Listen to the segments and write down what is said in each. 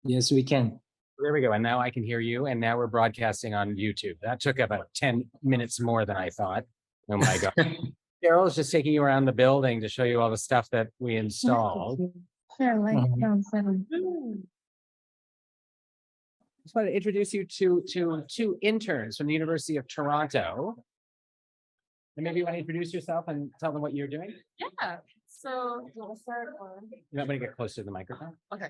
Yes, we can. There we go. And now I can hear you. And now we're broadcasting on YouTube. That took about 10 minutes more than I thought. Oh my God. Carol is just taking you around the building to show you all the stuff that we installed. Sure, like Mhm. Just want to introduce you to two interns from the University of Toronto. And maybe you want to introduce yourself and tell them what you're doing. Yeah. So you want to start or You want me to get closer to the microphone? okay.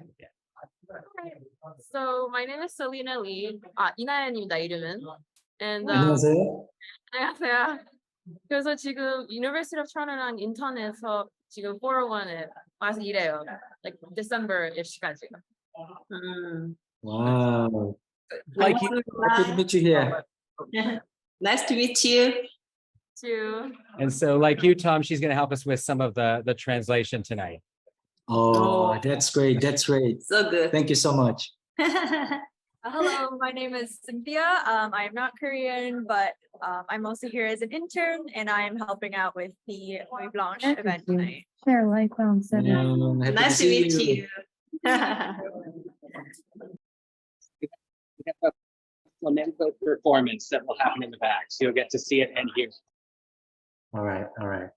So my name is Selena Lee. 이나연입니다, 이름은. And 안녕하세요. 안녕하세요. 그래서 지금 University of Toronto랑 인턴해서 지금 401에 와서 일해요. Like December-ish까지. Wow. Like Happy to meet you here. Nice to meet you. To And so like you, Tom, she's going to help us with some of the translation tonight. Oh, that's great. That's great. So good. Thank you so much. Hello, my name is Cynthia. I am not Korean, but I'm also here as an intern, and I am helping out with the Nuit Blanche event tonight. share like Happy Nice to see meet you. We have a flamenco performance that will happen in the back. So you'll get to see it and hear it. All right. All right.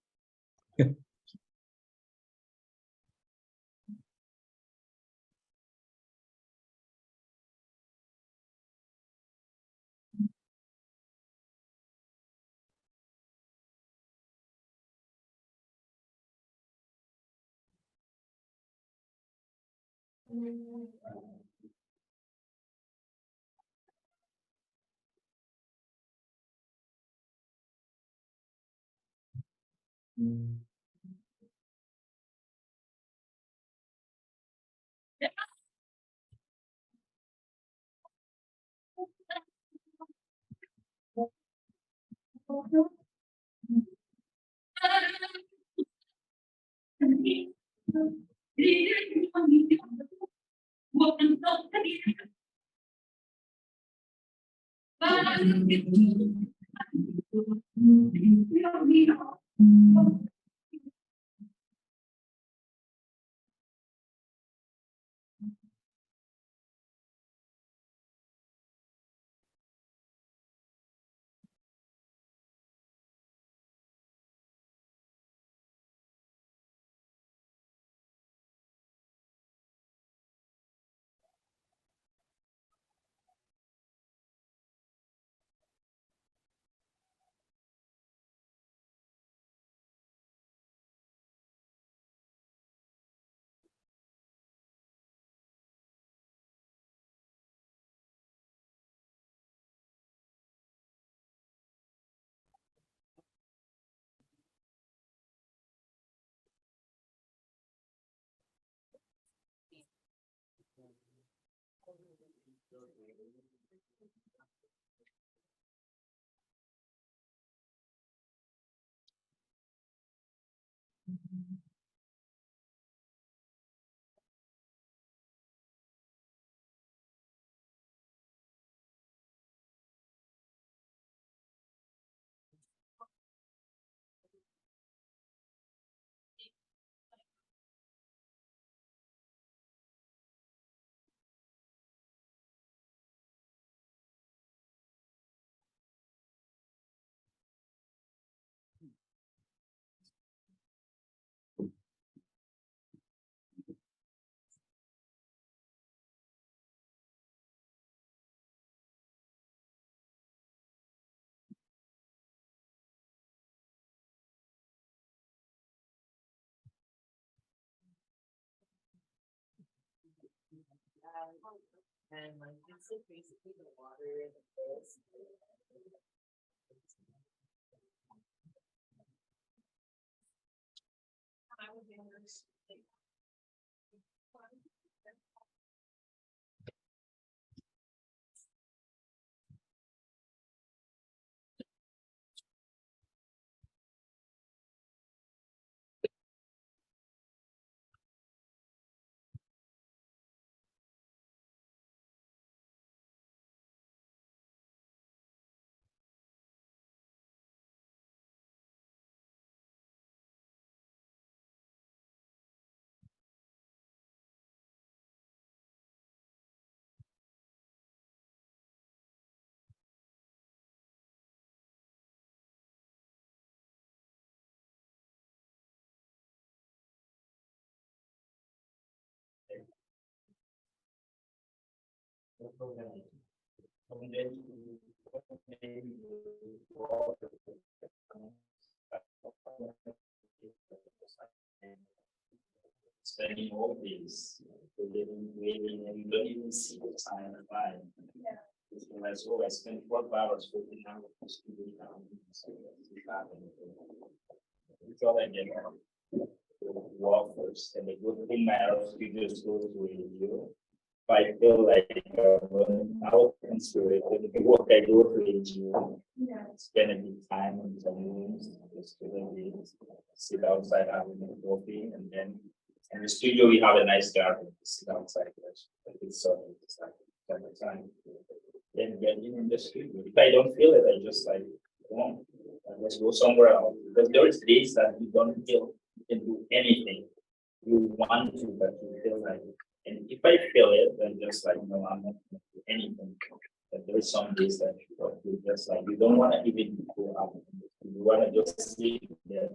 And like it's like basically the water and the hills. Spending all days living, waiting, and you don't even see the time fly. Yeah. So I spent 12 hours working out to do it's all I get. Walk first, and the good thing matters. You just go to radio. If I feel like out and spirit, the work I go to radio, spend a bit time in some rooms, just to sit outside having a coffee, and then in the studio we have a nice garden to sit outside. It's sort of time. Then get in the studio. If I don't feel it, I just like, come on, let's go somewhere else. Because there is days that you don't feel you can do anything. You want to, but you feel like it. And if I feel it, then just like, no, I'm not going to do anything. But there is some days that you just like, you don't want to even go out. You want to just sit there.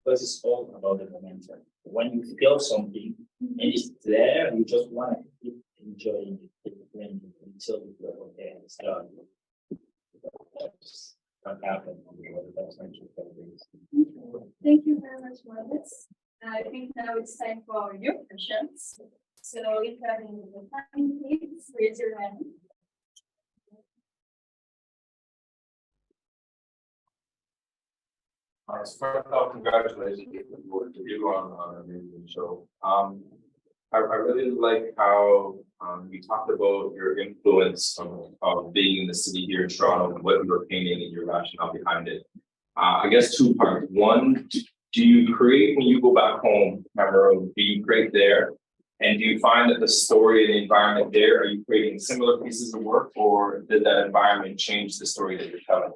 Because it's all about the momentum. When you feel something and it's there, you just want to keep enjoying it until you go, okay, it's done. What happened? Thank you very much for this. I think now it's time for your questions. So if you have any time, please raise your hand. First off, congratulations to you on an amazing show. I really like how you talked about your influence of being in the city here in Toronto and what you were painting and your rationale behind it. I guess two parts. One, do you create when you go back home, Cameroon? Do you create there? And do you find that the story and the environment there, are you creating similar pieces of work, or did that environment change the story that you're telling?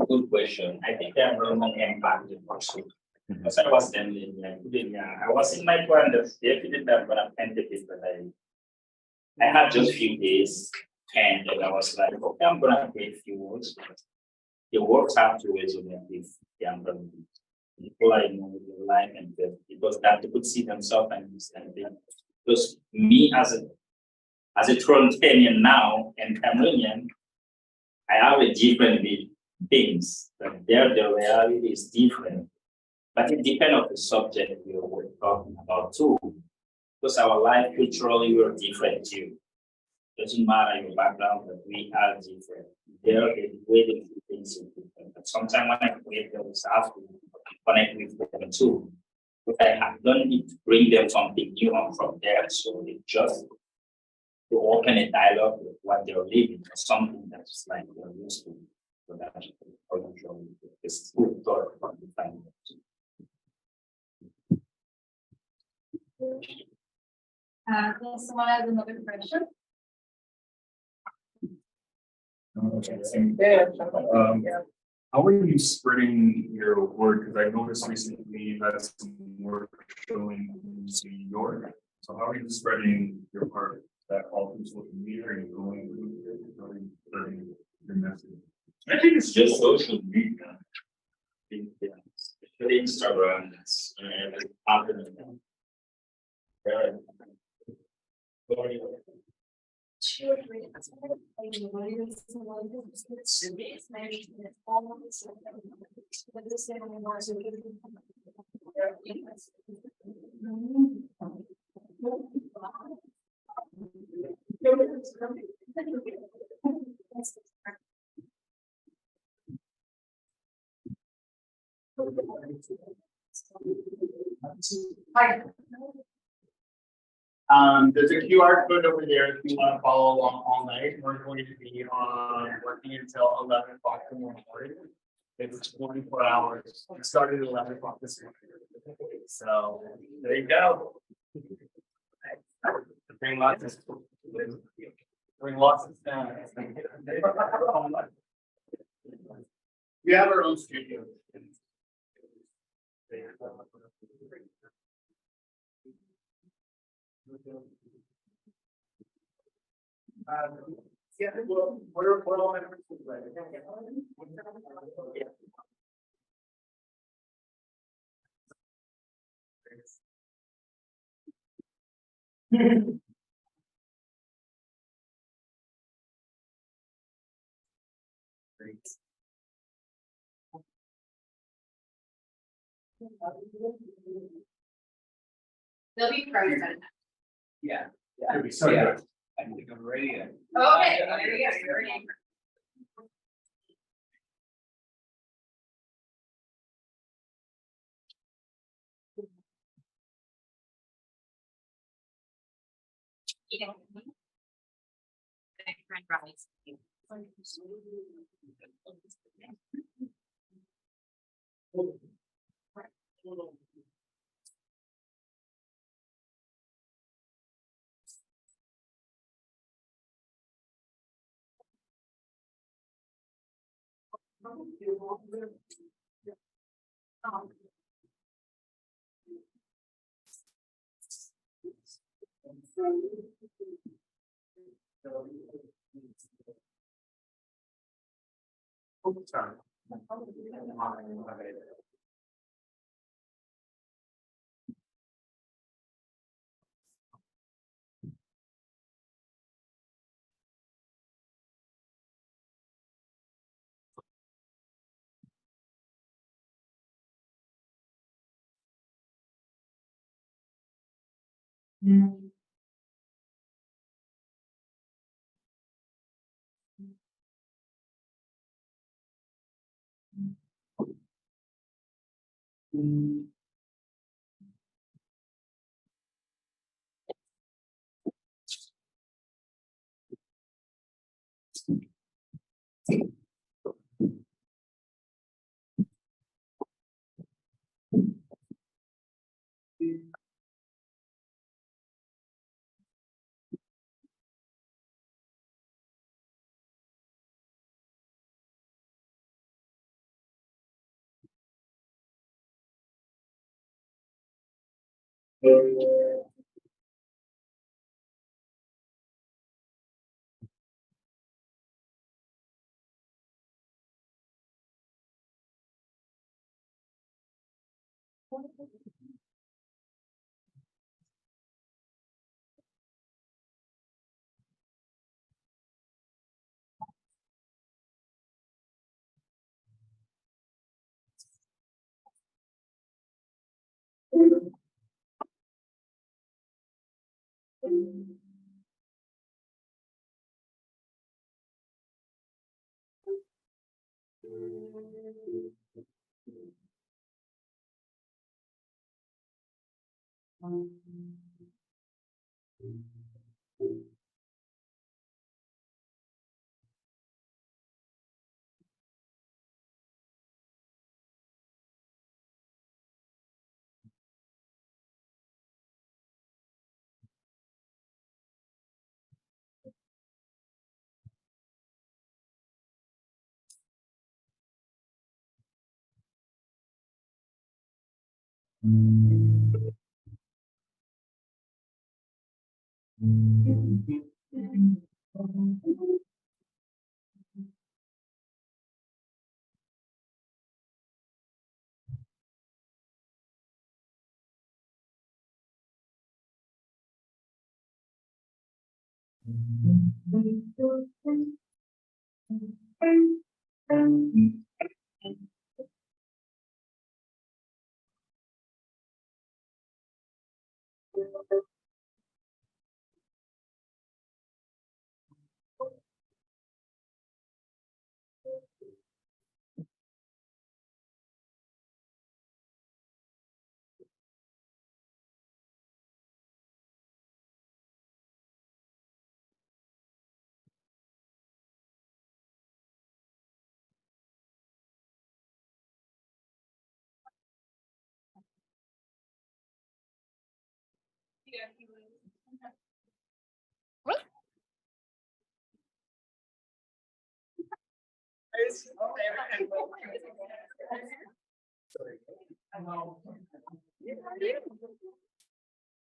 Good question. I think I'm really impacted also. Because I was then I was in my 20s, definitely not gonna paint the people. I had just few days, and then I was like, okay, I'm gonna create a few words. The works have to resonate with the environment. People I know their life and death, because that they could see themselves and understand it. Because me as a Torontonian now and Cameroonian, I have a different things, but there the reality is different. But it depends on the subject we're talking about too. Because our life culturally we're different too. Doesn't matter your background, but we are different. There the way they do things is different. But sometimes when I create them, I have to connect with them too. But I don't need to bring them something new on from there. So it just to open a dialogue with what they're living or something that's like they're used to. So that's how usually it's good thought from the time. Someone has another question? How are you spreading your word? Because I noticed recently you had some work showing in New York. So how are you spreading your art that all through social media? Are you going spreading your message? I think it's just social media. Especially Instagram, that's happening. Hi. There's a QR code over there if you want to follow along all night. We're going to be working until 11 o'clock tomorrow morning. It's 24 hours. We started at 11 o'clock this morning. So there you go. Bring lots of snacks. We have our own studio. Yeah, well, we're all members of the They'll be frozen. Yeah. It'd be so good. I think I'm ready. Okay, there you go. You're ready. French fries. Sorry.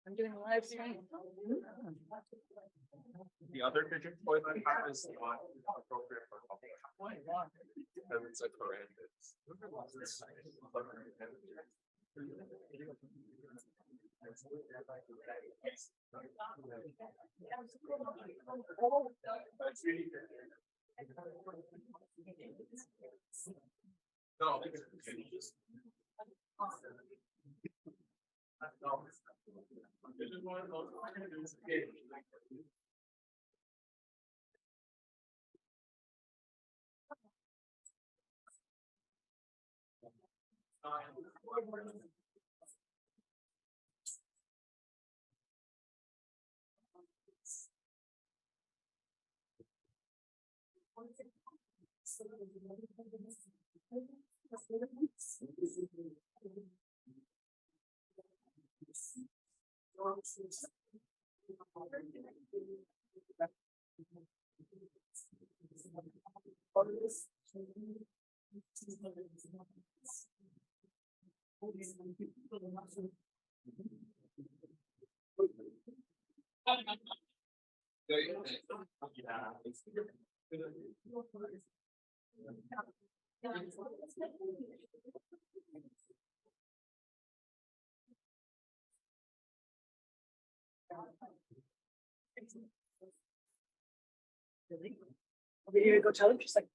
I'm doing a live stream. The other fidget toy that I have is not appropriate for public. Because it's a Korean. No, because it's just. This is one of those. Over here, go tell him, just like.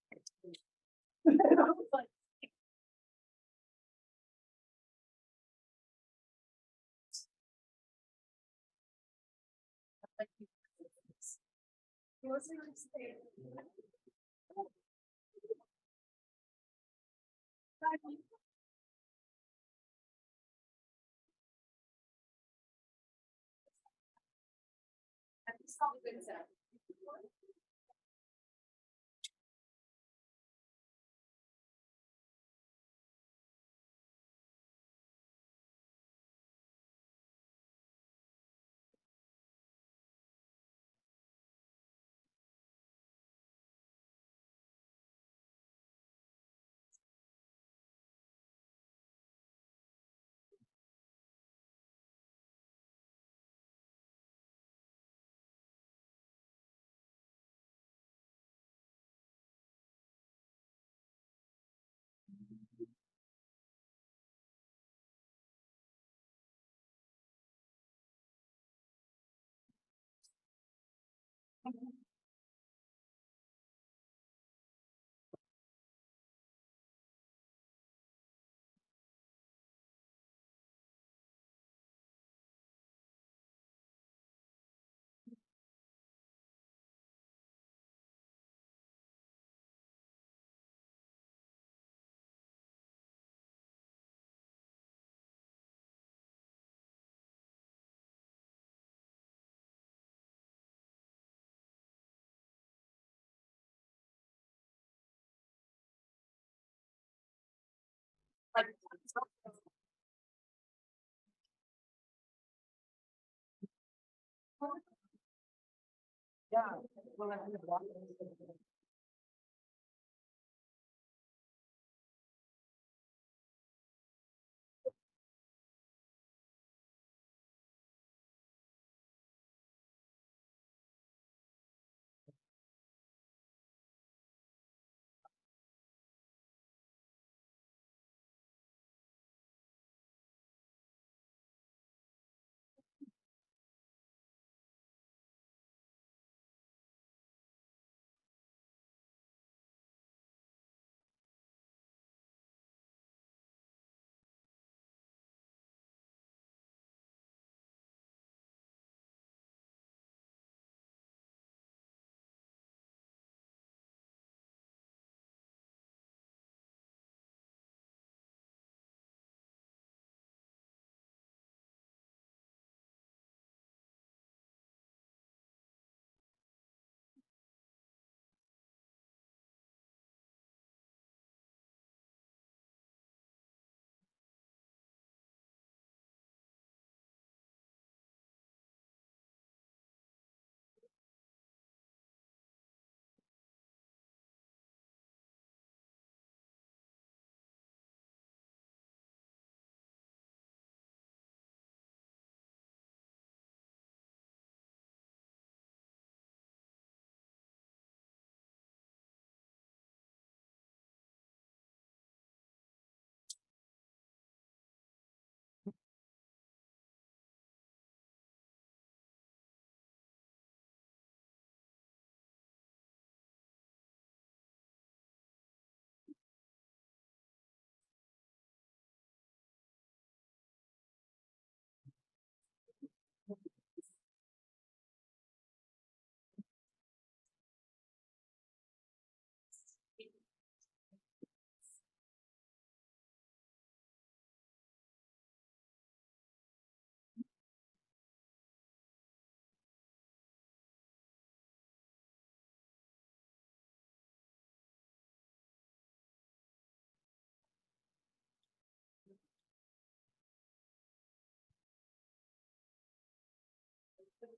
And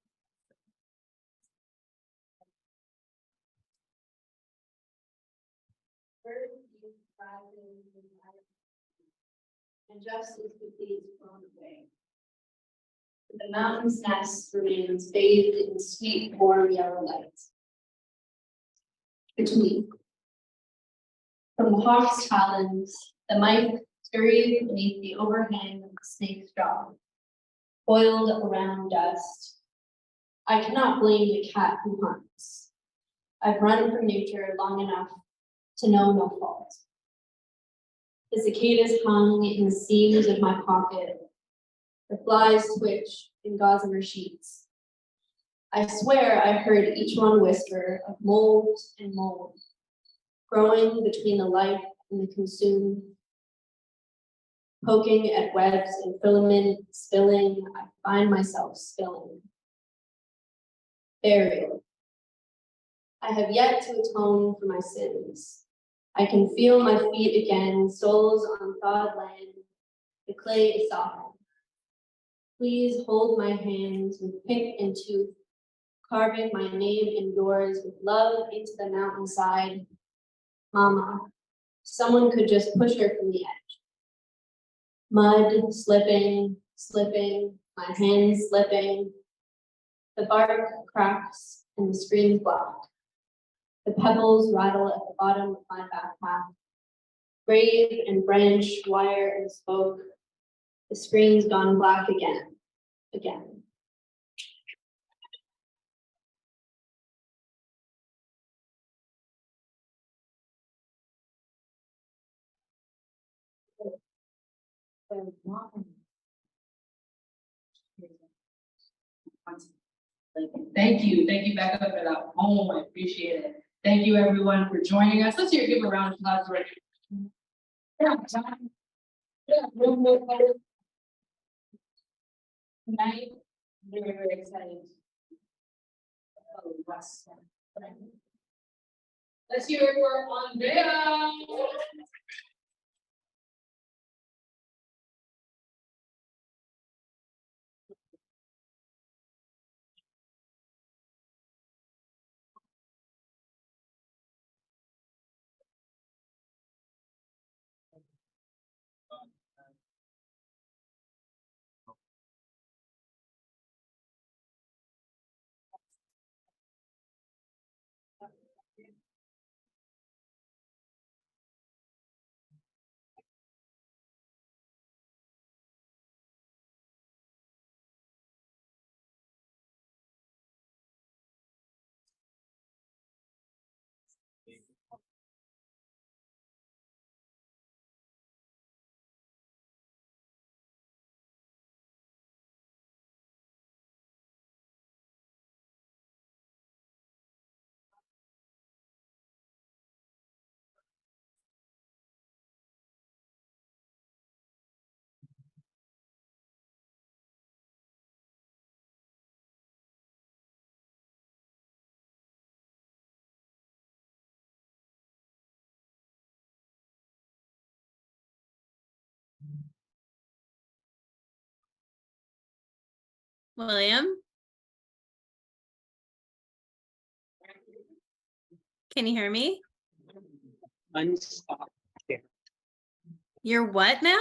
just as quickly is blown away. The mountain's nest remains bathed in sweet, warm yellow light. Between. From the hawk's talons, the mite scurries beneath the overhang of the snake's jaw, coiled around dust. I cannot blame the cat who hunts. I've run from nature long enough to know no fault. The cicadas hung in the seams of my pocket. The flies twitch in gossamer sheets. I swear I heard each one whisper of mold and mold, growing between the life and the consumed, poking at webs and filament, spilling. I find myself spilling. Burial. I have yet to atone for my sins. I can feel my feet again, soles on thawed land. The clay is softened. Please hold my hands with pick and tooth, carving my name indoors with love into the mountainside. Mama, someone could just push her from the edge. Mud slipping, slipping, my hands slipping. The bark cracks and the screens block. The pebbles rattle at the bottom of my backpack. Grave and branch, wire and spoke. The screen's gone black again. Thank you back up for that poem. I appreciate it. Thank you everyone for joining us. Let's give a round of applause for tonight. Very, very excited. Let's hear it for Andrea. William? Can you hear me? Unstop. You're what now?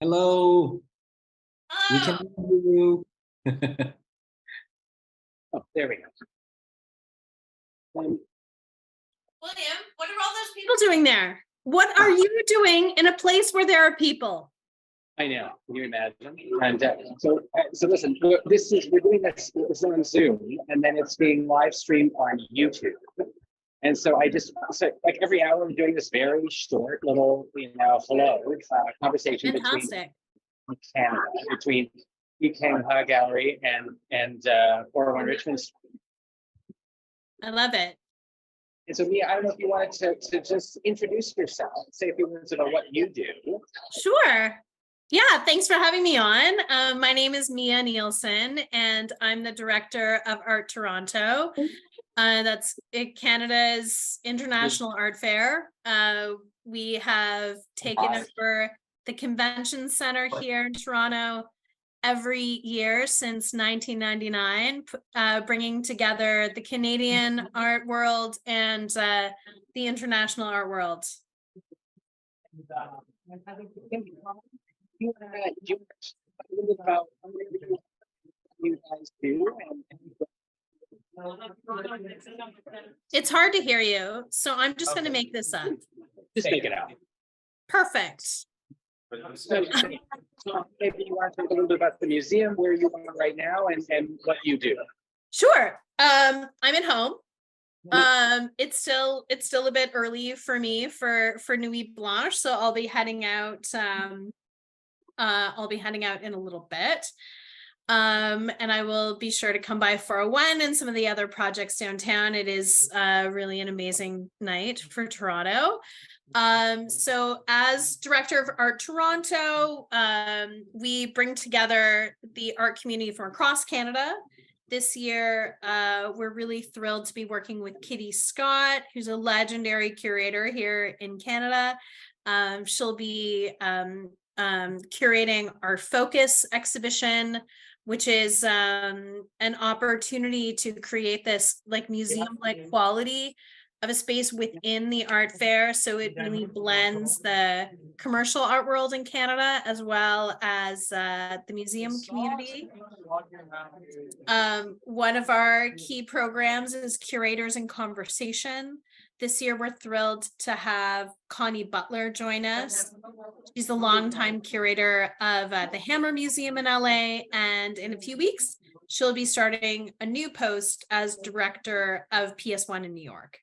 Hello. We can hear you. Oh, there we go. William, what are all those people doing there? What are you doing in a place where there are people? I know. Can you imagine? And so listen. We're doing this on Zoom, and then it's being live streamed on YouTube. And so like every hour, I'm doing this very short little, hello conversation Fantastic. between Canada, between Jeoung Gallery and 401 Richmond. I love it. And so, Mia, I don't know if you wanted to just introduce yourself, say a few words about what you do. Sure. Yeah, thanks for having me on. My name is Mia Nielsen, and I'm the director of Art Toronto. That's Canada's International Art Fair. We have taken over the convention center here in Toronto every year since 1999, bringing together the Canadian art world and the international art world. It's hard to hear you, so I'm just going to make this up. Just make it out. Perfect. So maybe you want to talk a little bit about the museum, where you are right now, and what you do. Sure. I'm at home. It's still a bit early for me for Nuit Blanche, so I'll be heading out. I'll be heading out in a little bit. And I will be sure to come by 401 and some of the other projects downtown. It is really an amazing night for Toronto. So as Director of Art Toronto, we bring together the art community from across Canada. This year, we're really thrilled to be working with Kitty Scott, who's a legendary curator here in Canada. She'll be curating our Focus exhibition, which is an opportunity to create this like museum-like quality of a space within the art fair. So it really blends the commercial art world in Canada as well as the museum community. One of our key programs is Curators in Conversation. This year, we're thrilled to have Connie Butler join us. She's the longtime curator of the Hammer Museum in LA. And in a few weeks, she'll be starting a new post as director of PS1 in New York.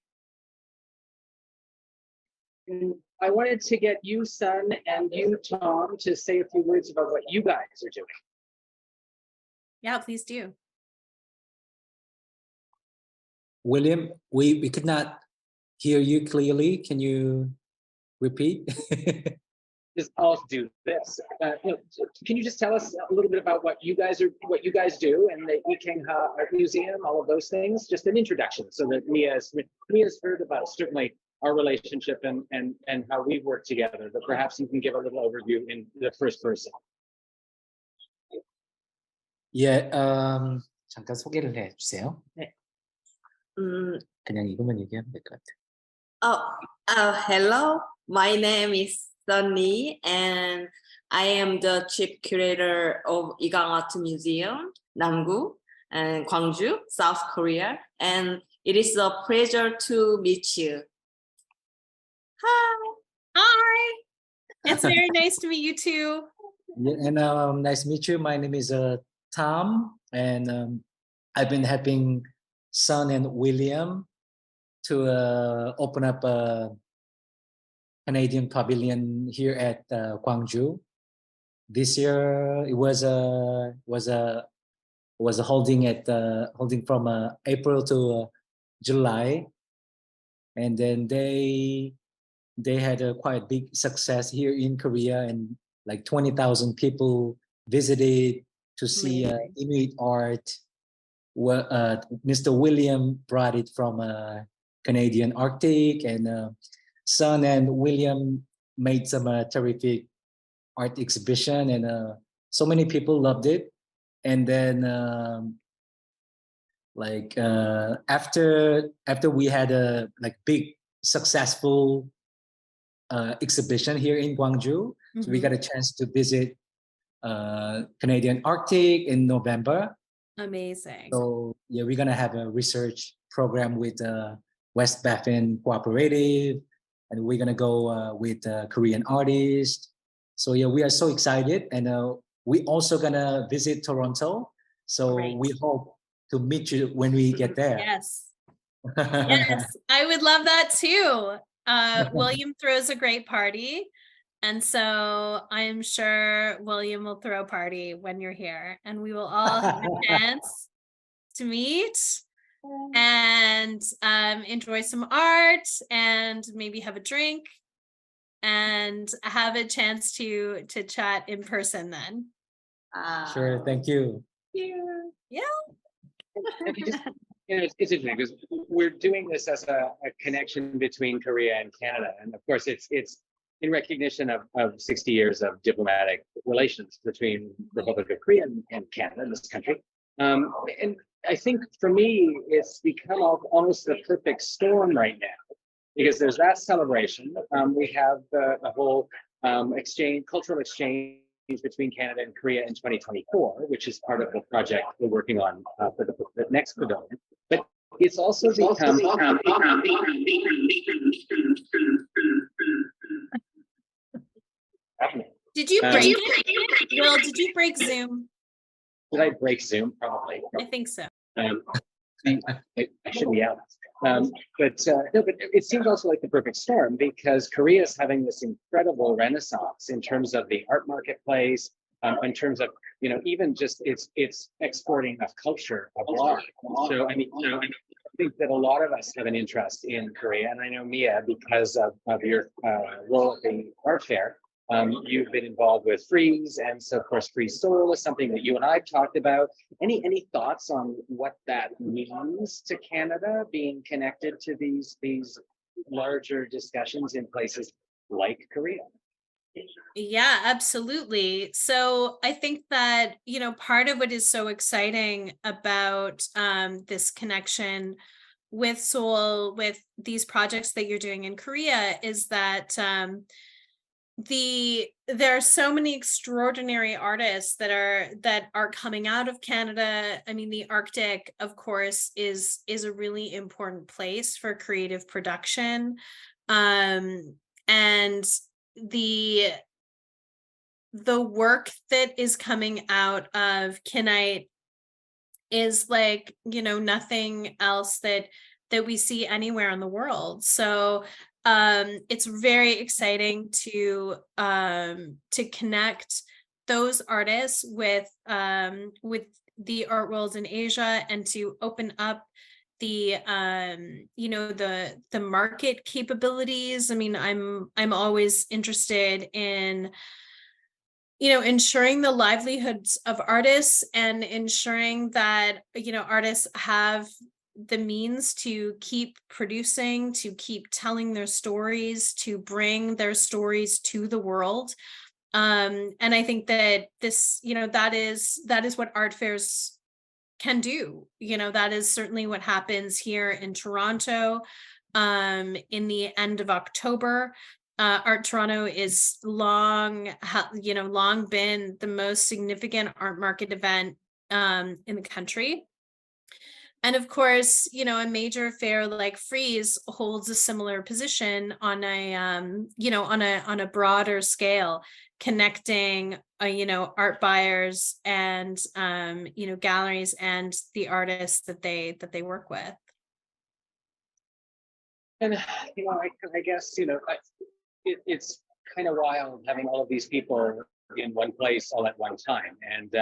I wanted to get you, Sun, and you, Tom, to say a few words about what you guys are doing. Yeah, please do. William, we could not hear you clearly. Can you repeat? Just I'll do this. Can you just tell us a little bit about what you guys do, and the Ikeng Art Museum, all of those things? Just an introduction, so that Mia's heard about certainly our relationship and how we work together. But perhaps you can give a little overview in the first person. Yeah, 잠깐 소개를 해주세요. 네. 그냥 이것만 얘기하면 될 것 같아요. Hello, my name is Sunny, and I am the chief curator of Ikeng Art Museum, Namgu, and Gwangju, South Korea. And it is a pleasure to meet you. Hi. Hi. It's very nice to meet you too. Yeah, and nice to meet you. My name is Tom, and I've been helping Sun and William to open up a Canadian pavilion here at Gwangju. This year it was holding from April to July, and then they had a quite big success here in Korea, and like 20,000 people visited to see Inuit art. Well, Mr. William brought it from Canadian Arctic, and Sun and William made some terrific art exhibition, and so many people loved it. And then after we had a big successful exhibition here in Gwangju, so we got a chance to visit Canadian Arctic in November. Amazing. So yeah, we're gonna have a research program with West Baffin Cooperative, and we're gonna go with Korean artists. So yeah, we are so excited, and we also gonna visit Toronto. So Great. We hope to meet you when we get there. Yes. Yes, I would love that too. William throws a great party. And so I'm sure William will throw a party when you're here, and we will all have a chance to meet and enjoy some art and maybe have a drink and have a chance to chat in person then. Sure, thank you. Yeah. You know, it's interesting because we're doing this as a connection between Korea and Canada, and of course, it's in recognition of 60 years of diplomatic relations between Republic of Korea and Canada, in this country. And I think for me, it's become almost the perfect storm right now, because there's that celebration. We have the whole cultural exchange between Canada and Korea in 2024, which is part of the project we're working on for the next pavilion. But it's also become. Did you break it? Will, did you break Zoom? Did I break Zoom? Probably. I think so. I should be out. No, but it seems also like the perfect storm, because Korea is having this incredible renaissance in terms of the art marketplace, in terms of, you know, even just its exporting of culture abroad. So I think that a lot of us have an interest in Korea, and I know Mia, because of your role at the art fair. You've been involved with Freeze, and so of course Free Soul is something that you and I've talked about. Any thoughts on what that means to Canada, being connected to these larger discussions in places like Korea? Yeah, absolutely. So I think that, you know, part of what is so exciting about this connection with Seoul, with these projects that you're doing in Korea, is that there are so many extraordinary artists that are coming out of Canada. I mean, the Arctic, of course, is a really important place for creative production, and the work that is coming out of Kinite is like, you know, nothing else that we see anywhere in the world. So it's very exciting to connect those artists with the art world in Asia, and to open up the you know, the market capabilities. I mean, I'm always interested in, you know, ensuring the livelihoods of artists, and ensuring that, you know, artists have the means to keep producing, to keep telling their stories, to bring their stories to the world. And I think that this, you know, that is what art fairs can do. You know, that is certainly what happens here in Toronto in the end of October. Art Toronto is long been the most significant art market event in the country. And of course, you know, a major fair like Freeze holds a similar position on a you know, on a broader scale, connecting you know, art buyers and you know, galleries and the artists that they work with. And you know, I guess, you know, it's kind of wild having all of these people in one place all at one time, and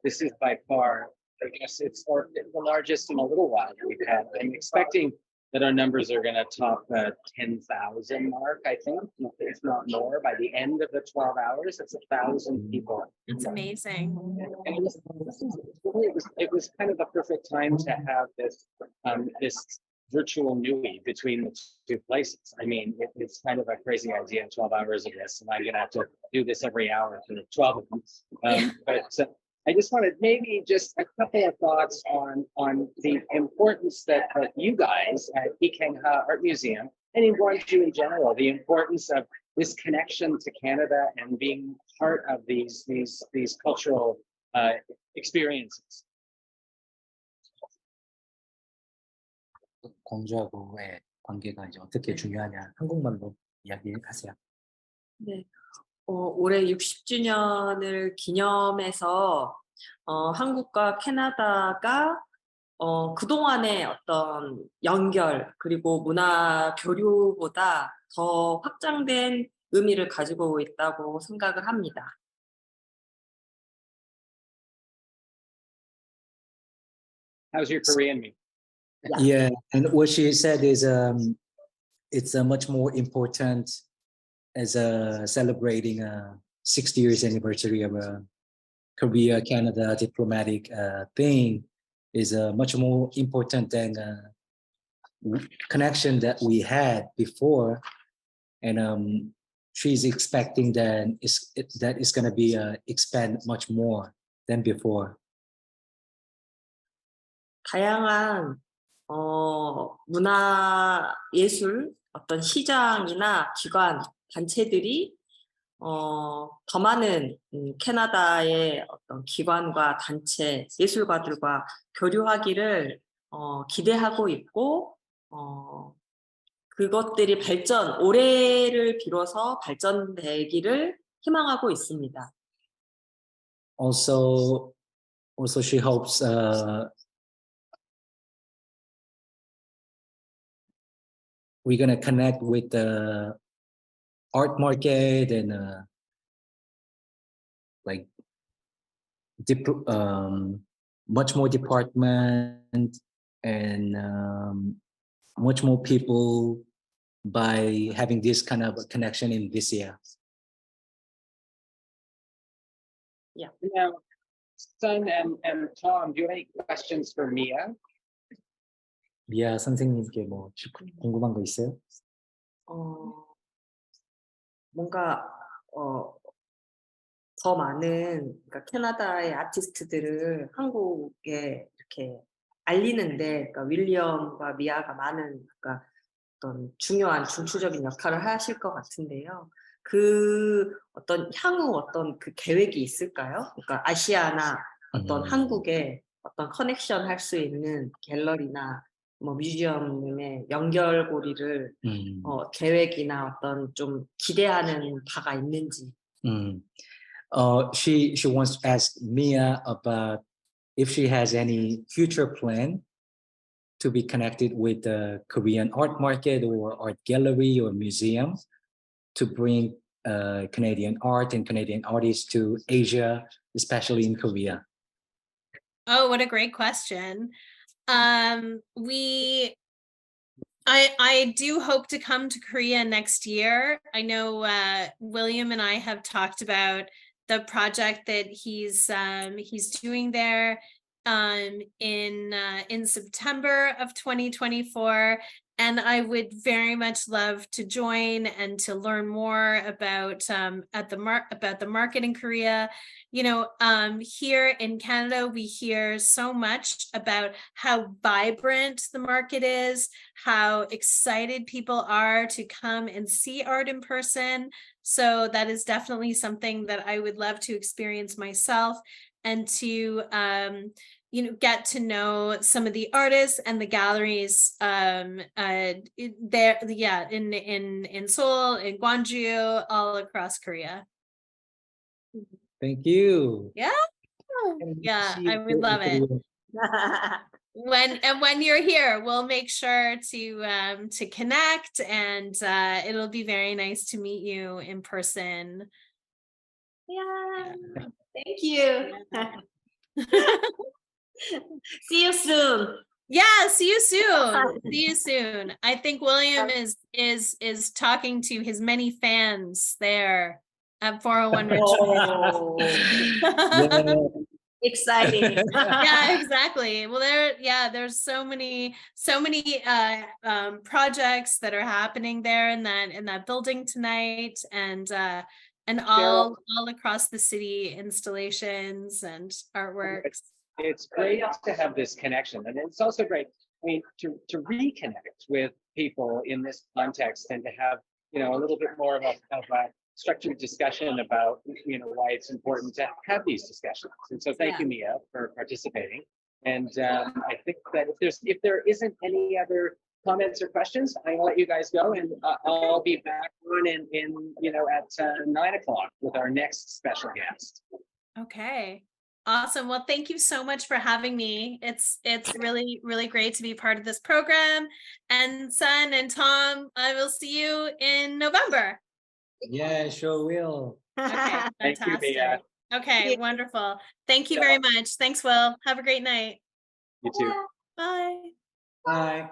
this is by far, I guess it's the largest in a little while that we've had. I'm expecting that our numbers are going to top the 10,000 mark, I think, if not more, by the end of the 12 hours. It's 1,000 people. It's amazing. And it was kind of the perfect time to have this this virtual Nuit between the two places. I mean, it's kind of a crazy idea, 12 hours of this, and I'm going to have to do this every hour for 12 of them. But I just wanted maybe just a couple of thoughts on the importance that you guys at Ikengha Art Museum, and in Gwangju in general, the importance of this connection to Canada and being part of these cultural experiences. 광주하고의 관계가 이제 어떻게 중요하냐, 한국말로 이야기하세요. 네. 올해 60주년을 기념해서 한국과 캐나다가 그동안의 어떤 연결 그리고 문화 교류보다 더 확장된 의미를 가지고 있다고 생각을 합니다. How's your Korean meet? Yeah, and what she said is it's much more important as celebrating 60 years anniversary of a Korea-Canada diplomatic thing. is much more important than connection that we had before, and she's expecting that it's going to be expand much more than before. 다양한 문화 예술 어떤 시장이나 기관 단체들이 더 많은 캐나다의 어떤 기관과 단체 예술가들과 교류하기를 기대하고 있고 그것들이 올해를 빌어서 발전되기를 희망하고 있습니다. Also she hopes we're gonna connect with the art market and like much more department and much more people by having this kind of a connection in this year. Yeah. Now, Sun and Tom, do you have any questions for Mia? 미아 선생님께 뭐 궁금한 거 있어요? 뭔가 더 많은 그러니까 캐나다의 아티스트들을 한국에 이렇게 알리는데 그러니까 윌리엄과 미아가 많은 그러니까 어떤 중요한 중추적인 역할을 하실 것 같은데요. 그 어떤 향후 어떤 그 계획이 있을까요? 그러니까 아시아나 어떤 한국에 어떤 커넥션 할 수 있는 갤러리나 뭐 뮤지엄의 연결고리를 계획이나 어떤 좀 기대하는 바가 있는지. She wants to ask Mia about if she has any future plan to be connected with the Korean art market or art gallery or museum to bring Canadian art and Canadian artists to Asia, especially in Korea. Oh, what a great question. I do hope to come to Korea next year. I know William and I have talked about the project that he's doing there in September of 2024, and I would very much love to join and to learn more about the market in Korea. You know, here in Canada, we hear so much about how vibrant the market is, how excited people are to come and see art in person. So that is definitely something that I would love to experience myself and to, get to know some of the artists and the galleries there, in Seoul, in Gwangju, all across Korea. Thank you. Yeah, I would love it. When you're here, we'll make sure to connect, and it'll be very nice to meet you in person. Yeah, thank you. See you soon. Yeah, see you soon. See you soon. I think William is talking to his many fans there at 401 Richmond. Exciting. Yeah, exactly. Well, there's so many projects that are happening there in that building tonight, and all across the city, installations and artworks. It's great to have this connection, and it's also great, I mean, to reconnect with people in this context and to have, a little bit more of a structured discussion about, why it's important to have these discussions. And so thank you, Mia, for participating. And I think that if there isn't any other comments or questions, I'm gonna let you guys go, and I'll be back on in at 9 o'clock with our next special guest. Okay. Awesome. Well, thank you so much for having me. It's really, really great to be part of this program. And Sun and Tom, I will see you in November. Yeah, sure will. Okay, Thank you, Mia. Okay, wonderful. Thank you very much. Thanks, Will. Have a great night. You too. Bye. Bye.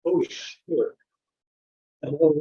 Oh, sure. Hello.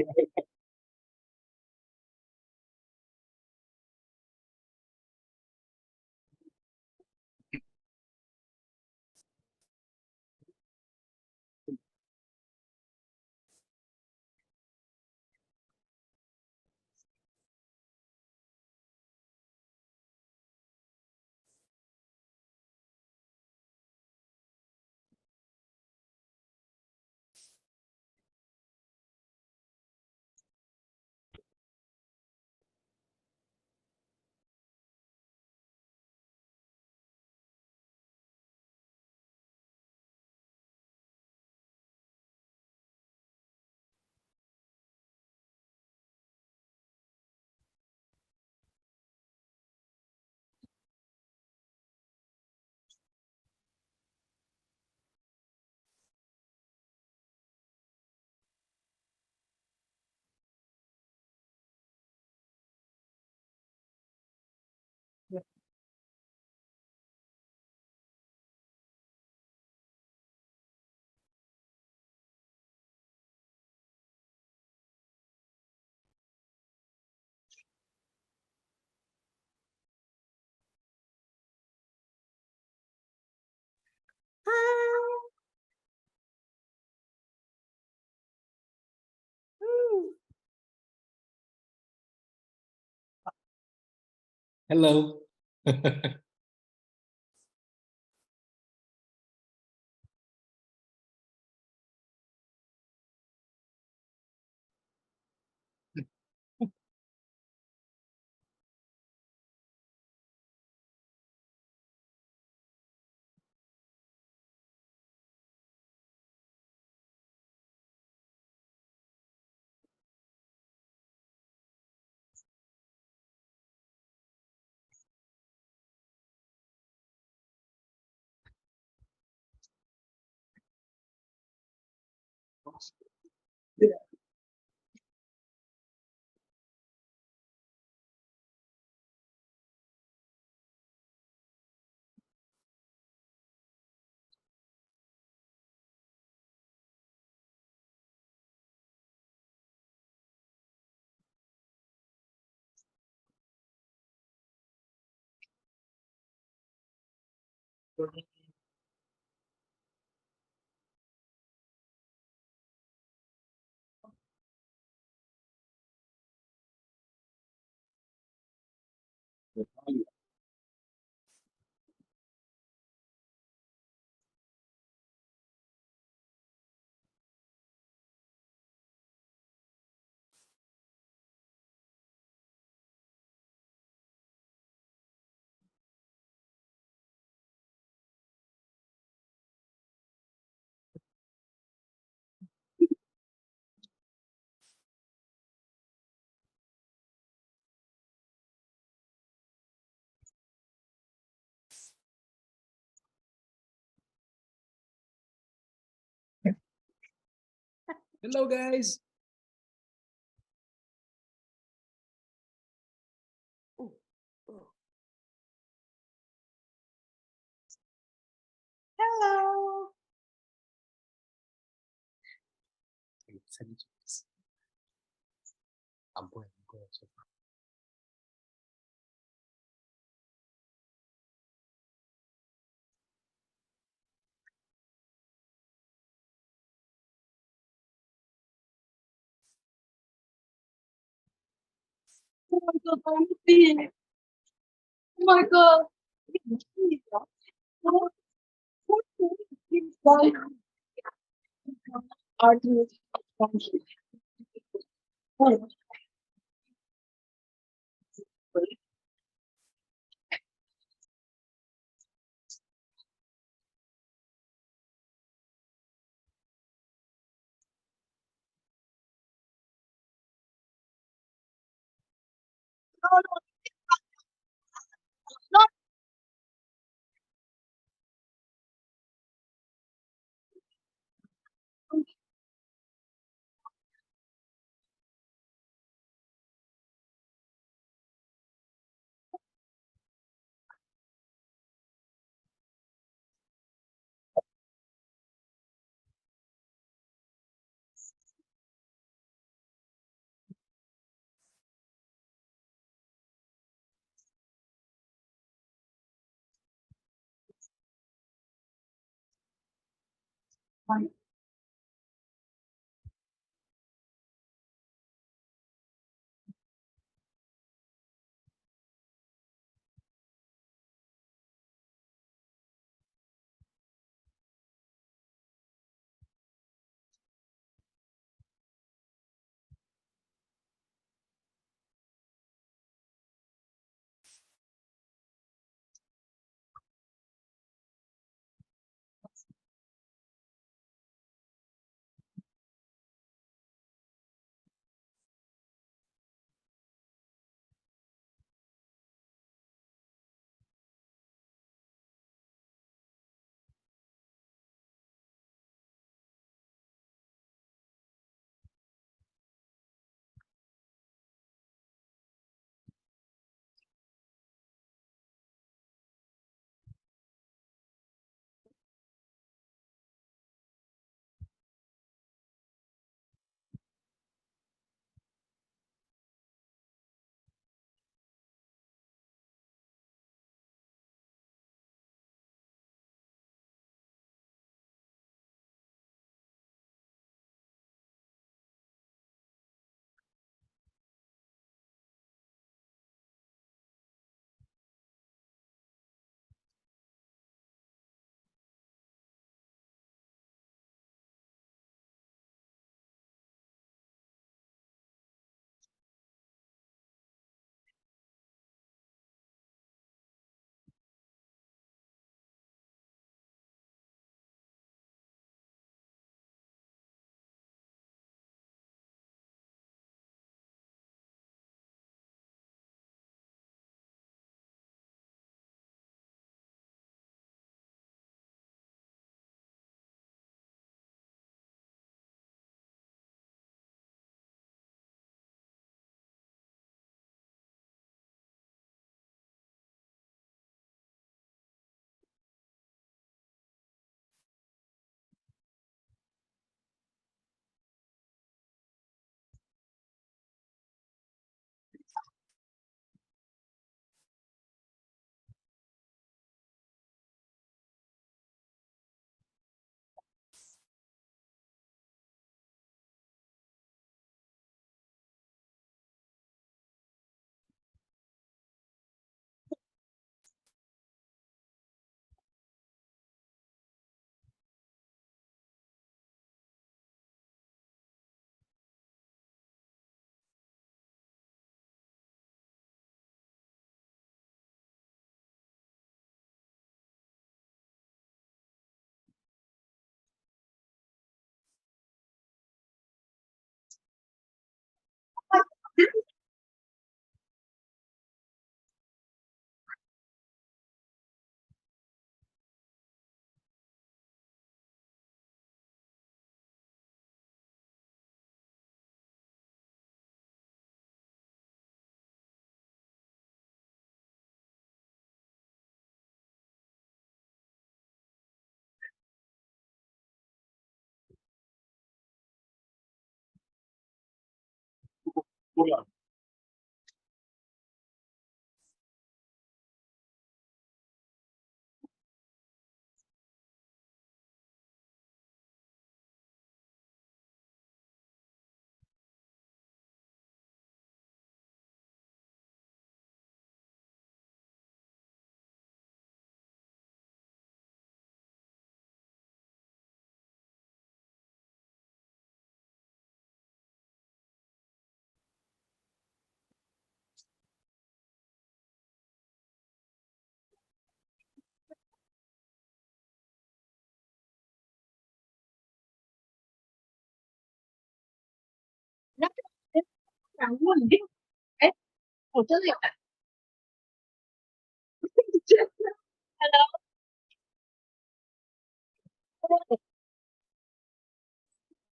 Hello. Hello, guys. Hello. 안 보여, 안 보여. Oh my God, I'm seeing it. Oh my God. Artist.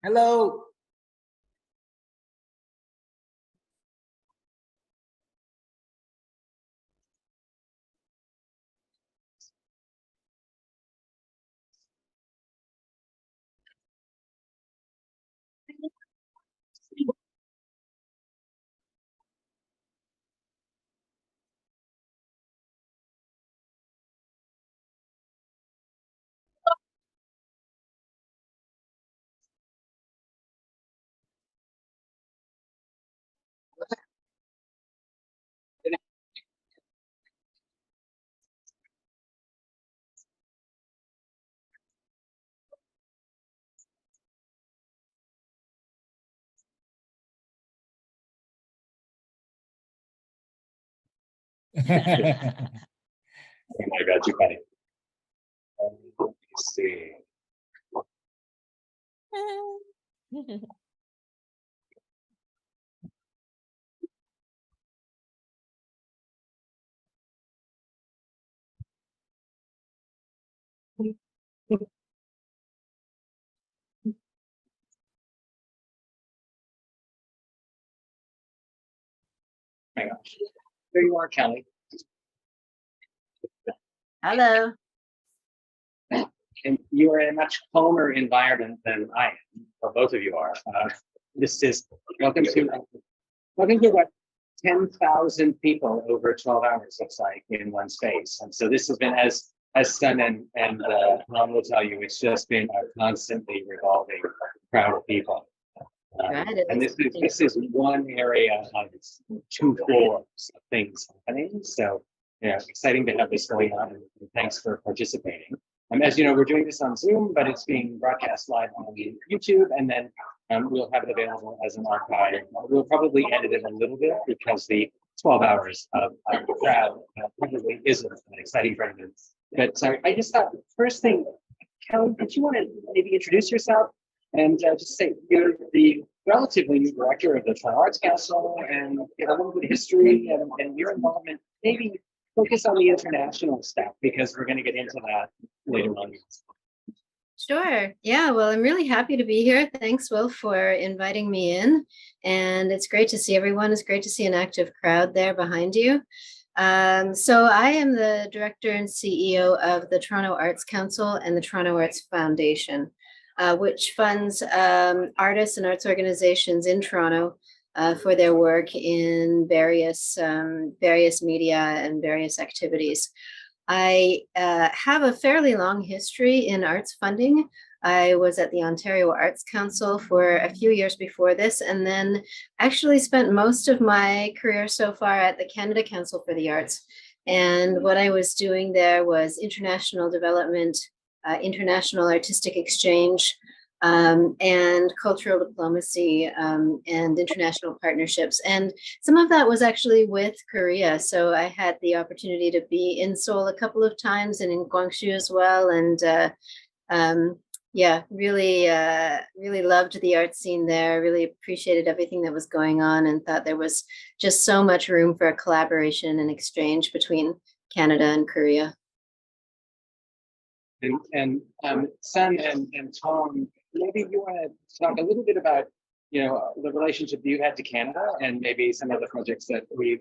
Hello. Oh my God, too funny. Let me see. Hang on. There you are, Kelly. Hello. And you are in a much calmer environment than I am, or both of you are. This is welcome to what 10,000 people over 12 hours looks like in one space. And so this has been, as Sun and Mom will tell you, it's just been a constantly revolving crowd of people. And this is one area of 2 floors of things happening. So yeah, exciting to have this going on, and thanks for participating. As you know, we're doing this on Zoom, but it's being broadcast live on YouTube, and then we'll have it available as an archive. We'll probably edit it a little bit because the 12 hours of the crowd probably isn't an exciting for anyone. But I just thought, first thing, Kelly, did you want to maybe introduce yourself and just say you're the relatively new director of the Toronto Arts Council, and get a little bit of history and your involvement, maybe focus on the international stuff, because we're going to get into that later on. Sure. Yeah, well, I'm really happy to be here. Thanks, Will, for inviting me in. And it's great to see everyone. It's great to see an active crowd there behind you. So I am the director and CEO of the Toronto Arts Council and the Toronto Arts Foundation, which funds artists and arts organizations in Toronto for their work in various media and various activities. I have a fairly long history in arts funding. I was at the Ontario Arts Council for a few years before this, and then actually spent most of my career so far at the Canada Council for the Arts. And what I was doing there was international development, international artistic exchange, and cultural diplomacy, and international partnerships. And some of that was actually with Korea. So I had the opportunity to be in Seoul a couple of times and in Gwangju as well. And yeah, really loved the art scene there, really appreciated everything that was going on, and thought there was just so much room for collaboration and exchange between Canada and Korea. And Sun and Tom, maybe you want to talk a little bit about, the relationship you had to Canada, and maybe some of the projects that we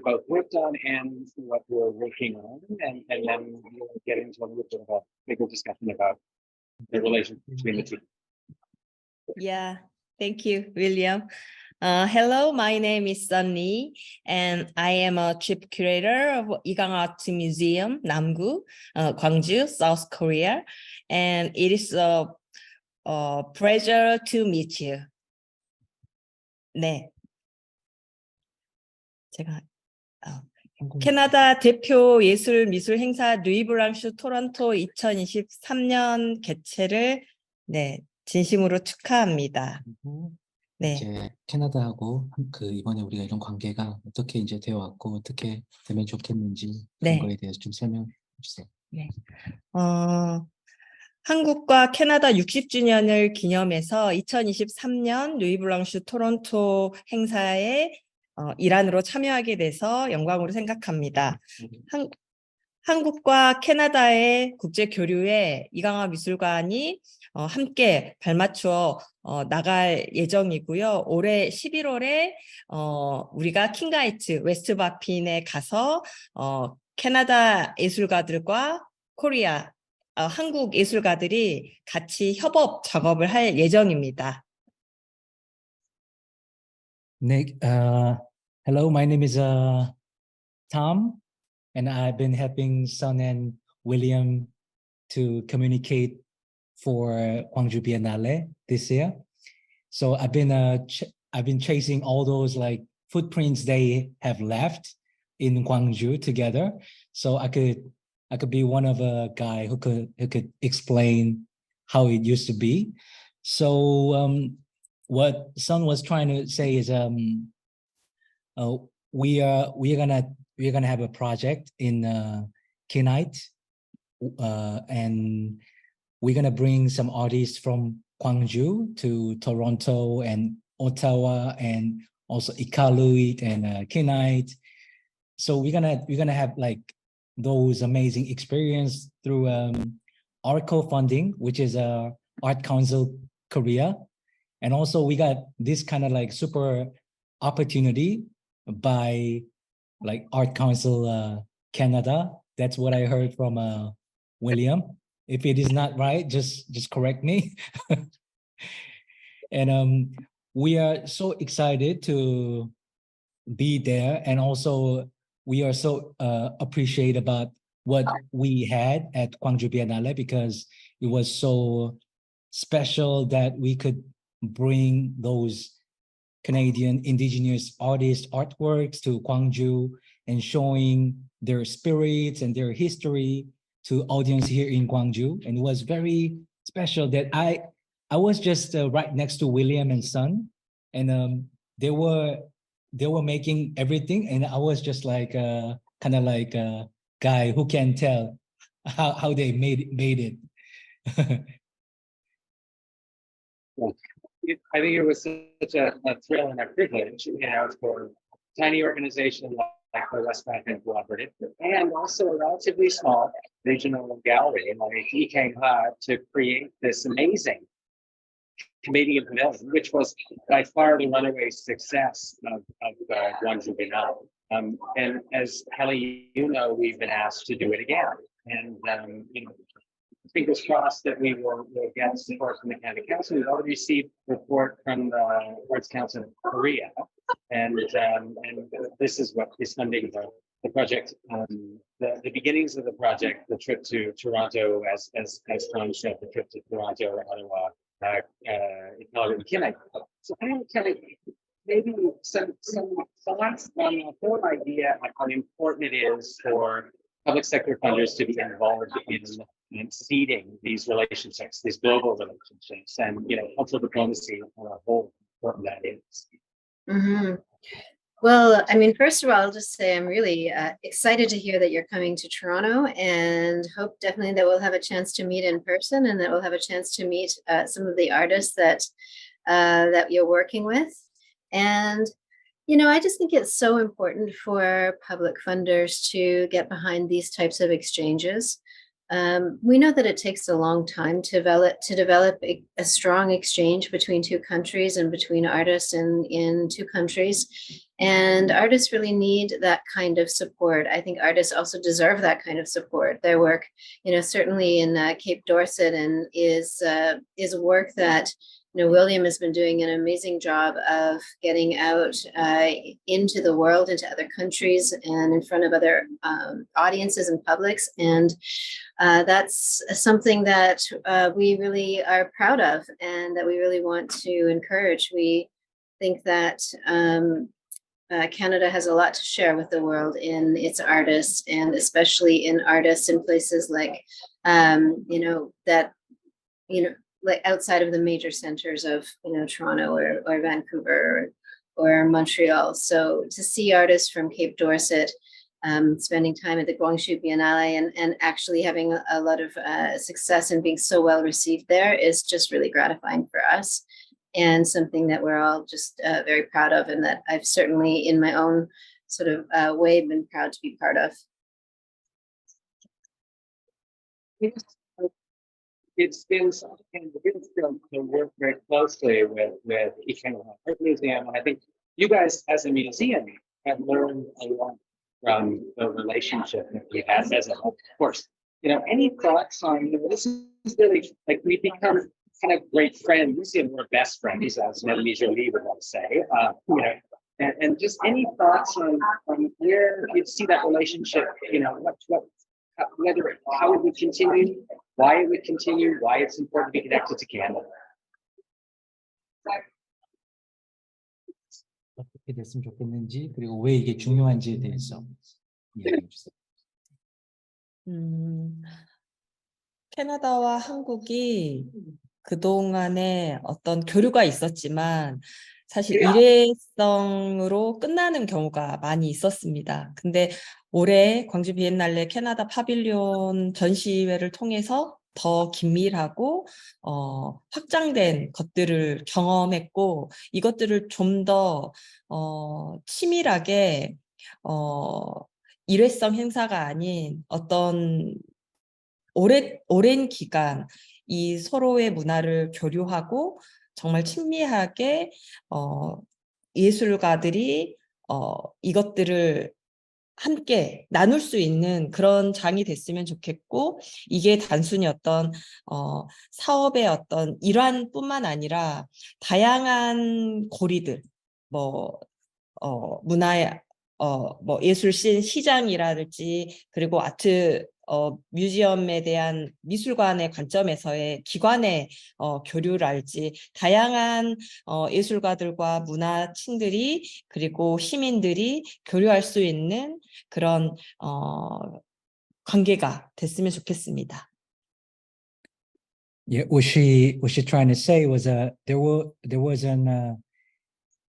both worked on and what we're working on, and then we'll get into a little bit of a bigger discussion about the relationship between the two. Yeah, thank you, William. Hello, my name is Sun Lee, and I am a chief curator of Igang Art Museum, Namgu, Gwangju, South Korea, and it is a pleasure to meet you. 네. 제가 캐나다 대표 예술 미술 행사 누이 블랑슈 토론토 2023년 개최를 진심으로 축하합니다. 네. 이제 캐나다하고 이번에 우리가 이런 관계가 어떻게 이제 되어 왔고 어떻게 되면 좋겠는지 그런 거에 대해서 좀 설명해 주세요. 네. 한국과 캐나다 60주년을 기념해서 2023년 누이 블랑슈 토론토 행사에 일환으로 참여하게 돼서 영광으로 생각합니다. 한국과 캐나다의 국제 교류에 이강화 미술관이 함께 발맞추어 나갈 예정이고요. 올해 11월에 우리가 킹가이트 웨스트 바핀에 가서 캐나다 예술가들과 코리아 한국 예술가들이 같이 협업 작업을 할 예정입니다. Nick, hello, my name is Tom, and I've been helping Sun and William to communicate for Gwangju Biennale this year. So I've been chasing all those like footprints they have left in Gwangju together, so I could be one of a guy who could explain how it used to be. So what Sun was trying to say is we're gonna we're gonna have a project in Kenite, and we're gonna bring some artists from Gwangju to Toronto and Ottawa and also Iqaluit and Kenite. So we're gonna have like those amazing experience through our co-funding, which is Art Council Korea, and also we got this kind of like super opportunity by like Art Council Canada. That's what I heard from William. If it is not right, just correct me. And we are so excited to be there, and also we are so appreciate about what we had at Gwangju Biennale, because it was so special that we could bring those Canadian Indigenous artists' artworks to Gwangju and showing their spirits and their history to audience here in Gwangju. And it was very special that I was just right next to William and Son, and they were making everything, and I was just like kind of like a guy who can tell how they made it. I think it was such a thrill and a privilege, for a tiny organization like the West African Cooperative, and also a relatively small regional gallery like Heom Lee to create this amazing Canadian pavilion, which was by far the runaway success of Gwangju Biennale. And as Kelly, we've been asked to do it again. And fingers crossed that we will get support from the Canada Council. We've already received report from the Arts Council of Korea, and this is what is funding the project. The beginnings of the project, the trip to Toronto, as Tom said, the trip to Toronto, Ottawa, so Kelly, maybe some thoughts on the whole idea of how important it is for public sector funders to be involved in seeding these relationships, these global relationships, and cultural diplomacy on a whole important that is. Mm-hmm. Well, I mean, first of all, I'll just say I'm really excited to hear that you're coming to Toronto, and hope definitely that we'll have a chance to meet in person, and that we'll have a chance to meet some of the artists that you're working with. And I just think it's so important for public funders to get behind these types of exchanges. We know that it takes a long time to develop a strong exchange between two countries and between artists in two countries. And artists really need that kind of support. I think artists also deserve that kind of support. Their work, certainly in Cape Dorset, and is work that William has been doing an amazing job of getting out into the world, into other countries, and in front of other audiences and publics. And that's something that we really are proud of, and that we really want to encourage. We think that Canada has a lot to share with the world in its artists, and especially in artists in places like, like outside of the major centers of, Toronto or Vancouver or Montreal. So to see artists from Cape Dorset spending time at the Gwangju Biennale and actually having a lot of success and being so well received there is just really gratifying for us, and something that we're all just very proud of, and that I've certainly in my own sort of way been proud to be part of. It's been something to work very closely with Heom Art Museum, and I think you guys as a museum have learned a lot from the relationship that we have as a whole. Of course, any thoughts on this is really like we've become kind of great friends, we're best friends, as Jeoung Lee would want to say, and just any thoughts on where you see that relationship, how it would continue, why it would continue, why it's important to be connected to Canada. 어떻게 됐으면 좋겠는지, 그리고 왜 이게 중요한지에 대해서 이야기해 주세요. 캐나다와 한국이 그동안에 어떤 교류가 있었지만 사실 일회성으로 끝나는 경우가 많이 있었습니다. 근데 올해 광주 비엔날레 캐나다 파빌리온 전시회를 통해서 더 긴밀하고 확장된 것들을 경험했고 이것들을 좀 더 치밀하게 일회성 행사가 아닌 어떤 오랜 기간 이 서로의 문화를 교류하고 정말 친밀하게 예술가들이 이것들을 함께 나눌 수 있는 그런 장이 됐으면 좋겠고 이게 단순히 어떤 사업의 어떤 일환뿐만 아니라 다양한 고리들 뭐 문화의 뭐 예술 시장이라든지 그리고 아트 뮤지엄에 대한 미술관의 관점에서의 기관의 교류랄지 다양한 예술가들과 문화친들이 그리고 시민들이 교류할 수 있는 그런 관계가 됐으면 좋겠습니다. Yeah, what she trying to say was there was an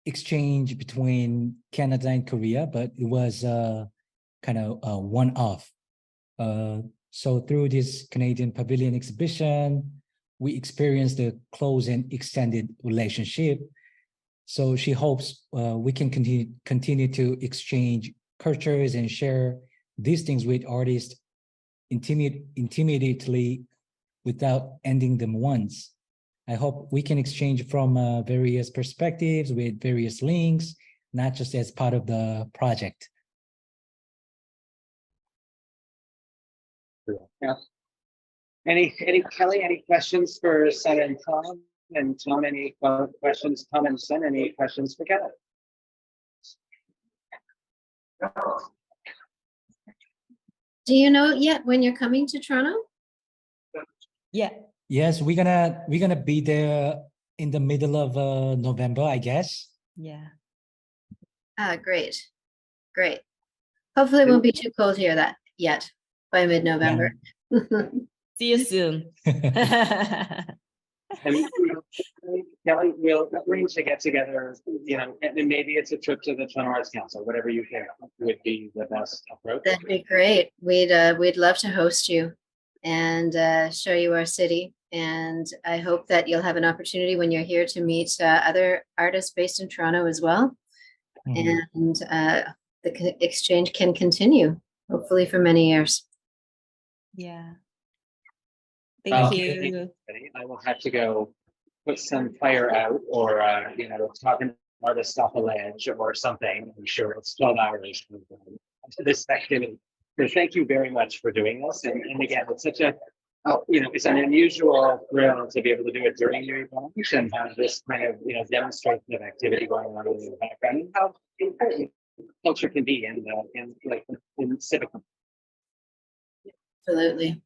exchange between Canada and Korea, but it was kind of one-off. So through this Canadian Pavilion exhibition, we experienced a close and extended relationship. So she hopes we can continue to exchange cultures and share these things with artists intimately without ending them once. I hope we can exchange from various perspectives with various links, not just as part of the project. Yeah. Kelly, any questions for Sen and Tom? And Tom, any questions? Tom and Sen, any questions for Kelly? Do you know yet when you're coming to Toronto? Yeah. Yes, we're gonna be there in the middle of November, I guess. Yeah. Great. Hopefully it won't be too cold here yet by mid-November. See you soon. And Kelly, we'll arrange to get together, and maybe it's a trip to the Toronto Arts Council, whatever you think would be the best approach. That'd be great. We'd love to host you and show you our city. And I hope that you'll have an opportunity when you're here to meet other artists based in Toronto as well. And the exchange can continue, hopefully for many years. Yeah. Thank you. I will have to go put some fire out or, talk an artist off a ledge or something. I'm sure it's 12 hours to this activity. So thank you very much for doing this. And again, it's such a, it's an unusual thrill to be able to do it during Nuit Blanche and have this kind of, demonstration of activity going on in the background and how important culture can be in civic. Absolutely.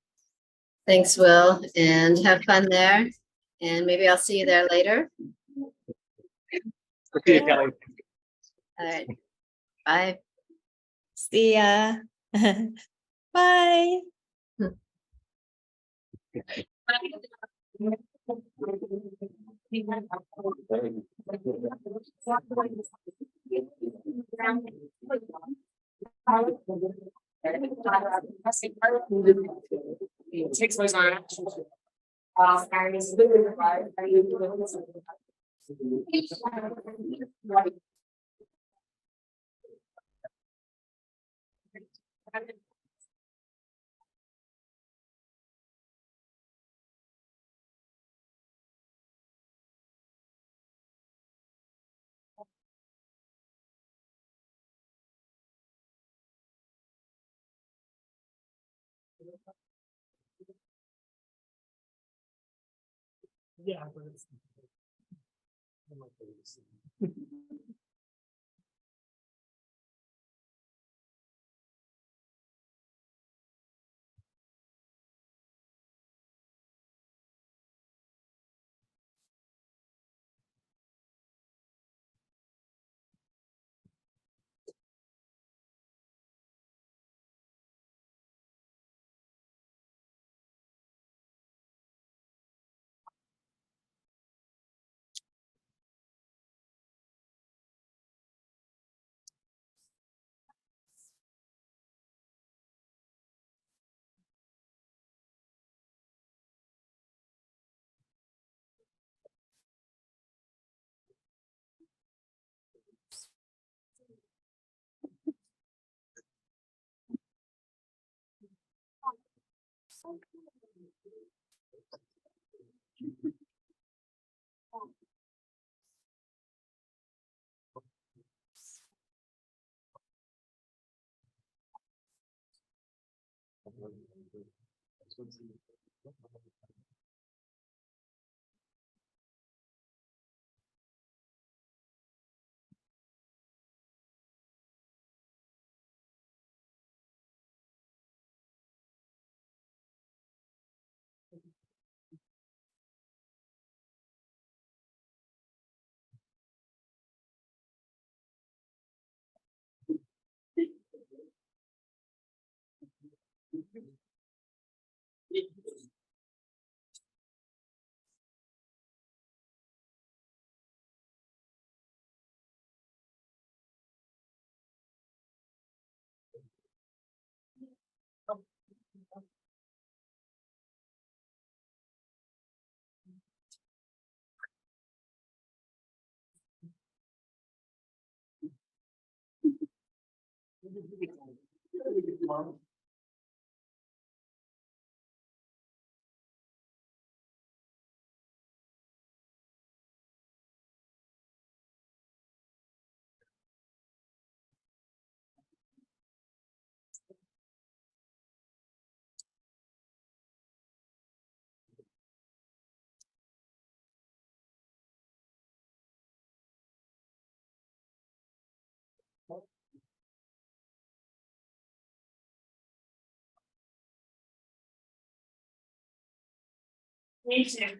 Thanks, Will, and have fun there. And maybe I'll see you there later. See you, Kelly. All right. Bye. See ya. Bye. Yeah, but it's.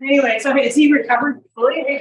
Anyway, so has he recovered fully?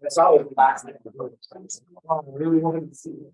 That's always the last thing. I really wanted to see it.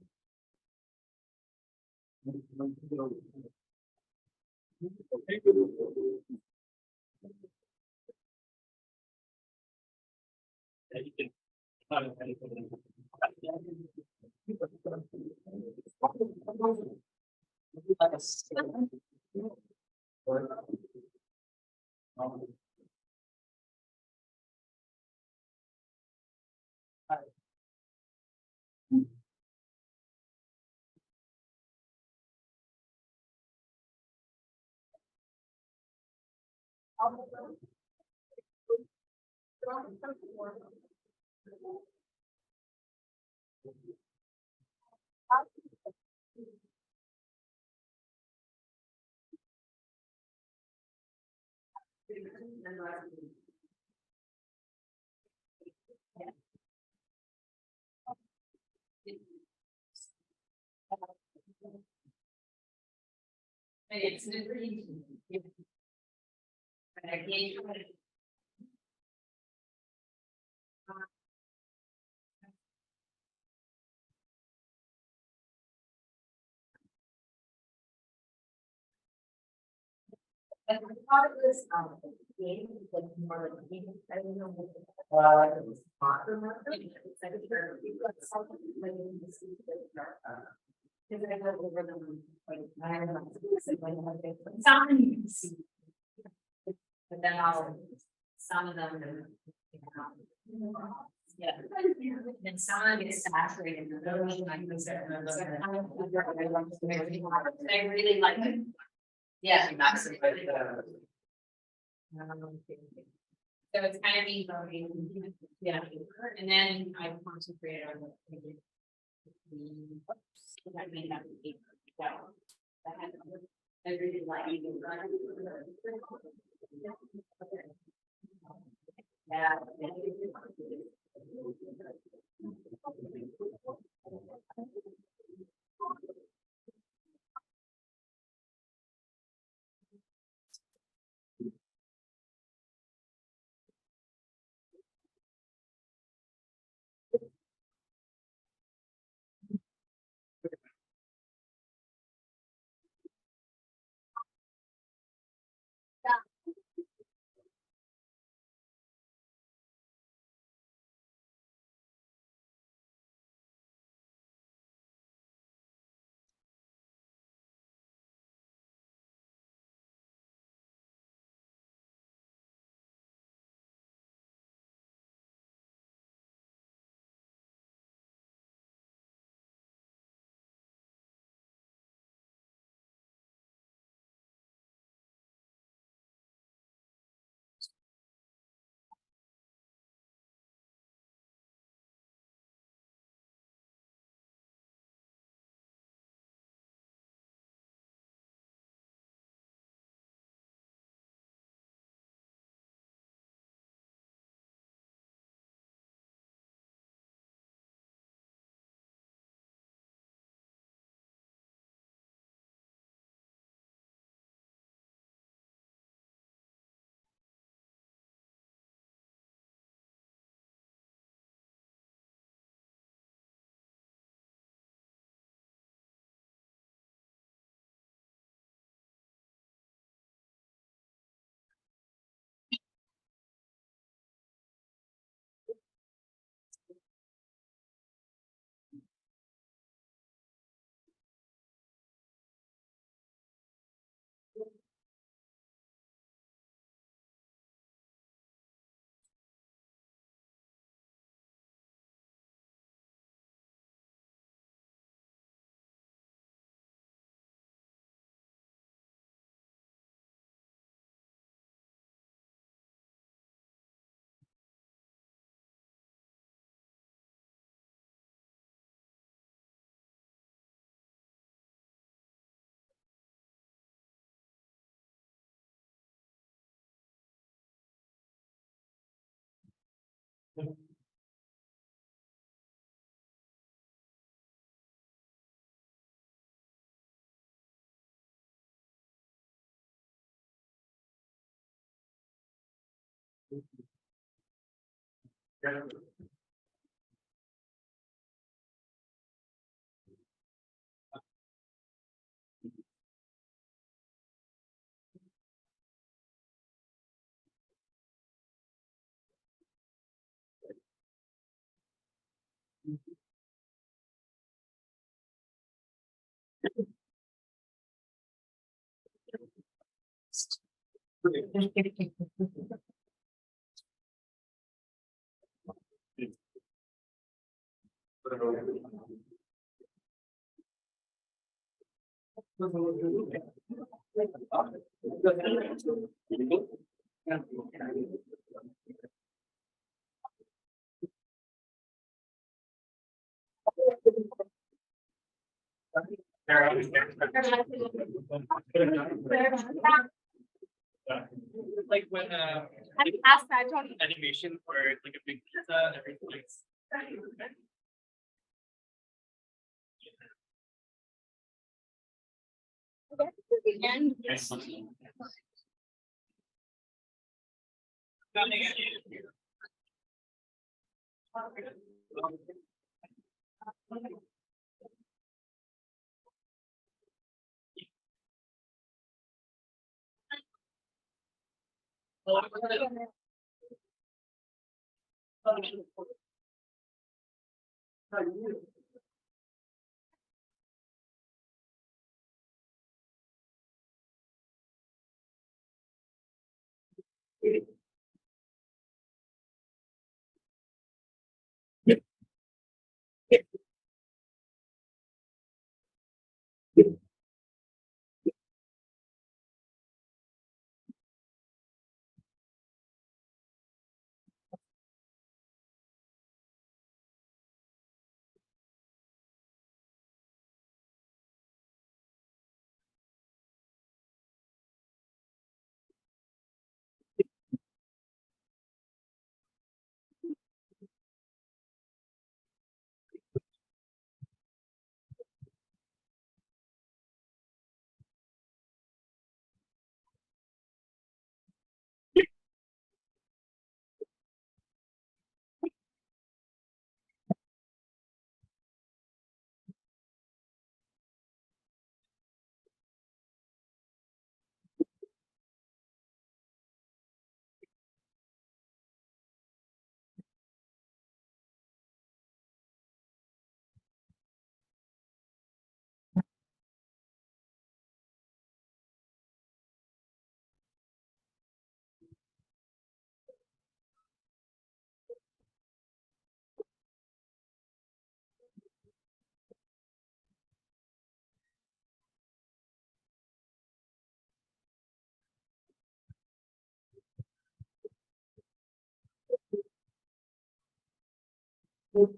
And I thought it was game, like more like game. I don't know. It was hot or not. It's like something like in the sea, because I go over them like I don't know. Some you can see, but then some of them yeah. And some of it is saturated. I really like it. Yeah, maximum. So it's kind of neat, yeah, and then I concentrated on the I really like it. Yeah. Like when animation for like a big pizza, everything's. Well,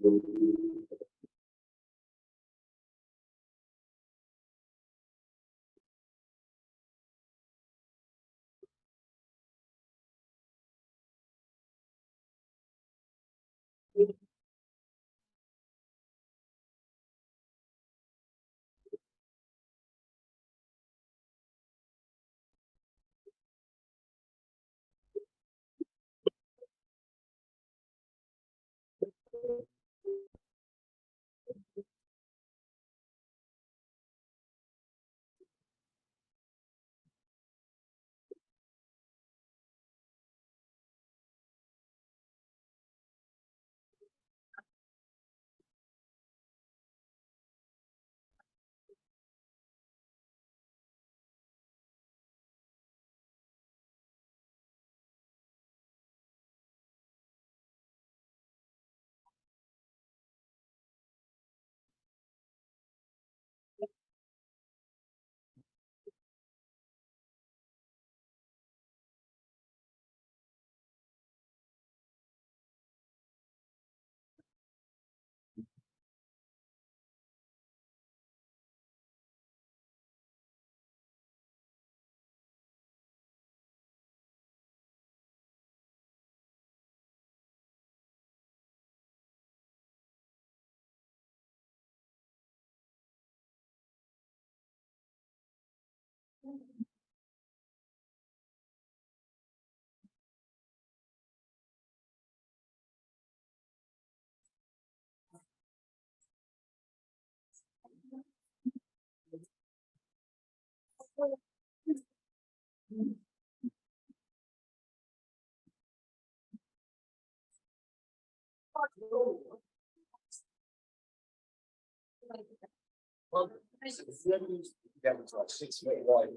that was like 6 feet wide.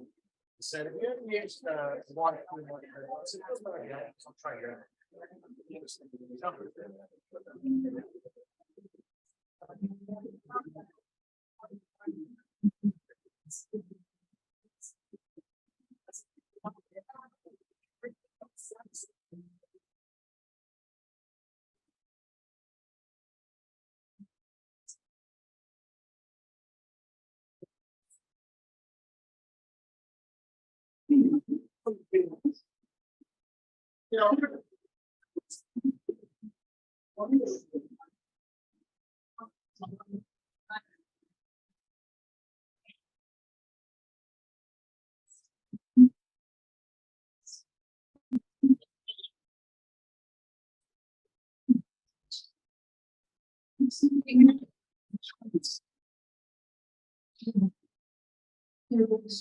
So if you have used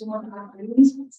one, I'm trying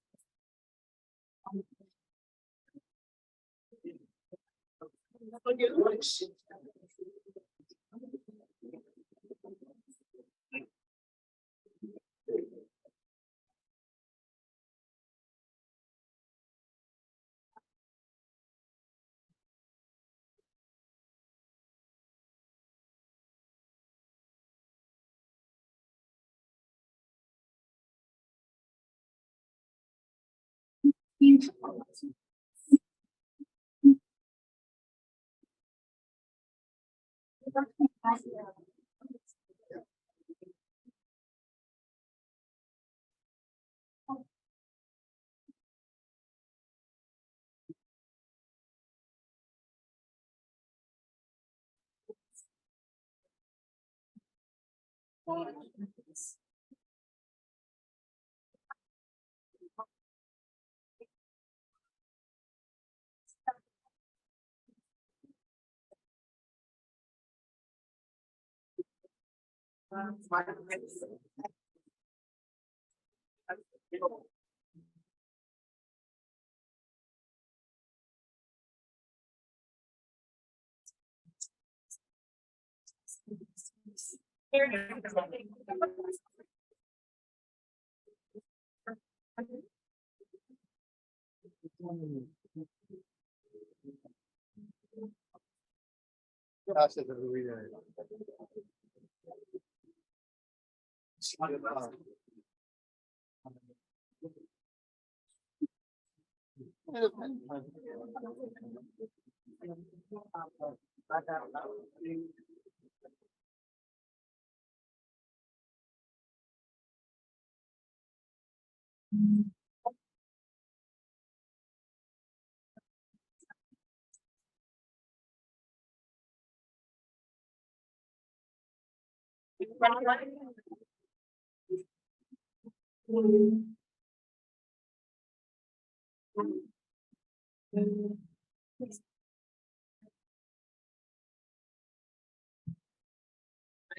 to.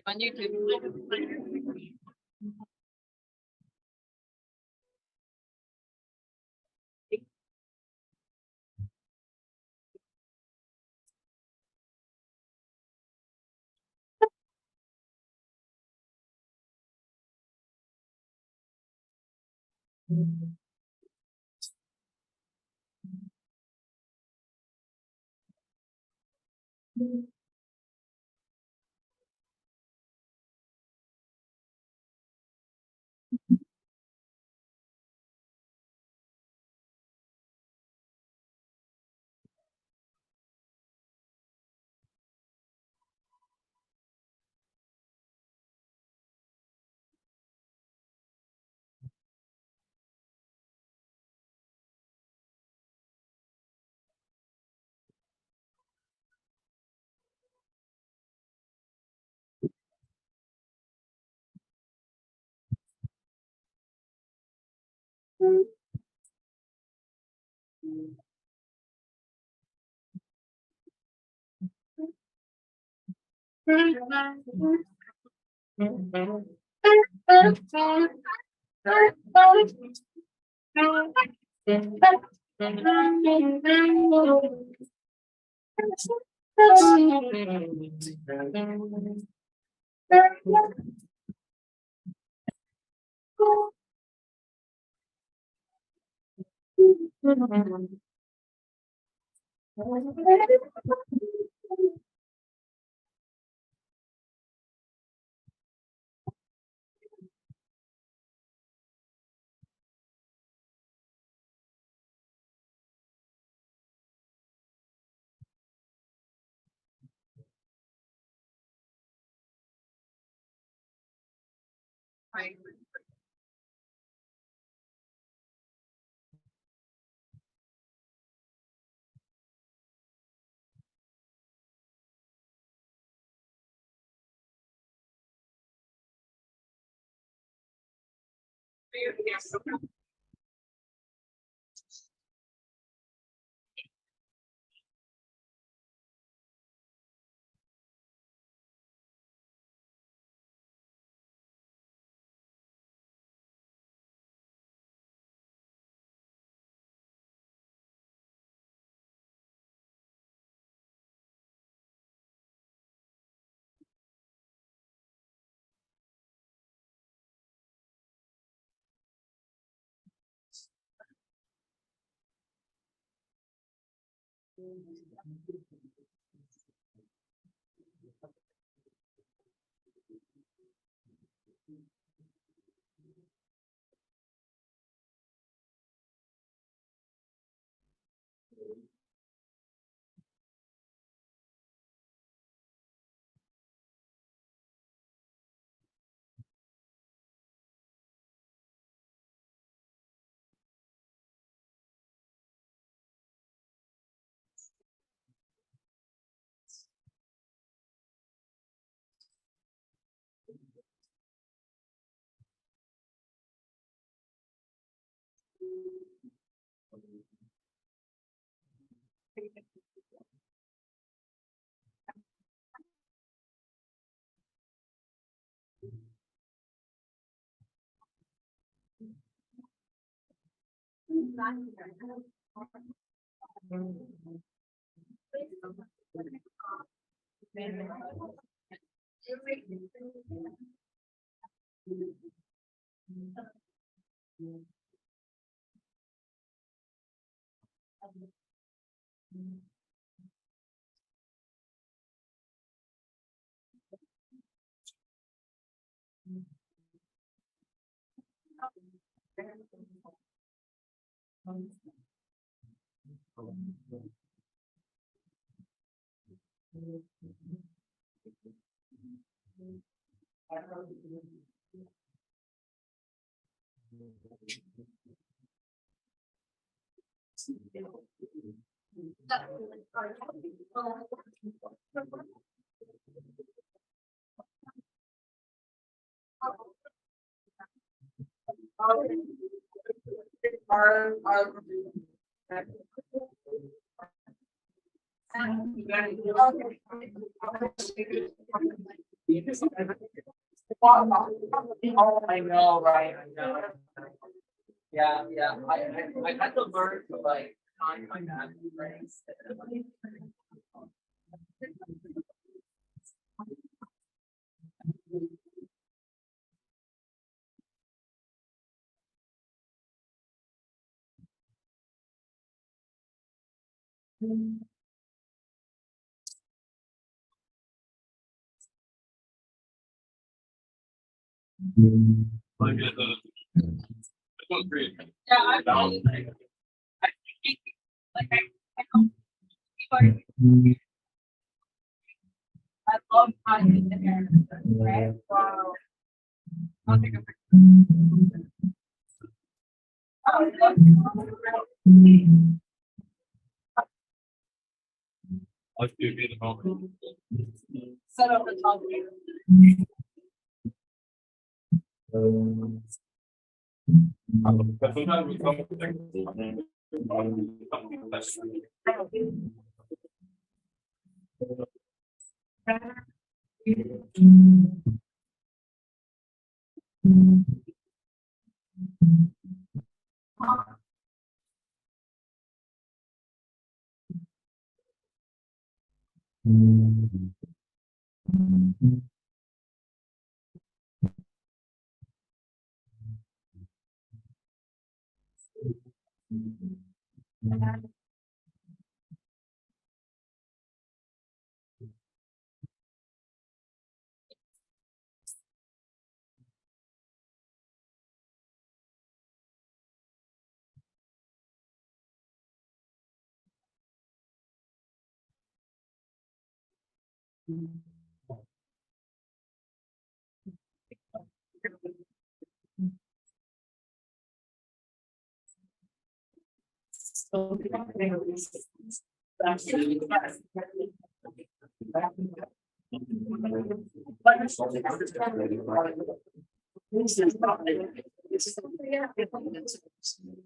On YouTube. Oh, I know, right? I know. Yeah, yeah. I had to learn to like time my math brains. Yeah, I don't think. I think like I love time in there. Right? Wow. I'll take a picture. I love Let's do it in a moment. set up the top. But sometimes we come with things.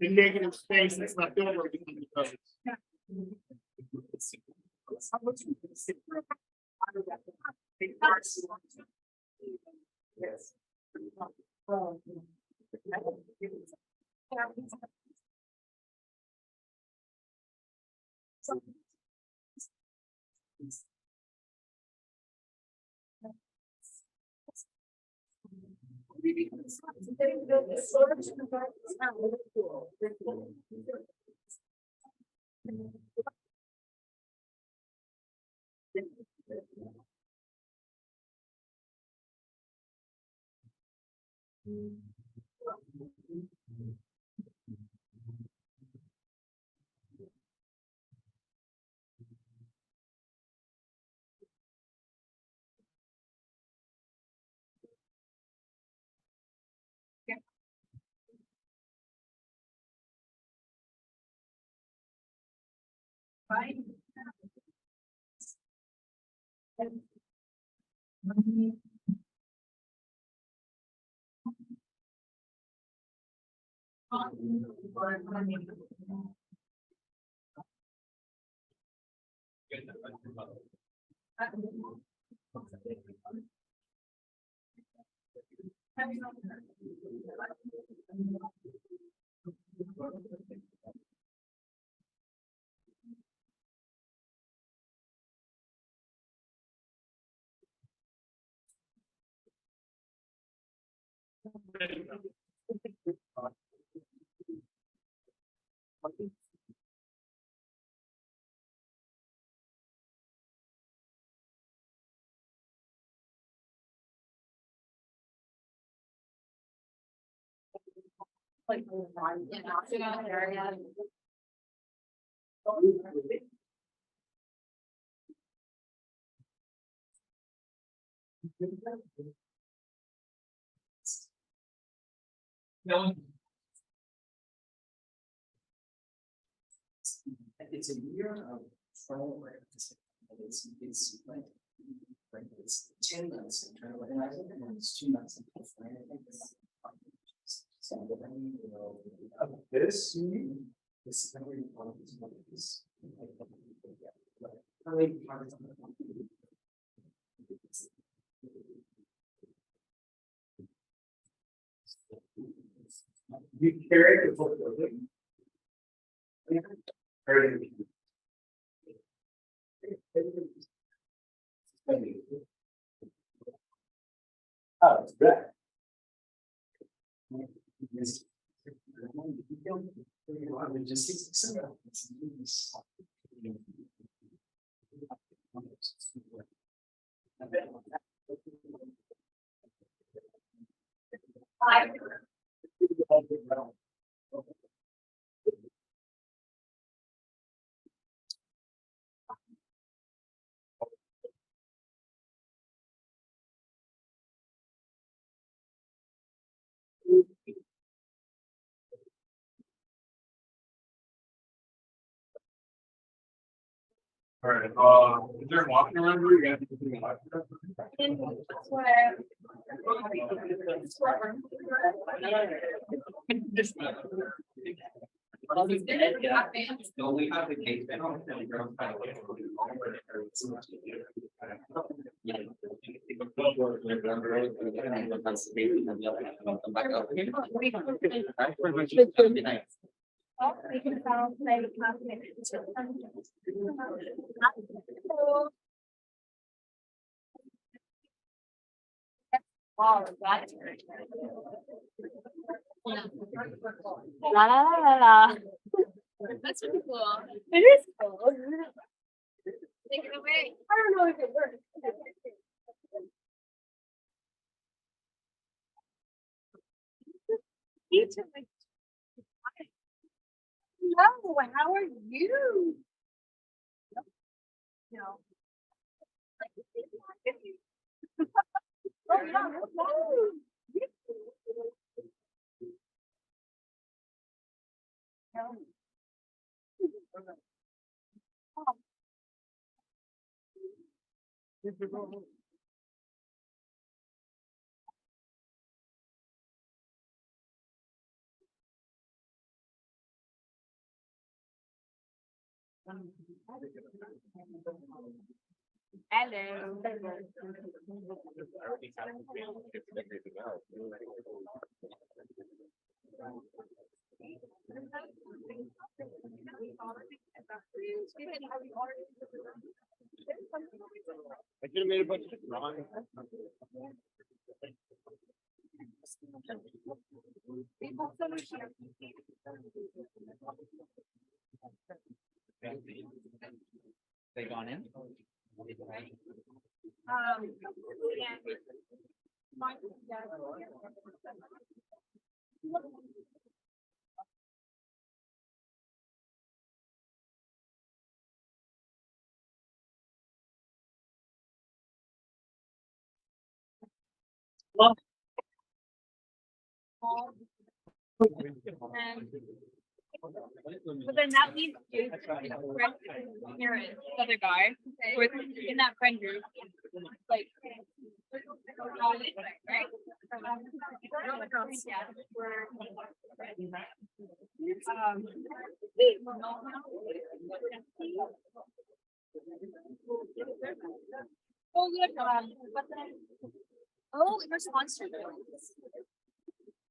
The negative space that's left over between the roads. Yes. No. It's a year of trial and it's like it's 10 months in trial and it's 2 months in post. I think it's so you know this is very important. This you carry the book with you. Oh, it's good. All right, is there a walking around here? You guys can do a walking No, we have the case. We can sound like wow, that's la la la la la. That's really cool. It is cool. Take it away. I don't know if it works. Hello, how are you? No. Oh, yeah, hello. Hello. I could have made a bunch of drawings. They gone in? But then that leaves you Aaron, the other guy, with in that friend group, like, right? Oh, look, oh, in response to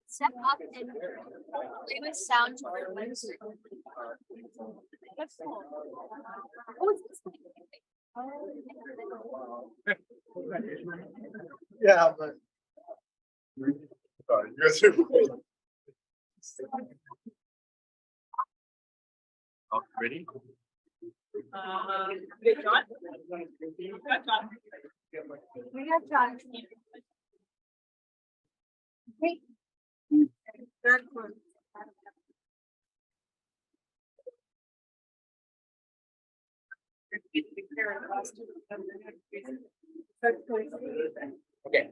step up and play with sound. That's cool. Oh, it's this thing. Yeah, but Sorry, you guys are. Oh, ready? We have John. Okay.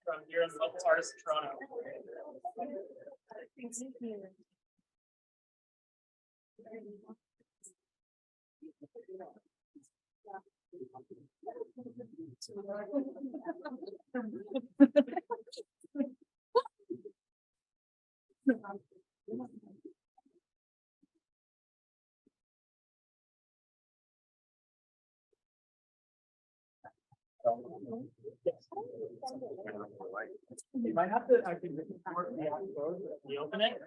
From here in the local artist in Toronto. You might have to actually you open it.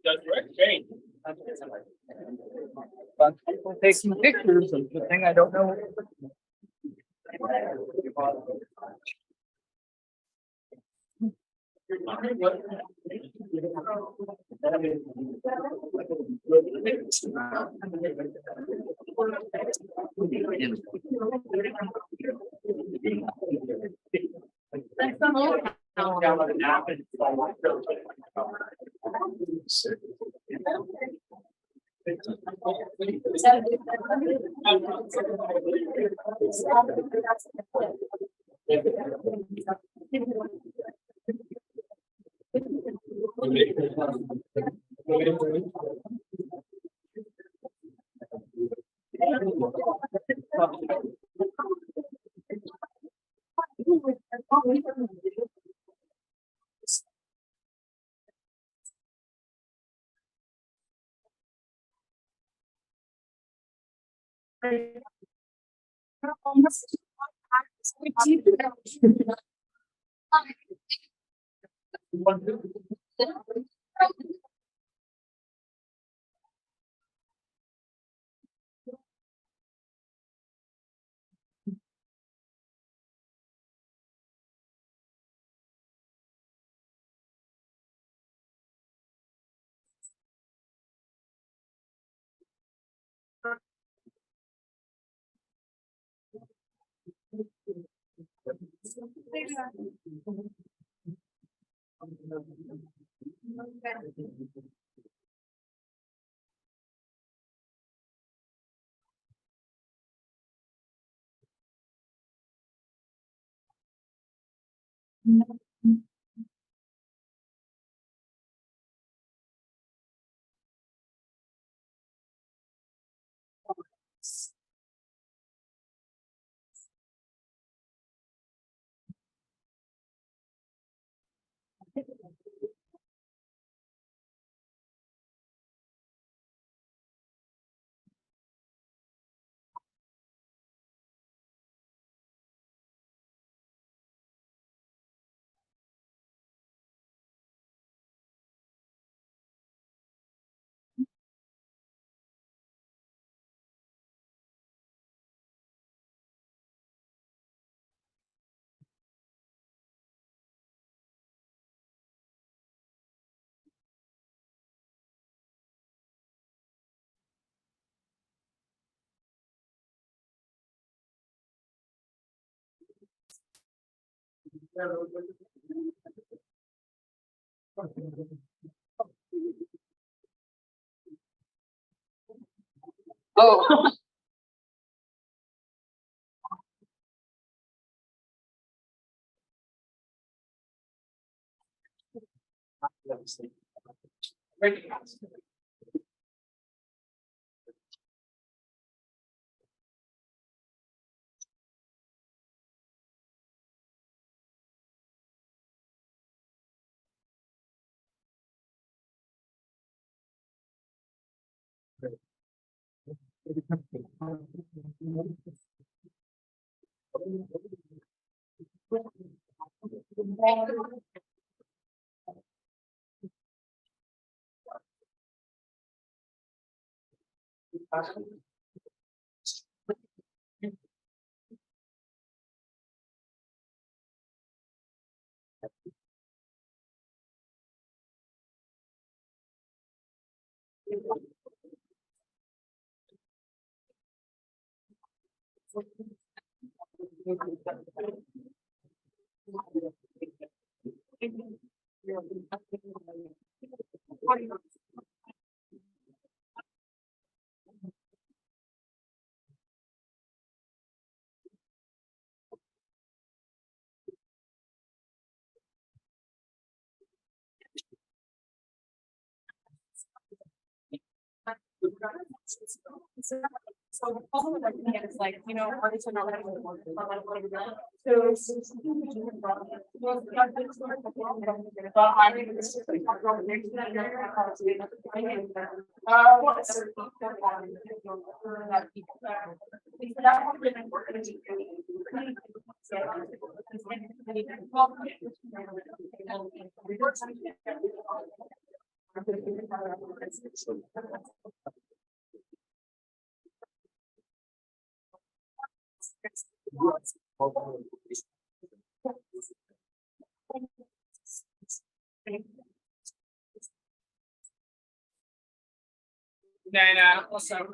Does work great. But people taking pictures of the thing I don't know. Oh. So the problem that we get is like, you know, artists are not having to work. So but I mean, it's just like what's then also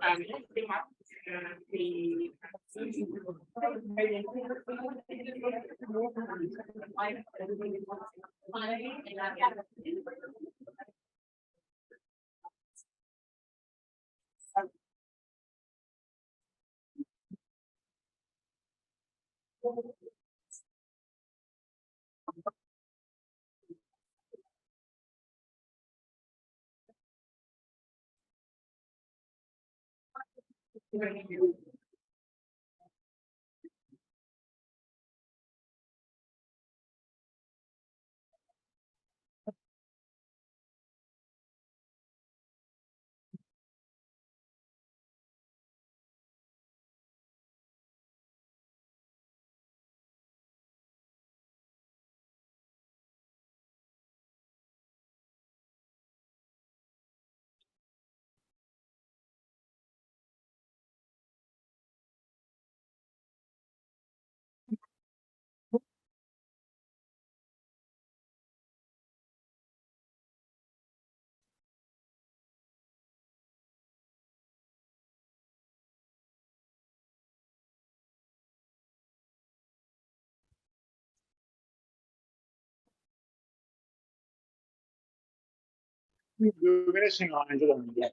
The finishing line to them. Yeah.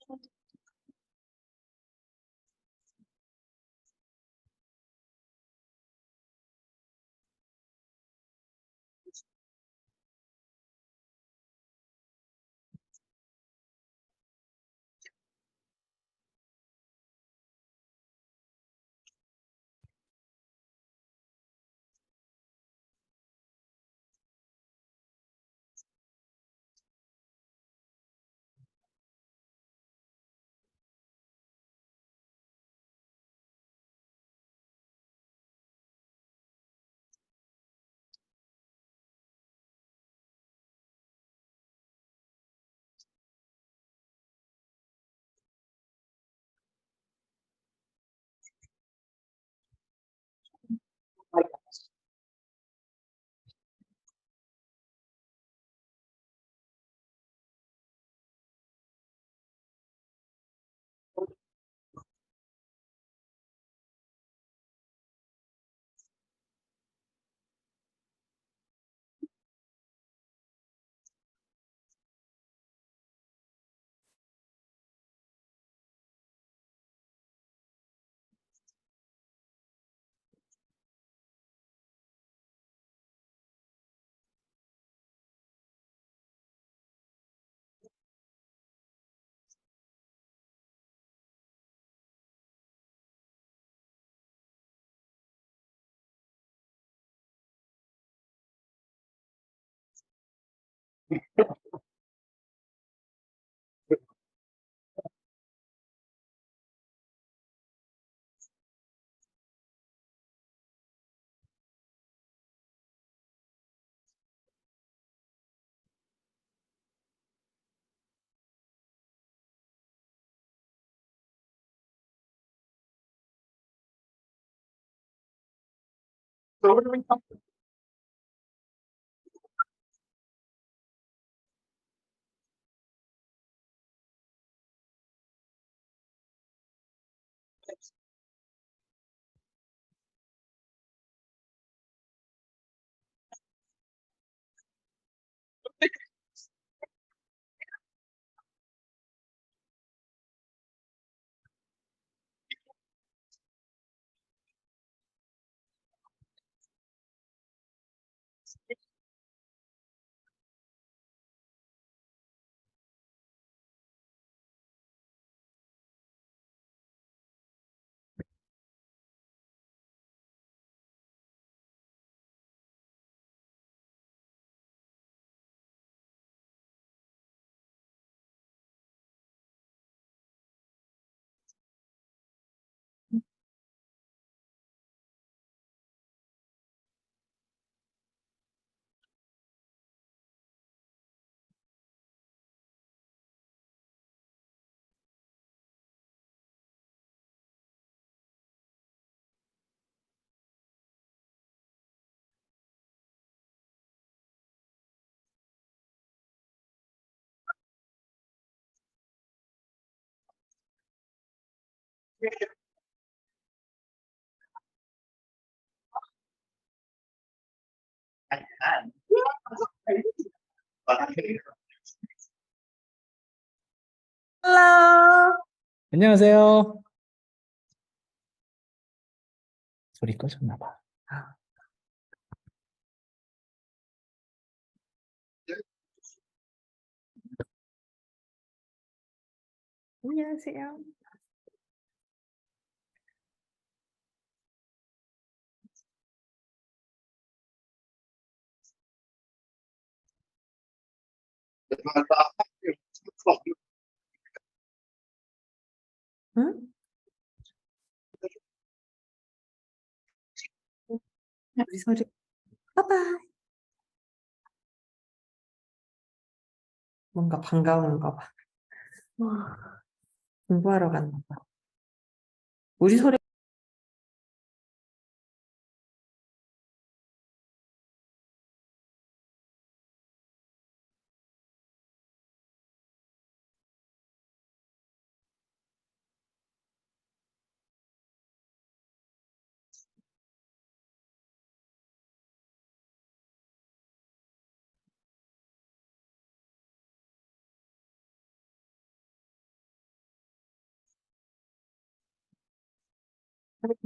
So what do we talk about? I had. Hello. 안녕하세요. 소리 꺼졌나 봐. 안녕하세요. 응? 우리 소리. 빠바이. 뭔가 반가운가 봐. 공부하러 갔나 봐. 우리 소리. Livestream.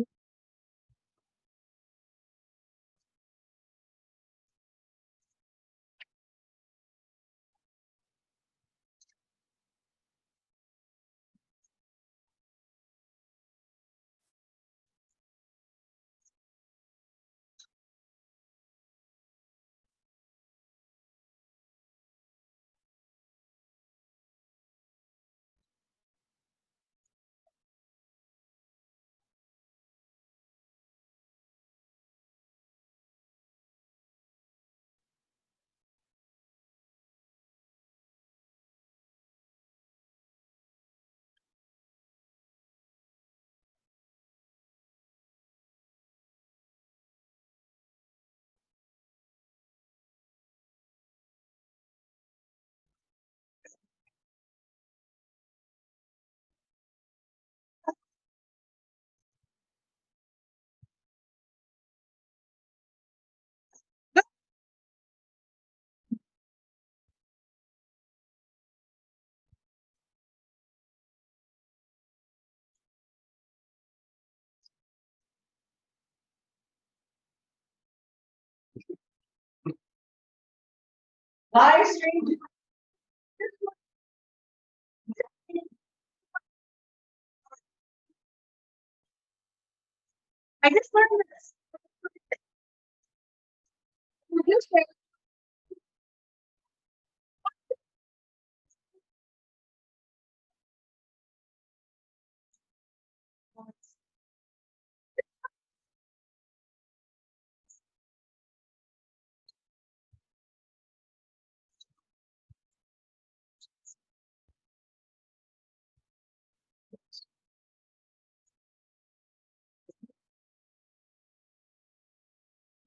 I just learned this.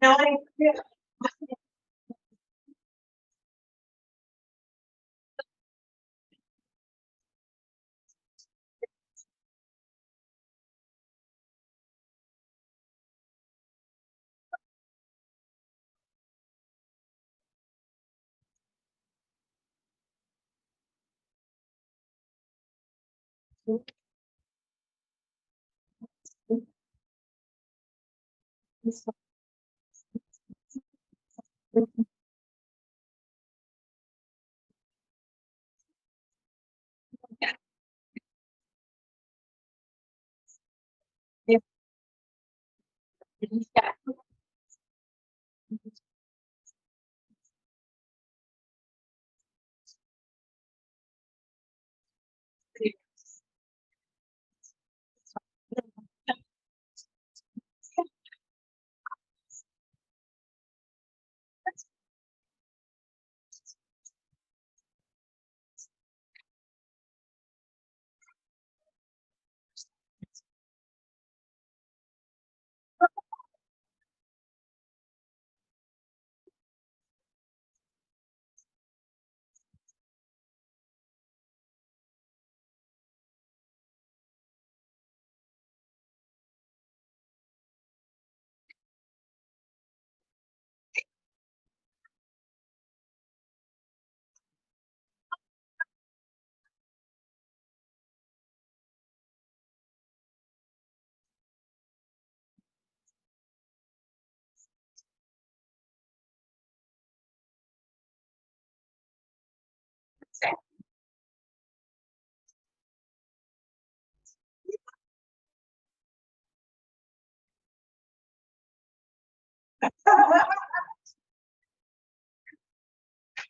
No, I. Yeah.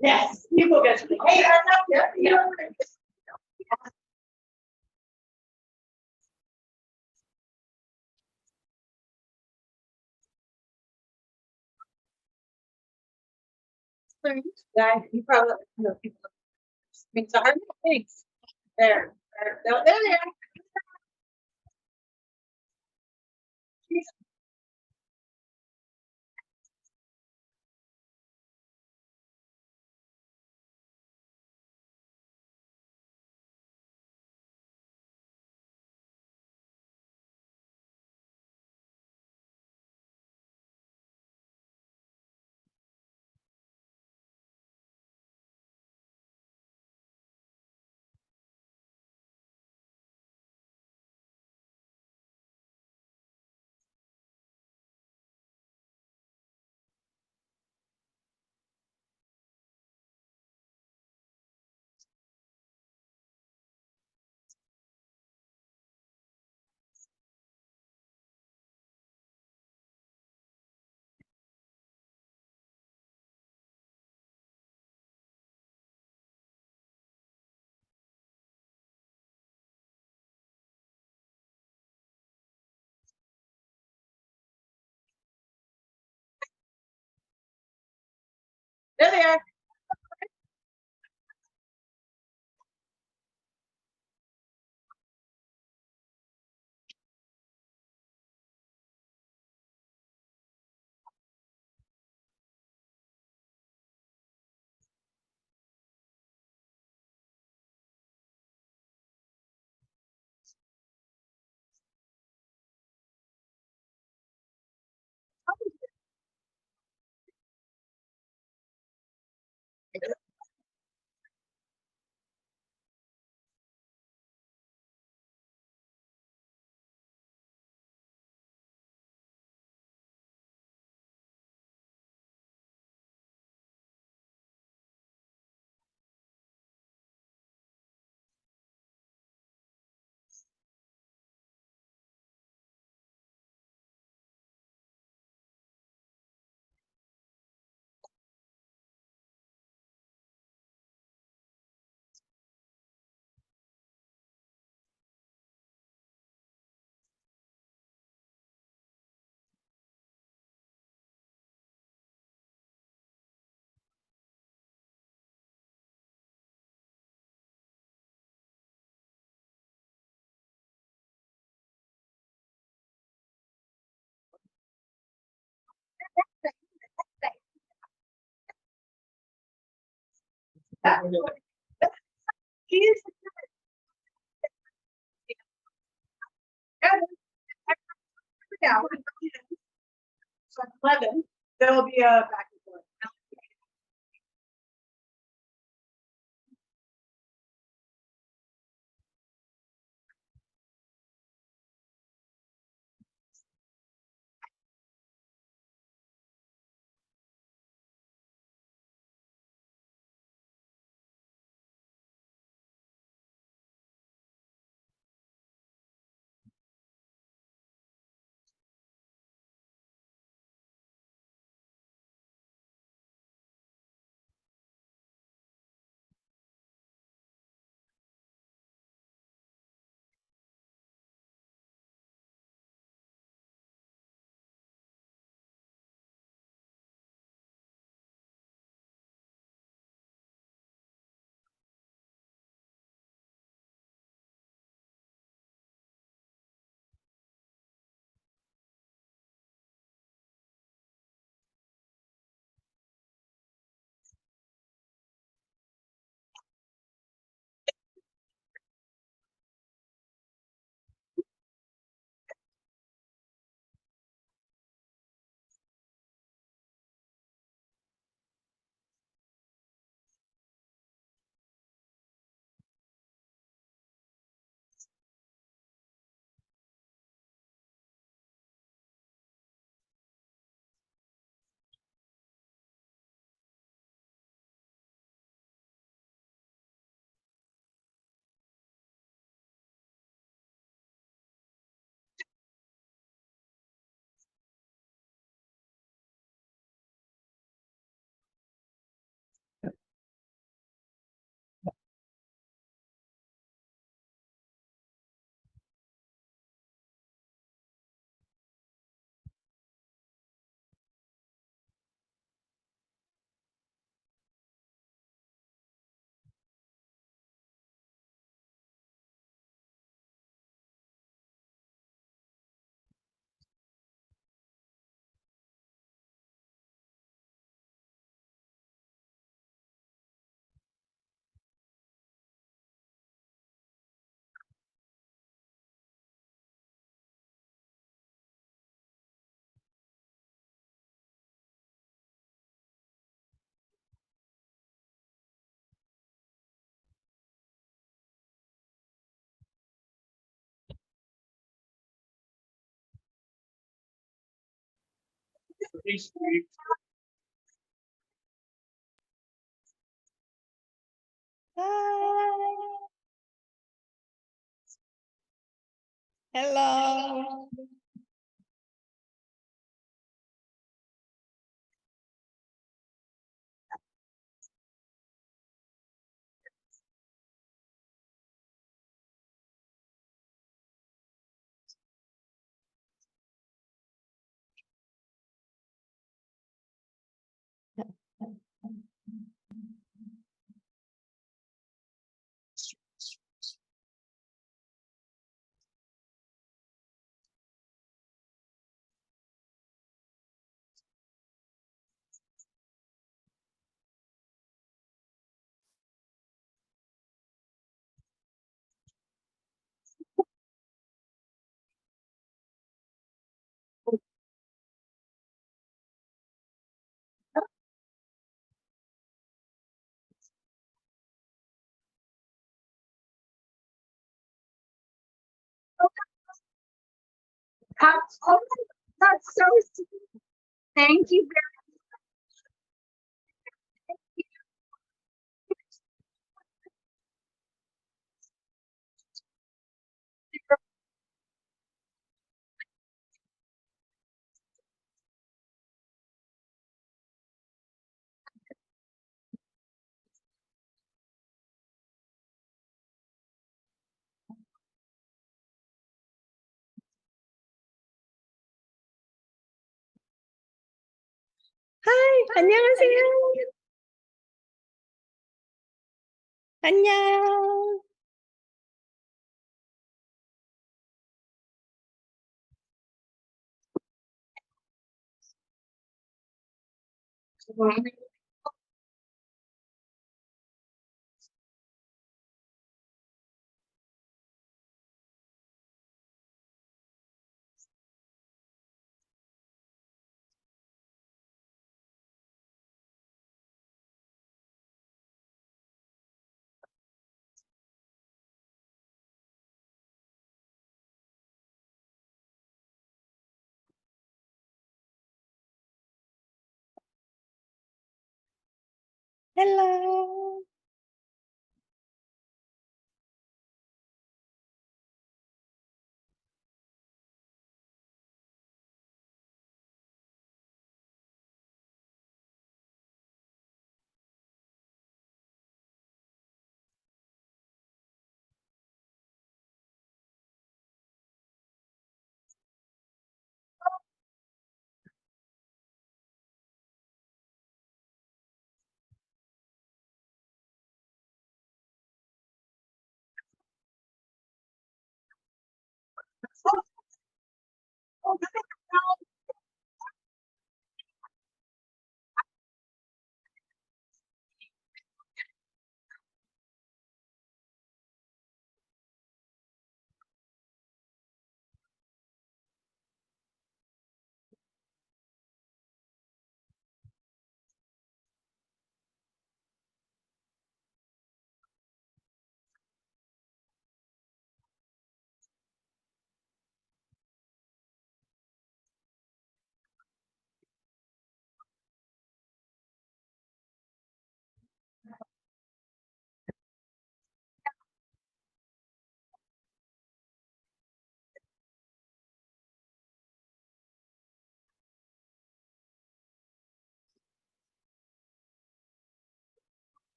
Yes, people get to me. Hey, I'm not here. You know. Yeah, you probably know people. It's hard things. There. There. There they are. Now, so 11, there will be a back and forth. Hello. Oh, that's so sweet. Thank you very Hi, 안녕하세요. 안녕. much. Hello.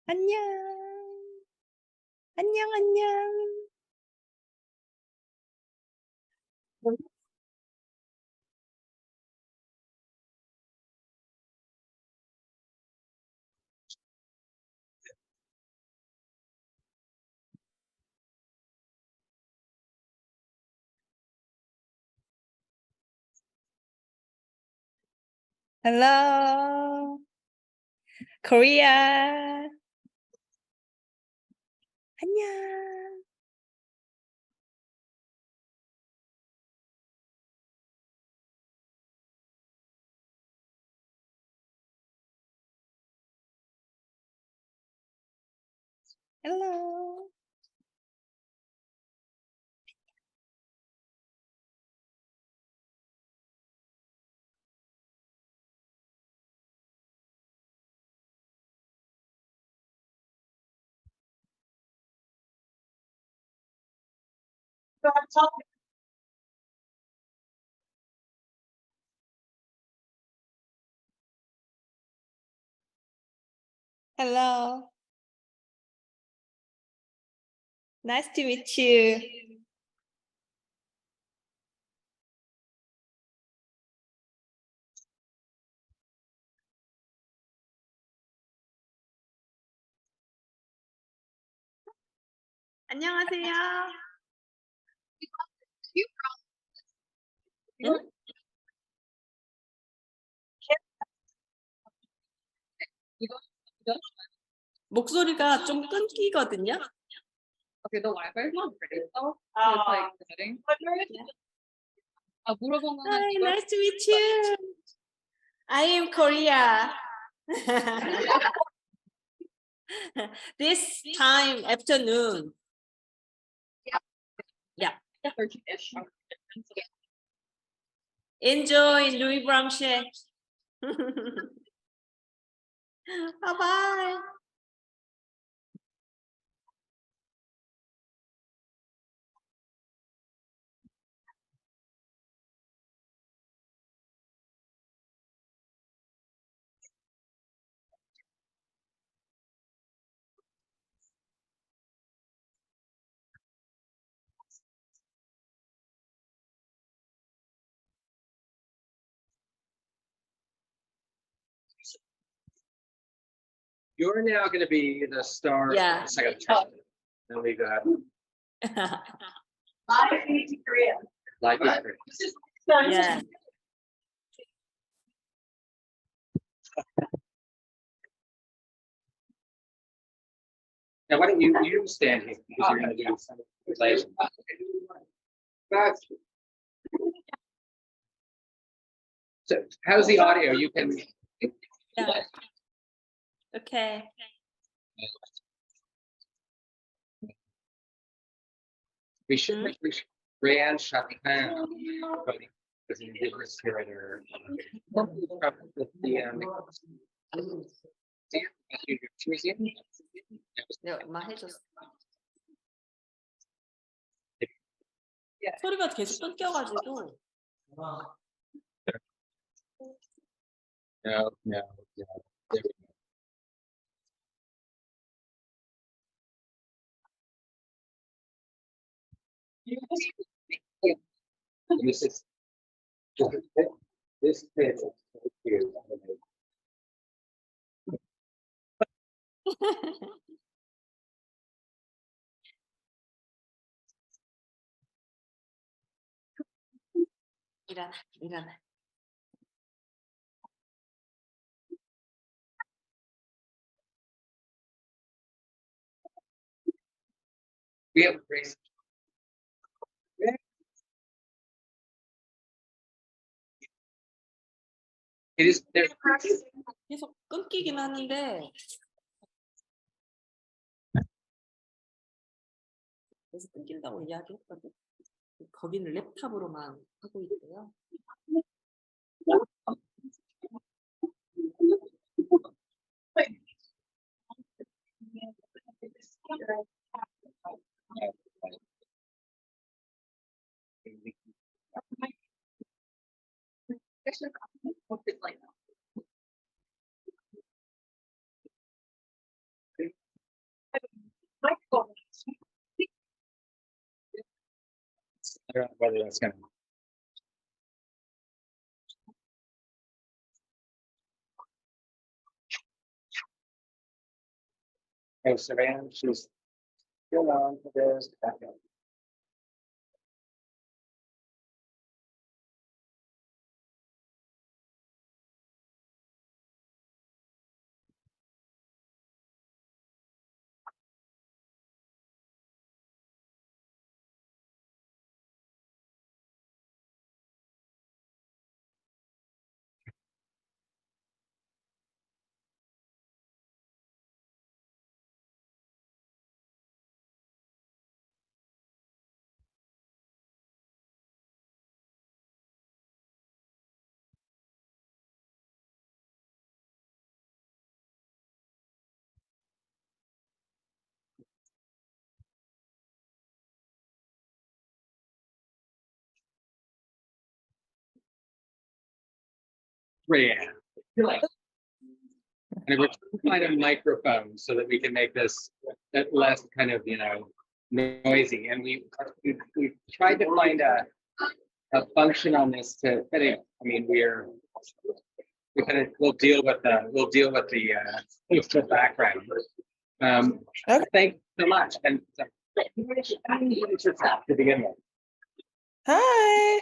안녕. 안녕, 안녕. Hello, Korea. 안녕. Hello. Hello. Nice to meet you. 안녕하세요. 응? 목소리가 좀 끊기거든요. Okay, the Wi-Fi is not great though. So it's like setting. 물어보면 Hi, nice to meet you. I am Korea. This time afternoon. Yeah. Enjoy Nuit Blanche. Bye bye. You're now going to be the star. Yeah. Of the second chapter. Then we got Live to Korea. live history. Yeah. Now, why don't you stand here because you're going to do some translation. So, how's the audio? You can. Yeah. Okay. We should Rhéanne Chartrand is an Indigenous curator. 네, 엄마 해줬어. 소리가 계속 끊겨가지고. No. This is this page is so cute. 일어나. We have grace. It is there. 계속 끊기긴 하는데. 계속 끊긴다고 이야기했거든. 거기는 랩탑으로만 하고 있대요. I don't know whether that's gonna. Oh, Savannah, she's still on for this. Rhéanne. And we're trying to find a microphone so that we can make this less kind of, noisy. And we tried to find a function on this to fit it. I mean, we'll deal with the background. Okay. Thanks so much. And to begin with. Hi.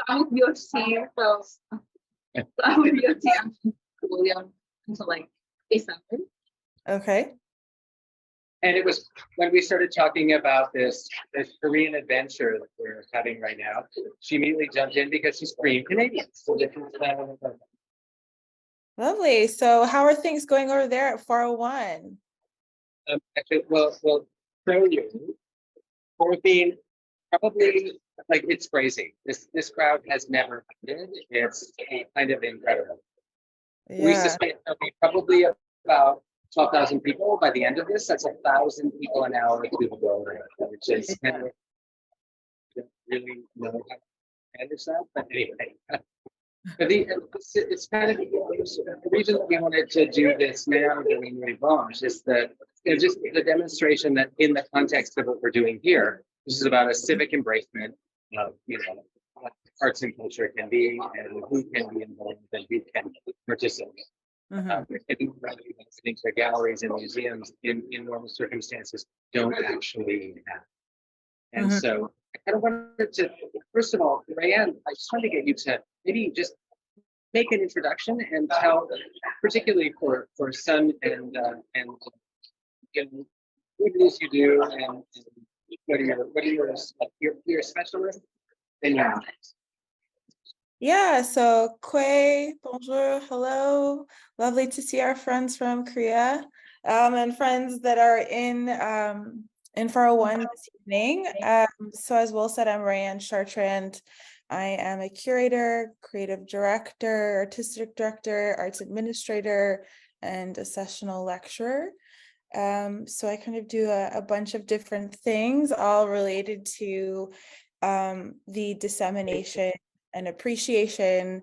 I'm with your team, so I'm with your team. William until like December. Okay. And it was when we started talking about this Korean adventure that we're having right now, she immediately jumped in because she's Korean Canadian. So this is, Lovely. So how are things going over there at 401? actually, well, show you. For being probably like it's crazy. This crowd has never ended. It's kind of incredible. We Yeah. suspect there'll be probably about 12,000 people by the end of this. That's 1,000 people an hour through the building, which is kind of really know how to manage that. But anyway, but it's kind of the reason that we wanted to do this now during Nuit Blanche is that just the demonstration that in the context of what we're doing here, this is about a civic embracement of what arts and culture can be and who can be involved and who can participate. I think the galleries and museums in normal circumstances don't actually have. And so I kind of wanted to, first of all, Rhéanne, I just wanted to get you to maybe just make an introduction and tell, particularly for Sun and what it is you do and what are your specialists and your Yeah, so Kwe, bonjour, hello. Lovely to see our friends from Korea and friends that are in 401 this evening. So as Will said, I'm Rhéanne Chartrand. I am a curator, creative director, artistic director, arts administrator, and a sessional lecturer. So I kind of do a bunch of different things, all related to the dissemination and appreciation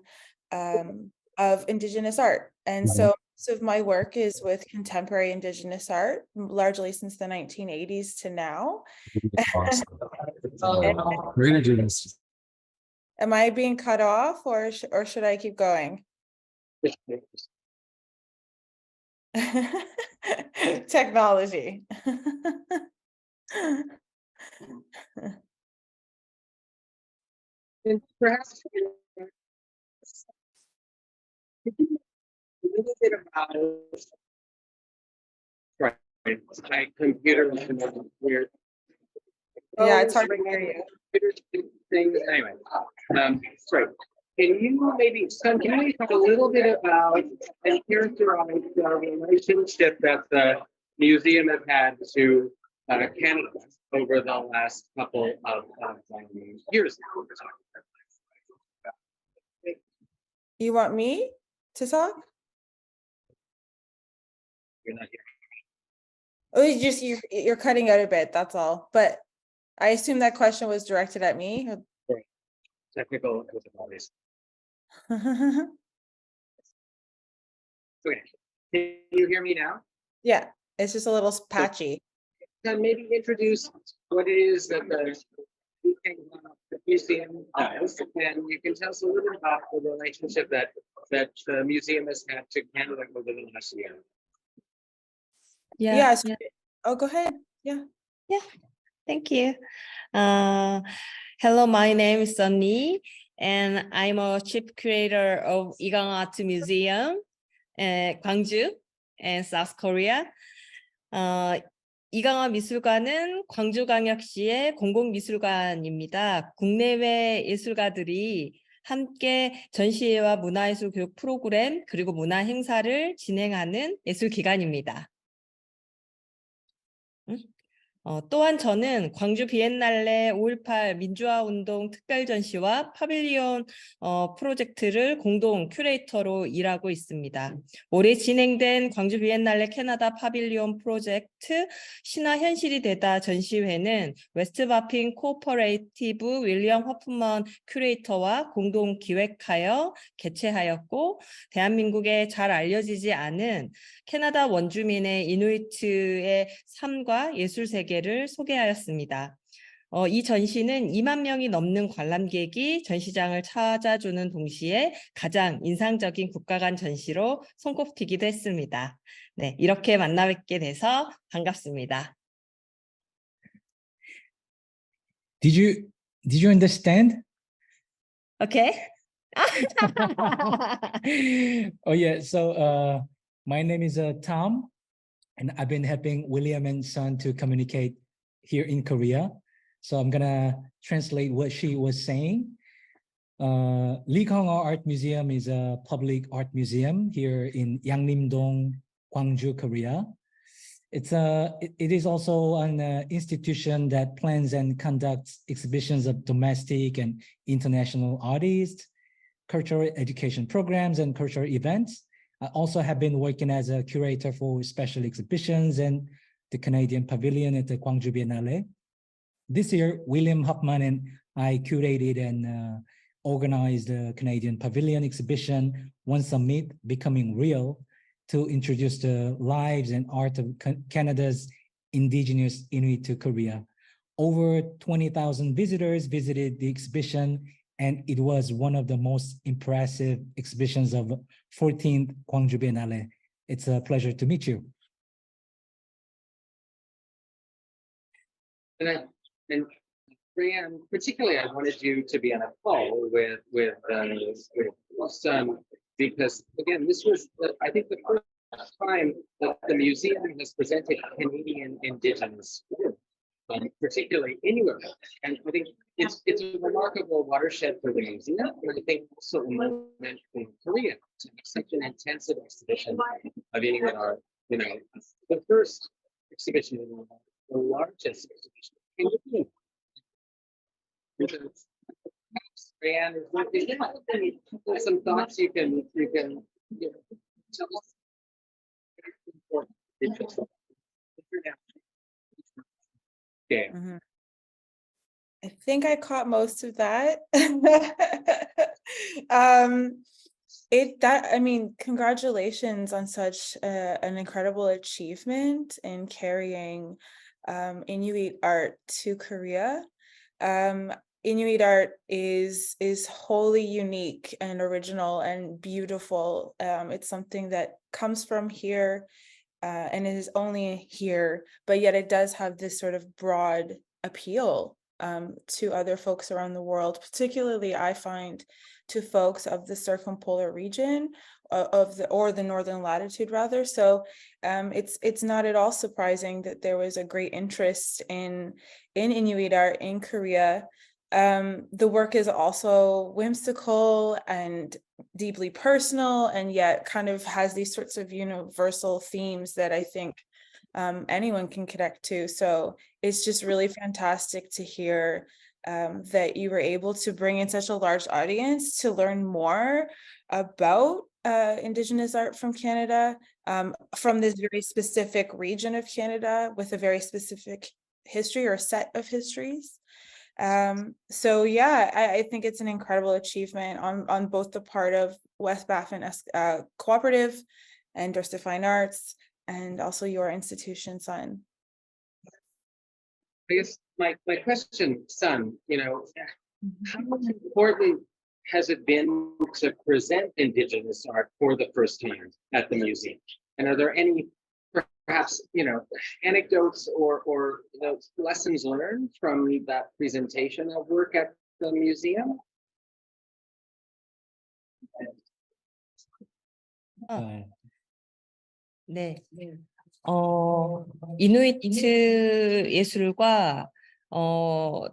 of Indigenous art. And so most of my work is with contemporary Indigenous art, largely since the 1980s to now. We're gonna do this. Am I being cut off or should I keep going? Technology. And perhaps a little bit about my computer weird. Yeah, it's hard to hear you. Things anyway. Sorry. Can you maybe talk a little bit about and characterize the relationship that the museum has had to Canada over the last couple of years? You want me to talk? You're not here. Oh, you're cutting out a bit, that's all. But I assume that question was directed at me. Technical difficulties. Okay. Can you hear me now? Yeah, it's just a little patchy. maybe introduce what it is that the museum does, and you can tell us a little bit about the relationship that the museum has had to Canada over the last year. Yes. Oh, go ahead. Yeah. Thank you. Hello, my name is Sunny, and I'm a chief curator of Igang Art Museum, Gwangju, and South Korea. 이강화 미술관은 광주광역시의 공공미술관입니다. 국내외 예술가들이 함께 전시회와 문화예술 교육 프로그램 그리고 문화 행사를 진행하는 예술기관입니다. 또한 저는 광주 비엔날레 5.18 민주화운동 특별전시와 파빌리온 프로젝트를 공동 큐레이터로 일하고 있습니다. 올해 진행된 광주 비엔날레 캐나다 파빌리온 프로젝트 신화 현실이 되다 전시회는 웨스트바핀 코오퍼레이티브 윌리엄 허프먼 큐레이터와 공동 기획하여 개최하였고, 대한민국에 잘 알려지지 않은 캐나다 원주민의 이누이트의 삶과 예술 세계를 소개하였습니다. 이 전시는 2만 명이 넘는 관람객이 전시장을 찾아주는 동시에 가장 인상적인 국가 간 전시로 손꼽히기도 했습니다. 네, 이렇게 만나 뵙게 돼서 반갑습니다. Did you understand? Okay. Oh yeah, so my name is Tom, and I've been helping William and Son to communicate here in Korea. So I'm gonna translate what she was saying. Lee Art Museum is a public art museum here in Yangnam-dong, Gwangju, Korea. It is also an institution that plans and conducts exhibitions of domestic and international artists, cultural education programs, and cultural events. I also have been working as a curator for special exhibitions and the Canadian Pavilion at the Gwangju Biennale. This year, William Hoffman and I curated and organized the Canadian Pavilion exhibition, One Summit Becoming Real, to introduce the lives and art of Canada's Indigenous Inuit to Korea. Over 20,000 visitors visited the exhibition, and it was one of the most impressive exhibitions of 14th Gwangju Biennale. It's a pleasure to meet you. And Rhéanne, particularly, I wanted you to be on a call with Son, because again, this was, I think, the first time that the museum has presented Canadian Indigenous work, particularly anywhere. And I think it's a remarkable watershed for the museum, and I think also a moment in Korea to have such an intensive exhibition of Indian art. You know, the first exhibition, the largest exhibition. Rhéanne, is there some thoughts you can tell us? Okay. I think I caught most of that. Congratulations on such an incredible achievement in carrying Inuit art to Korea. Inuit art is wholly unique and original and beautiful. It's something that comes from here and it is only here, but yet it does have this sort of broad appeal to other folks around the world, particularly I find to folks of the circumpolar region or the northern latitude rather. So it's not at all surprising that there was a great interest in Inuit art in Korea. The work is also whimsical and deeply personal, and yet kind of has these sorts of universal themes that I think anyone can connect to. So it's just really fantastic to hear that you were able to bring in such a large audience to learn more about Indigenous art from Canada, from this very specific region of Canada with a very specific history or set of histories. So yeah, I think it's an incredible achievement on both the part of West Baffin Cooperative and Dorset Fine Arts, and also your institution, Son. I guess my question, son, how important has it been to present Indigenous art for the first time at the museum? And are there any perhaps, anecdotes or lessons learned from that presentation of work at the museum? 네. 이누이트 예술과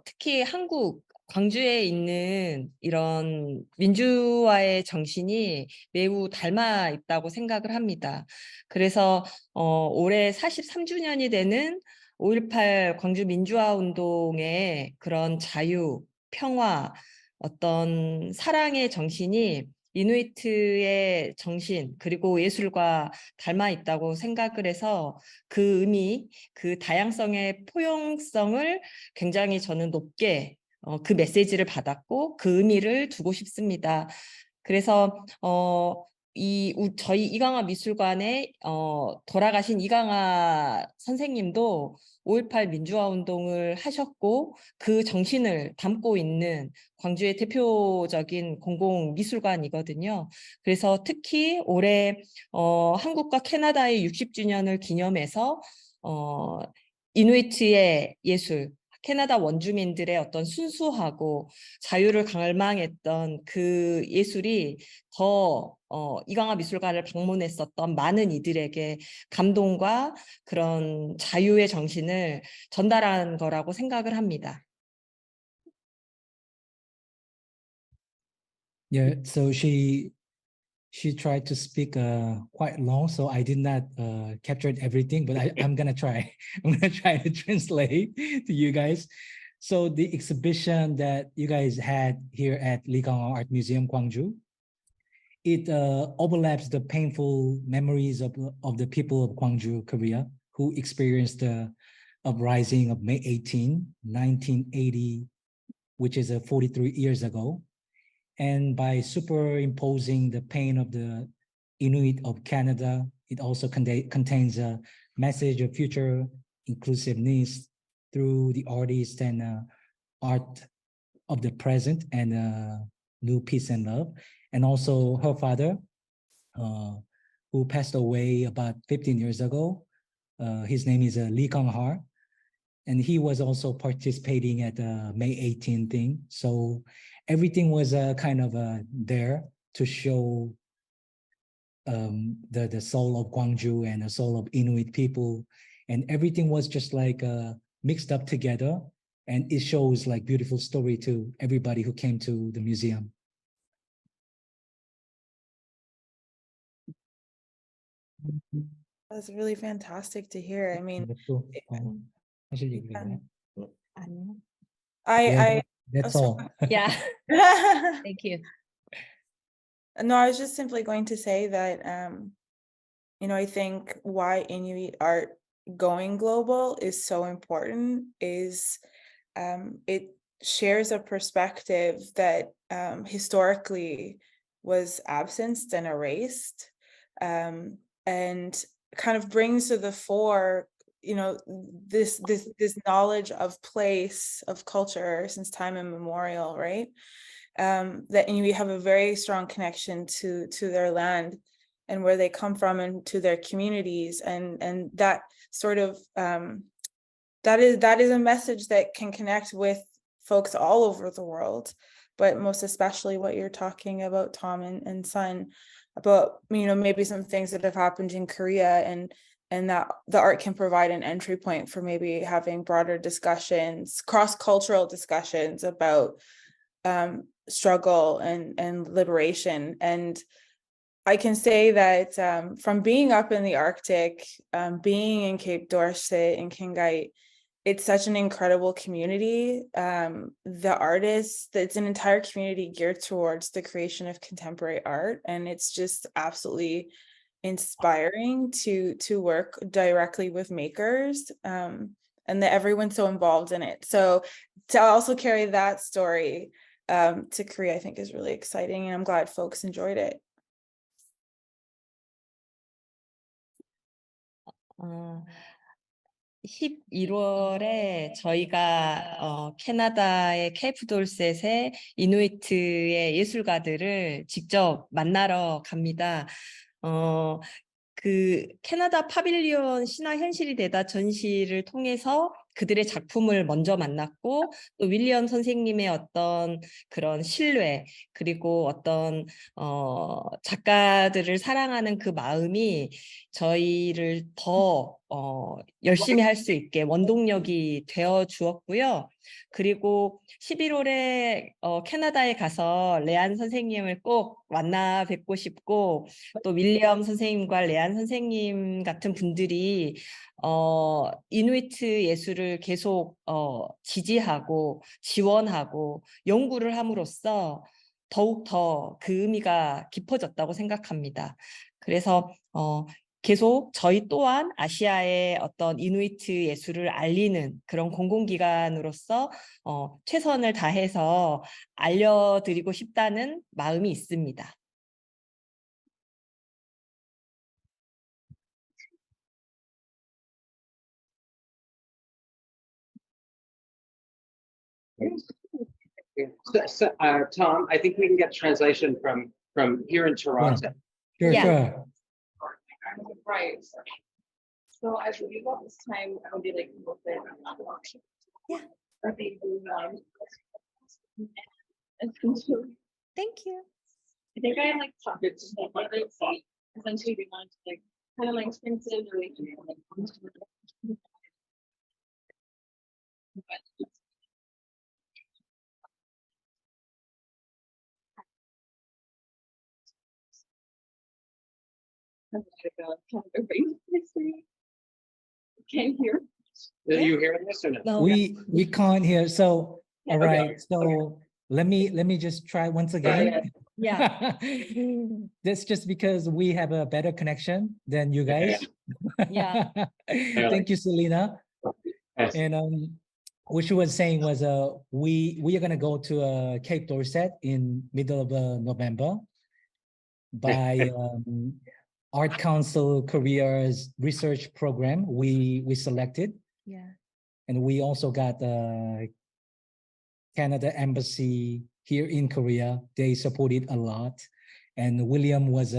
특히 한국 광주에 있는 이런 민주화의 정신이 매우 닮아 있다고 생각을 합니다. 그래서 올해 43주년이 되는 5.18 광주 민주화 운동의 그런 자유, 평화, 어떤 사랑의 정신이 이누이트의 정신 그리고 예술과 닮아 있다고 생각을 해서 그 의미, 그 다양성의 포용성을 굉장히 저는 높게 그 메시지를 받았고 그 의미를 두고 싶습니다. 그래서 저희 이강화 미술관에 돌아가신 이강화 선생님도 5.18 민주화 운동을 하셨고 그 정신을 담고 있는 광주의 대표적인 공공미술관이거든요. 그래서 특히 올해 한국과 캐나다의 60주년을 기념해서 이누이트의 예술, 캐나다 원주민들의 어떤 순수하고 자유를 갈망했던 그 예술이 더 이강화 미술관을 방문했었던 많은 이들에게 감동과 그런 자유의 정신을 전달한 거라고 생각을 합니다. Yeah, so she tried to speak quite long, so I did not capture everything, but I'm gonna try. I'm gonna try to translate to you guys. So the exhibition that you guys had here at Ligang Art Museum, Gwangju, it overlaps the painful memories of the people of Gwangju, Korea, who experienced the uprising of May 18, 1980, which is 43 years ago. And by superimposing the pain of the Inuit of Canada, it also contains a message of future inclusiveness through the artist and art of the present and new peace and love. And also her father, who passed away about 15 years ago. His name is Lee Kang-har. And he was also participating at the May 18 thing. So everything was kind of there to show the soul of Gwangju and the soul of Inuit people. And everything was just like mixed up together. And it shows like beautiful story to everybody who came to the museum. That's really fantastic to hear. I mean, that's all. Yeah. Thank you. No, I was just simply going to say that, I think why Inuit art going global is so important is it shares a perspective that historically was absenced and erased, and kind of brings to the fore this knowledge of place, of culture since time immemorial, right? That Inuit have a very strong connection to their land and where they come from and to their communities, and that sort of that is a message that can connect with folks all over the world, but most especially what you're talking about, Tom and Son, about maybe some things that have happened in Korea, and that the art can provide an entry point for maybe having broader discussions, cross-cultural discussions about struggle and liberation. And I can say that from being up in the Arctic, being in Cape Dorset and Kingaite, it's such an incredible community. The artists, it's an entire community geared towards the creation of contemporary art. And it's just absolutely inspiring to work directly with makers, and that everyone's so involved in it. So to also carry that story to Korea, I think is really exciting. And I'm glad folks enjoyed it. 11월에 저희가 캐나다의 케이프 돌셋의 이누이트의 예술가들을 직접 만나러 갑니다. 그 캐나다 파빌리온 신화 현실이 되다 전시를 통해서 그들의 작품을 먼저 만났고 또 윌리엄 선생님의 어떤 그런 신뢰 그리고 어떤 작가들을 사랑하는 그 마음이 저희를 더 열심히 할 수 있게 원동력이 되어 주었고요. 그리고 11월에 캐나다에 가서 레안 선생님을 꼭 만나 뵙고 싶고 또 윌리엄 선생님과 레안 선생님 같은 분들이 이누이트 예술을 계속 지지하고 지원하고 연구를 함으로써 더욱 더 그 의미가 깊어졌다고 생각합니다. 그래서 계속 저희 또한 아시아의 어떤 이누이트 예술을 알리는 그런 공공기관으로서 최선을 다해서 알려드리고 싶다는 마음이 있습니다. Tom, I think we can get translation from here in Toronto. Sure, Yeah. sure. Right. So I believe at this time I would be like Yeah. Thank you. I think I like topics like essentially we want to like kind of like strengthen the relationship. Can't hear. Are you hearing this or no? No. We can't hear. So all Okay. right. So let me just try once again. Yeah. That's just because we have a better connection than you guys. Yeah. Thank you, Selena. Yes. And what she was saying was we are gonna go to Cape Dorset in middle of November by Art Council Korea's research program. We selected. Yeah. And we also got Canada Embassy here in Korea. They supported a lot. And William was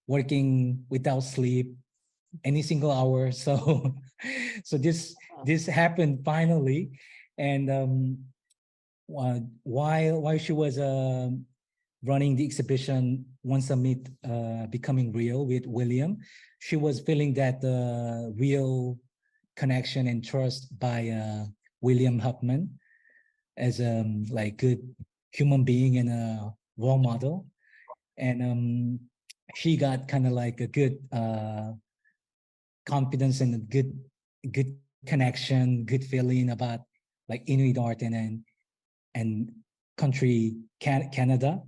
working without sleep any single hour. So this happened finally. And while she was running the exhibition One Summit Becoming Real with William, she was feeling that real connection and trust by William Huffman as a like good human being and a role model. And she got kind of like a good confidence and a good connection, good feeling about like Inuit art and country Canada.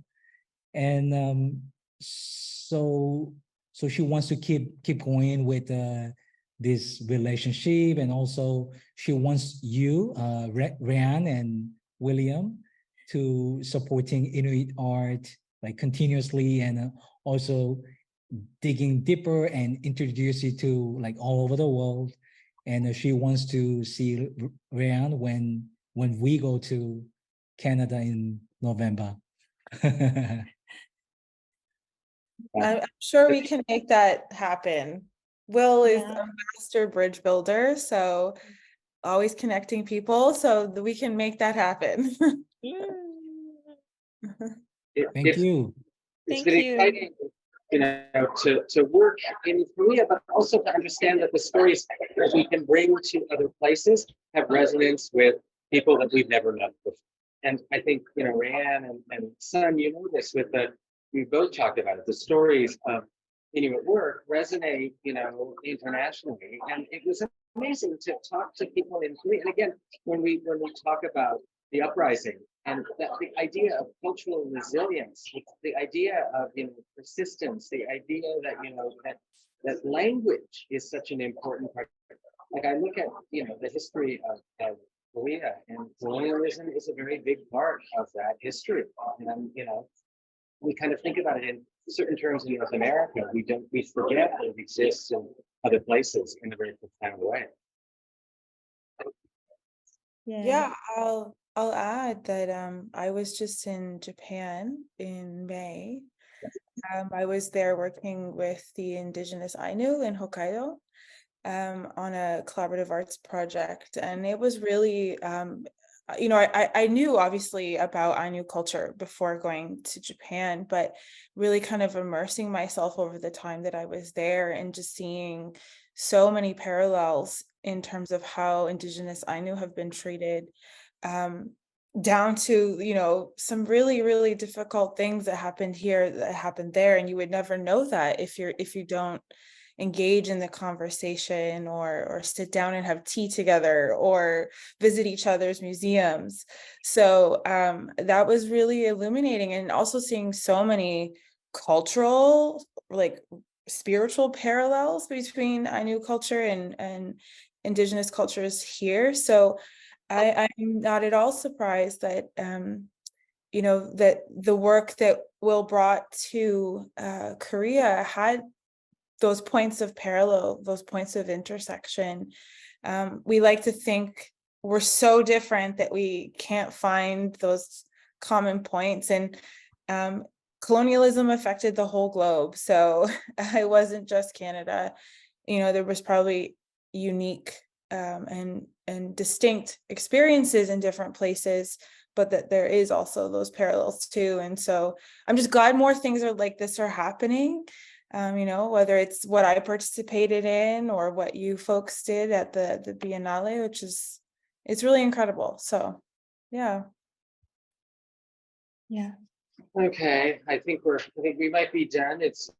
And so she wants to keep going with this relationship, and also she wants you, Rhéanne and William, to supporting Inuit art like continuously, and also digging deeper and introduce you to like all over the world. And she wants to see Rhéanne when we go to Canada in November. I'm sure we can make that happen. Will is Yeah. a master bridge builder, so always connecting people, so that we can make that happen. Thank you. It's Thank been you. exciting, to work in Korea, but also to understand that the stories that we can bring to other places have resonance with people that we've never met before. And I think, Rhéanne and Sun, this with we both talked about it, the stories of Inuit work resonate, internationally. And it was amazing to talk to people in Korea. And again, when we talk about the uprising and the idea of cultural resilience, the idea of persistence, the idea that that language is such an important part. Like I look at the history of Korea, and colonialism is a very big part of that history. And we kind of think about it in certain terms in North America. We forget that it exists in other places in a very profound way. Yeah, I'll add that I was just in Japan in May. I was there working with the Indigenous Ainu in Hokkaido on a collaborative arts project, and it was really I knew obviously about Ainu culture before going to Japan, but really kind of immersing myself over the time that I was there and just seeing so many parallels in terms of how Indigenous Ainu have been treated, down to some really, really difficult things that happened here that happened there, and you would never know that if you don't engage in the conversation or sit down and have tea together or visit each other's museums. So that was really illuminating, and also seeing so many cultural, like spiritual parallels between Ainu culture and Indigenous cultures here. So I'm not at all surprised that that the work that Will brought to Korea had those points of parallel, those points of intersection. We like to think we're so different that we can't find those common points, and colonialism affected the whole globe. So it wasn't just Canada. There was probably unique and distinct experiences in different places, but that there is also those parallels too. And so I'm just glad more things are like this are happening. Whether it's what I participated in or what you folks did at the Biennale, it's really incredible. So yeah. Yeah. Okay, I think we might be done. It's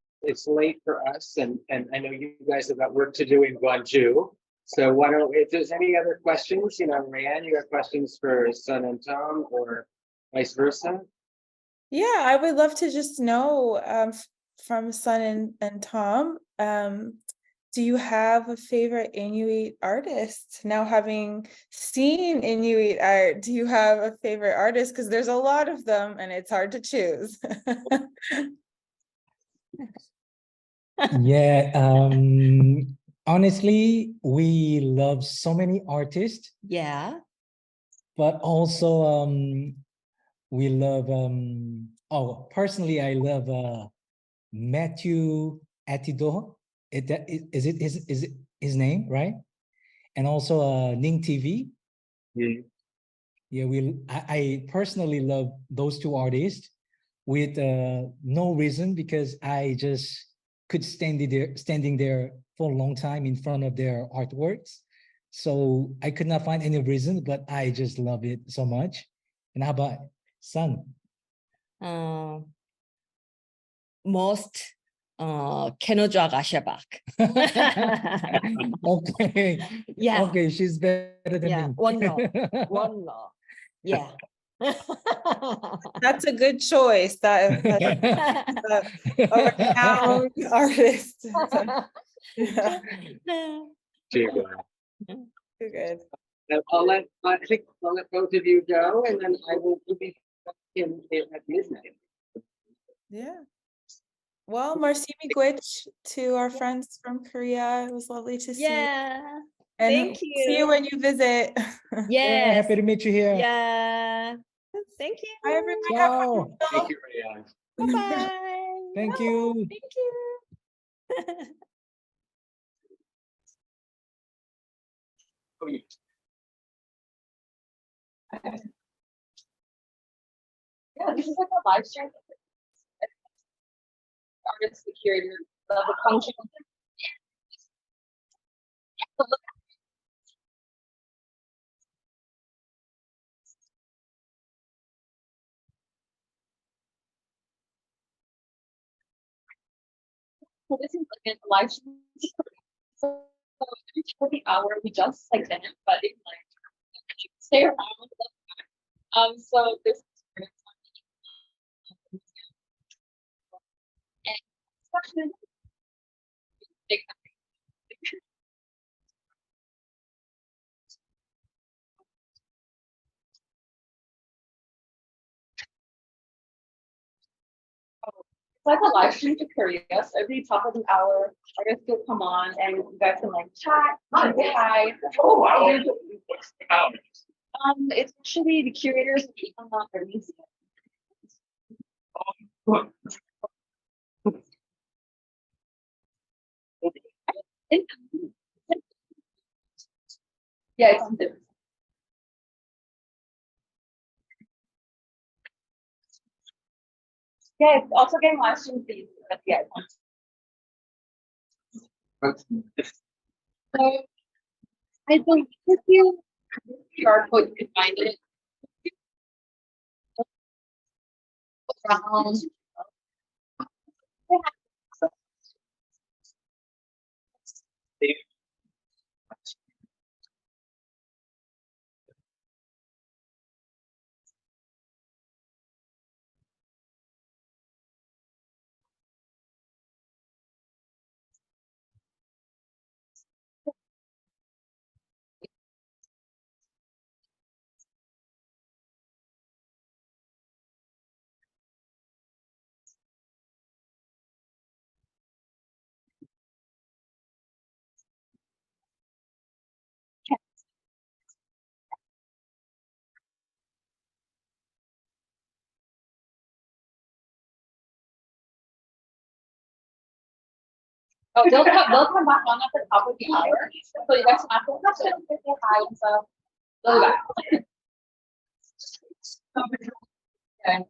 late for us, and I know you guys have got work to do in Gwangju. So why don't, if there's any other questions, Rhéanne, you have questions for Sun and Tom or vice versa? Yeah, I would love to just know from Sun and Tom, do you have a favorite Inuit artist? Now, having seen Inuit art, do you have a favorite artist? Because there's a lot of them and it's hard to choose. Yeah, honestly, we love so many artists. Yeah. But also we love personally I love Matthew Atido. Is it his name, right? And also Ning TV. Yeah, I personally love those two artists with no reason, because I just could standing there for a long time in front of their artworks. So I could not find any reason, but I just love it so much. And how about Sun? Most Kenojak Ashabak. Okay. Yeah. Okay, she's better than me. One law. Yeah. That's a good choice. That a renowned artist. Too good. I'll let both of you go, and then I will be back in at midnight. Yeah. Well, merci miigwech to our friends from Korea. It was lovely to see you. Yeah. And Thank you. see you when you visit. Yes. Yeah, happy to meet you here. Yeah. Thank you. Bye, everyone. Ciao. Thank you, Rhéanne. Bye-bye. Thank you. Thank you. Yeah, this is like a live stream. Artist, the curator, the function. So this is like a live stream. So every hour we just like them, but it's like stay around. So this and question. It's like a live stream to Korea. So every top of the hour, artists will come on and you guys can like chat, say hi. Oh wow. It's actually the curators of the Langgard Museum. Yeah, it's on there. Yeah, it's also getting live stream feed, but yeah, it's on. So I believe if you QR code, you can find it. Around. Oh, they'll come back on at the top of the hour. So you guys have to say hi and stuff. They'll be back. Okay.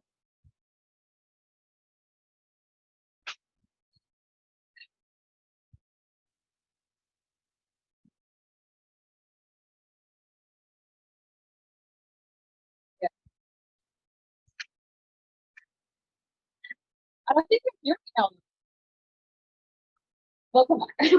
Yeah. I don't think you're now. Welcome back.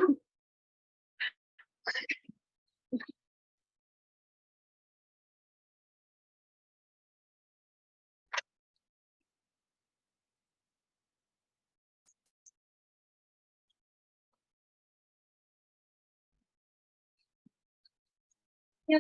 Yeah.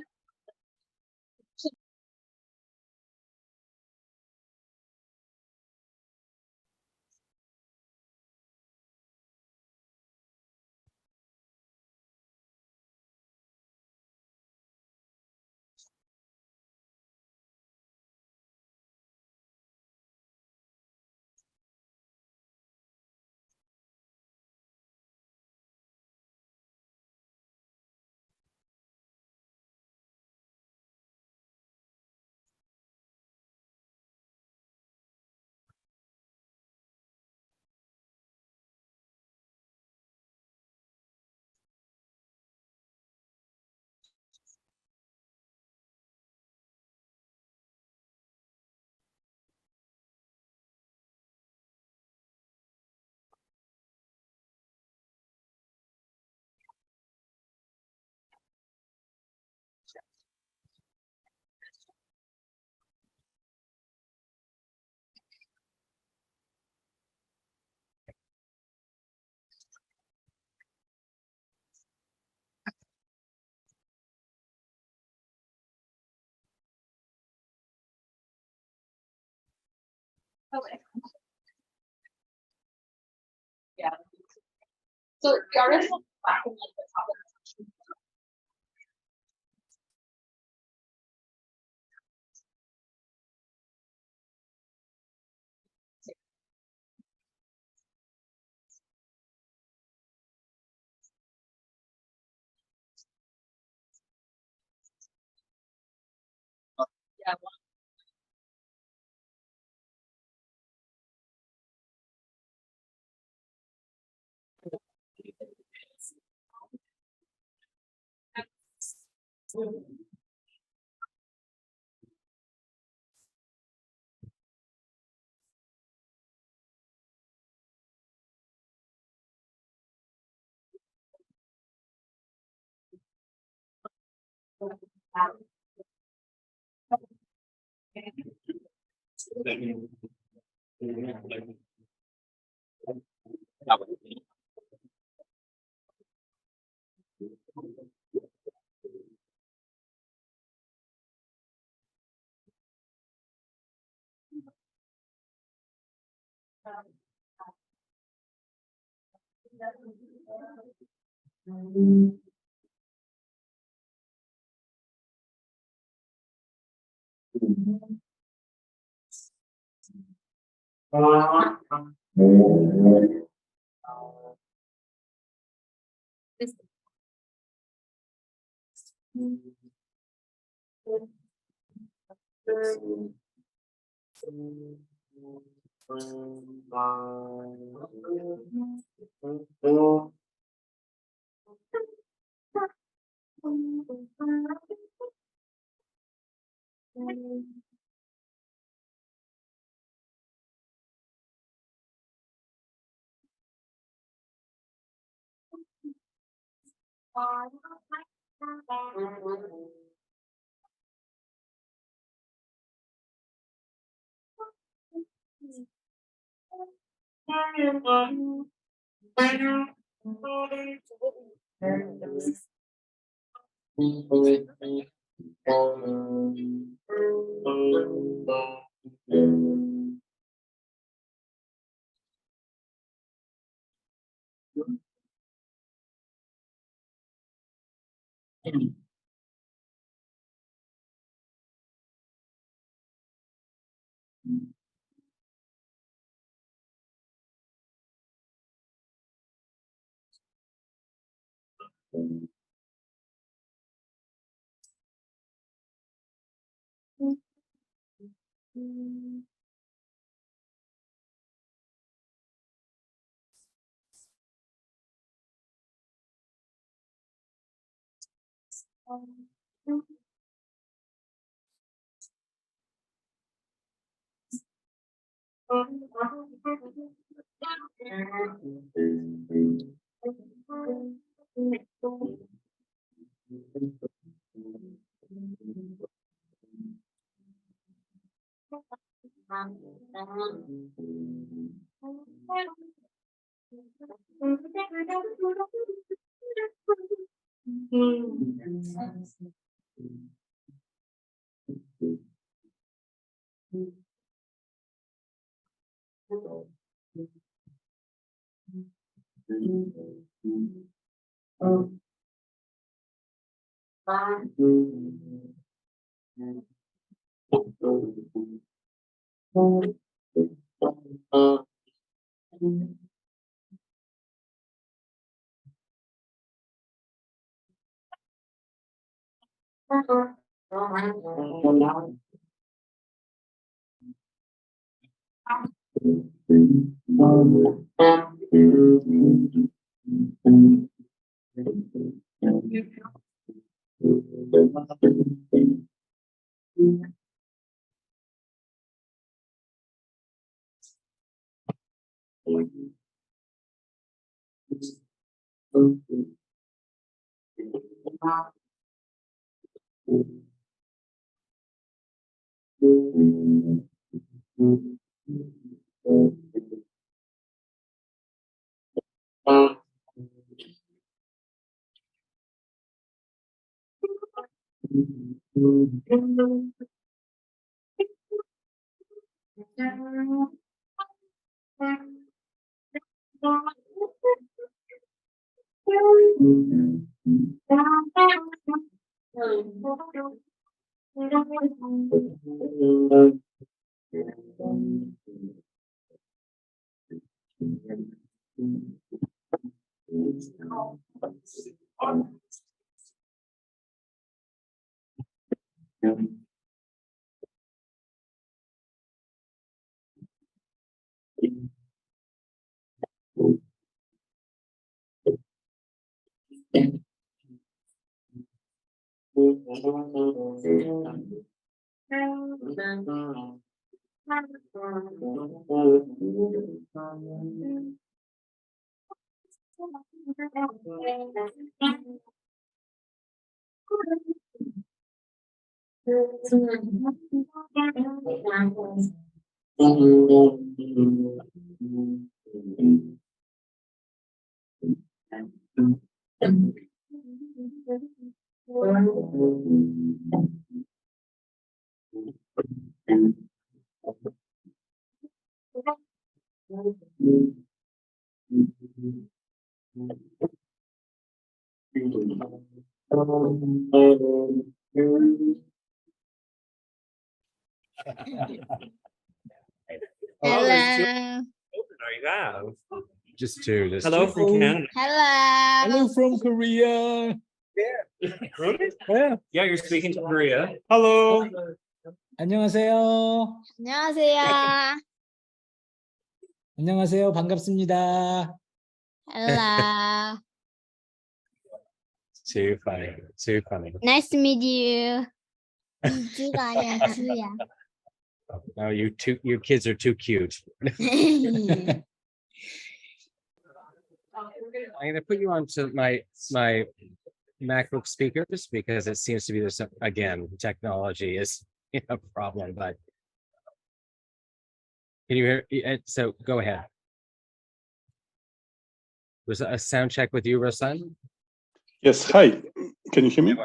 Okay. Yeah. So the artist will back in like the top of the section. Yeah. Oh, there's two. Hello. You have. Just two. Just Hello two. from Canada. Hello. Hello from Korea. Really? Yeah, you're speaking to Korea. Hello. 안녕하세요. 안녕하세요. 안녕하세요. 반갑습니다. Hello. Too funny. Too funny. Nice to meet you. 주가 아니야, 주야. No, you kids are too cute. I'm going to put you onto my MacBook speakers because it seems to be this again. Technology is a problem, but can you hear? So go ahead. Was a sound check with you, Rouslan? Yes. Hi. Can you hear me?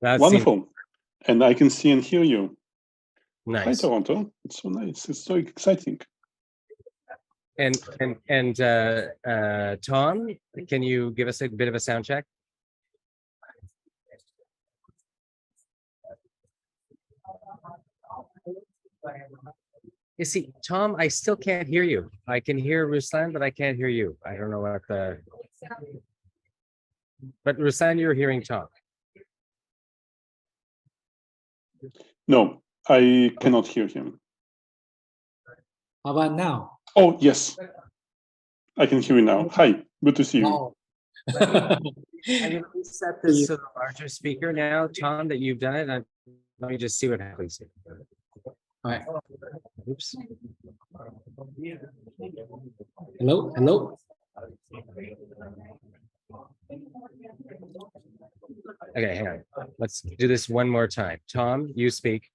Wonderful. And I can see and hear you. Nice. Hi, Toronto. It's so nice. It's so exciting. And Tom, can you give us a bit of a sound check? You see, Tom, I still can't hear you. I can hear Rouslan, but I can't hear you. I don't know what the. But Rouslan, you're hearing Tom. No, I cannot hear him. How about now? Oh, yes. I can hear you now. Hi, good to see you. Oh. I'm going to reset this to the larger speaker now, Tom, that you've done it. And let me just see what happens. All right. Oops. Hello? Hello? Okay, hang on. Let's do this one more time. Tom, you speak.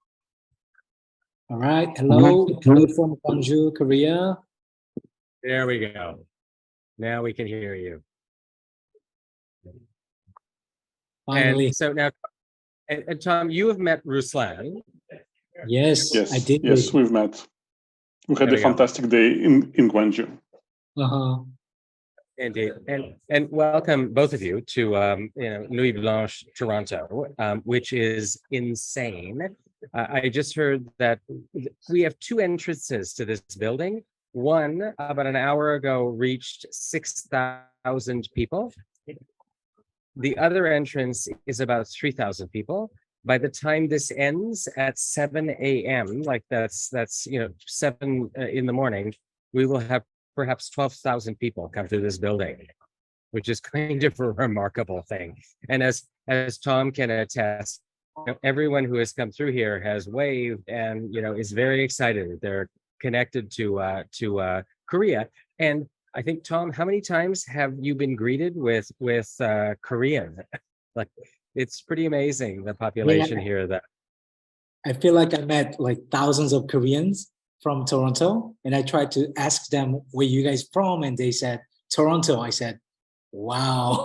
All right. Hello. Hello from Gwangju, Korea. There we go. Now we can hear you. Finally. And so now, and Tom, you have met Rouslan. Yes, I did. Yes, we've met. We had a fantastic day in Gwangju. Uh-huh. Indeed, and welcome both of you to Nuit Blanche Toronto, which is insane. I just heard that we have two entrances to this building. One, about an hour ago, reached 6,000 people. The other entrance is about 3,000 people. By the time this ends at 7 a.m., like that's 7 in the morning, we will have perhaps 12,000 people come through this building, which is kind of a remarkable thing. And as Tom can attest, everyone who has come through here has waved and is very excited. They're connected to Korea. And I think, Tom, how many times have you been greeted with Korean? Like, it's pretty amazing, the population here. That I feel like I met like thousands of Koreans from Toronto, and I tried to ask them where you guys from, and they said Toronto. I said, wow.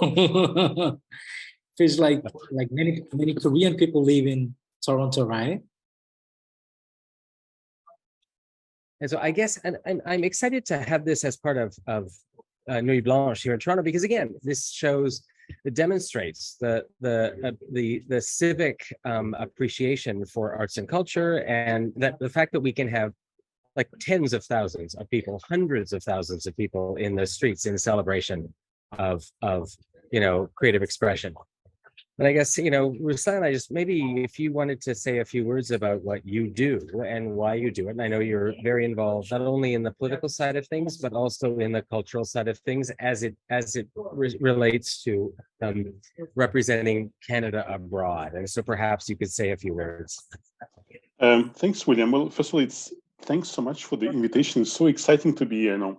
Feels like many Korean people live in Toronto, right? And so I guess, and I'm excited to have this as part of Nuit Blanche here in Toronto, because again, this it demonstrates the civic appreciation for arts and culture, and that the fact that we can have like tens of thousands of people, hundreds of thousands of people in the streets in celebration of creative expression. And I guess, Rouslan, maybe if you wanted to say a few words about what you do and why you do it. And I know you're very involved, not only in the political side of things, but also in the cultural side of things as it relates to representing Canada abroad. And so perhaps you could say a few words. Thanks, William. Well, first of all, thanks so much for the invitation. It's so exciting to be, to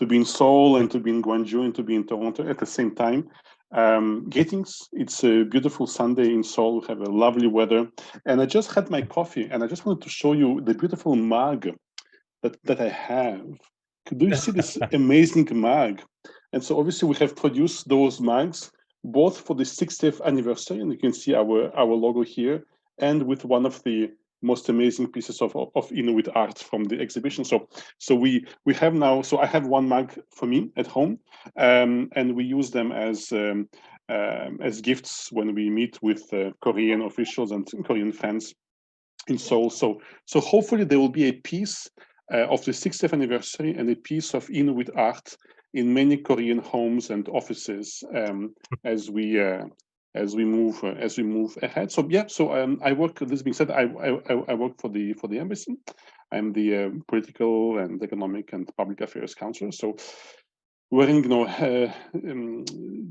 be in Seoul and to be in Gwangju and to be in Toronto at the same time. Greetings. It's a beautiful Sunday in Seoul. We have a lovely weather, and I just had my coffee, and I just wanted to show you the beautiful mug that I have. Do you see this amazing mug? And so obviously we have produced those mugs both for the 60th anniversary, and you can see our logo here, and with one of the most amazing pieces of Inuit art from the exhibition. So we have now. So I have one mug for me at home, and we use them as gifts when we meet with Korean officials and Korean fans in Seoul. So hopefully there will be a piece of the 60th anniversary and a piece of Inuit art in many Korean homes and offices as we move ahead. So yeah, so I work. This being said, I work for the embassy. I'm the political and economic and public affairs counselor. So we're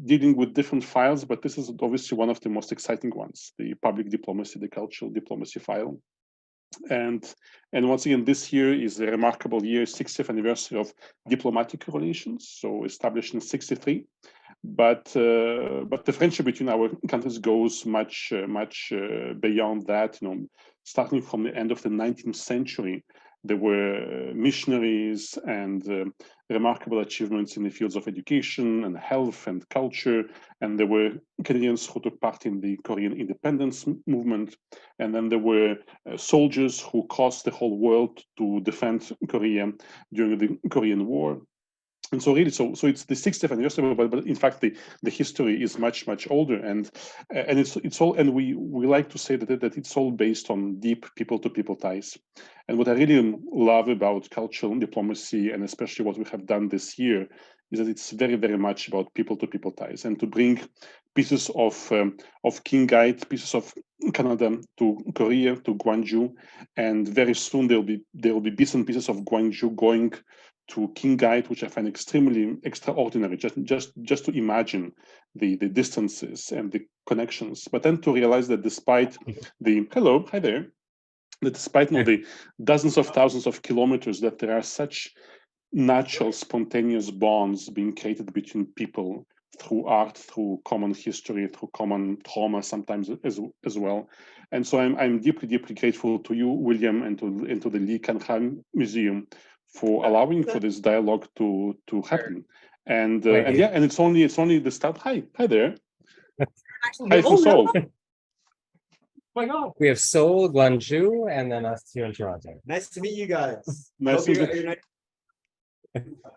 dealing with different files, but this is obviously one of the most exciting ones: the public diplomacy, the cultural diplomacy file. And once again, this year is a remarkable year, 60th anniversary of diplomatic relations, so established in '63. But the friendship between our countries goes much beyond that. Starting from the end of the 19th century, there were missionaries and remarkable achievements in the fields of education and health and culture. And there were Canadians who took part in the Korean independence movement. And then there were soldiers who crossed the whole world to defend Korea during the Korean War. And so really, so it's the 60th anniversary, but in fact the history is much older, and it's all, and we like to say that it's all based on deep people-to-people ties. And what I really love about cultural diplomacy, and especially what we have done this year, is that it's very much about people-to-people ties, and to bring pieces of Qinghai, pieces of Canada to Korea, to Gwangju, and very soon there will be bits and pieces of Gwangju going to Qinghai, which I find extremely extraordinary, just to imagine the distances and the connections. But then to realize that despite hi there, that despite the dozens of thousands of kilometers, that there are such natural, spontaneous bonds being created between people through art, through common history, through common trauma, sometimes as well. And so I'm deeply grateful to you, William, and to the Lee Kan-han Museum for allowing for this dialogue to happen. And yeah, and it's only the start. Hi there. Hi from Seoul. My God. We have Seoul, Gwangju, and then us here in Toronto. Nice to meet you guys. Nice to meet you.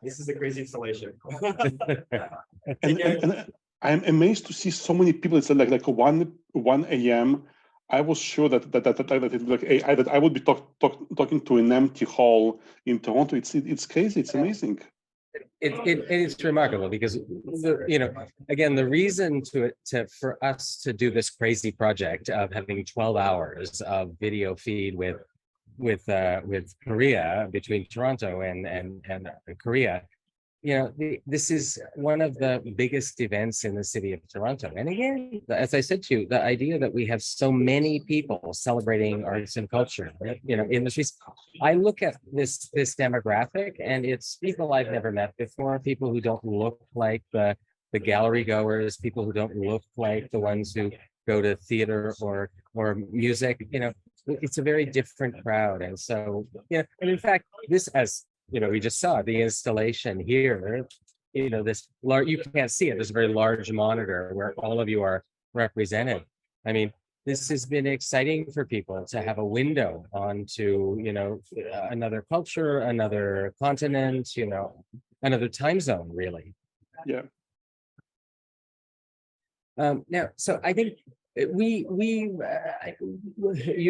This is a crazy installation. and I'm amazed to see so many people. It's like 1 a.m. I was sure that I would be talking to an empty hall in Toronto. It's crazy. It's amazing. It's remarkable because again, the reason for us to do this crazy project of having 12 hours of video feed with Korea, between Toronto and Korea, this is one of the biggest events in the city of Toronto. And again, as I said to you, the idea that we have so many people celebrating arts and culture, in the streets. I look at this demographic, and it's people I've never met before, people who don't look like the gallery goers, people who don't look like the ones who go to theater or music. It's a very different crowd. And so, and in fact, this, as we just saw the installation here, this large, you can't see it, there's a very large monitor where all of you are represented. I mean, this has been exciting for people to have a window onto, another culture, another continent, another time zone, really. Yeah. Now, so I think you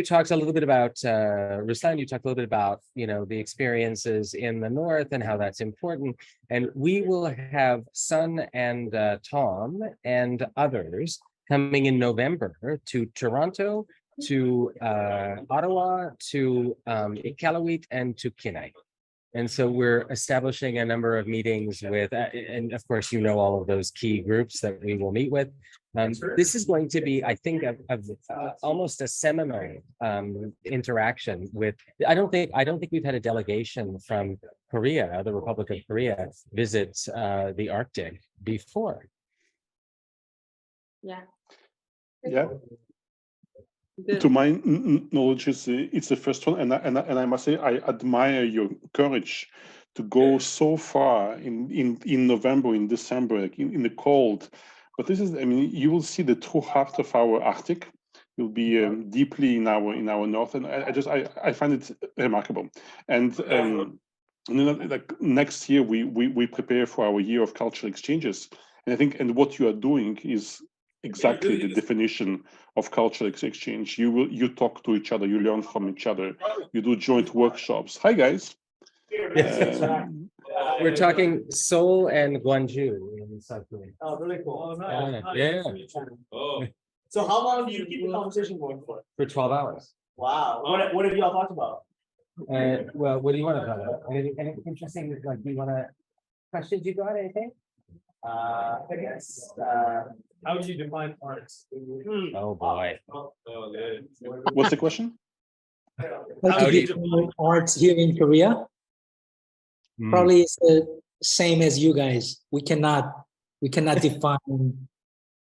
talked a little bit about Rouslan, you talked a little bit about the experiences in the north and how that's important, and we will have Sun and Tom and others coming in November to Toronto, to Ottawa, to Iqaluit, and to Kenai. And so we're establishing a number of meetings with, and of course, all of those key groups that we will meet with. This is going to be, I think, almost a seminal interaction with. I don't think we've had a delegation from Korea, the Republic of Korea, visit the Arctic before. Yeah. Yeah. To my knowledge, it's the first one, and I must say I admire your courage to go so far in November, in December, in the cold. But this is, you will see the true heart of our Arctic. You'll be deeply in our north, and I find it remarkable. And like next year we prepare for our year of cultural exchanges, and I think what you are doing is exactly the definition of cultural exchange. You talk to each other, you learn from each other, you do joint workshops. Hi guys. We're talking Seoul and Gwangju in South Korea. Oh, really cool. Yeah. So how long do you keep the conversation going for? For 12 hours. Wow. What have y'all talked about? Well, what do you want to talk about? Anything interesting? Like, do you want to questions you got? Anything? I guess. How would you define arts? Oh boy. What's the question? How do you define arts here in Korea? Probably it's the same as you guys. We cannot define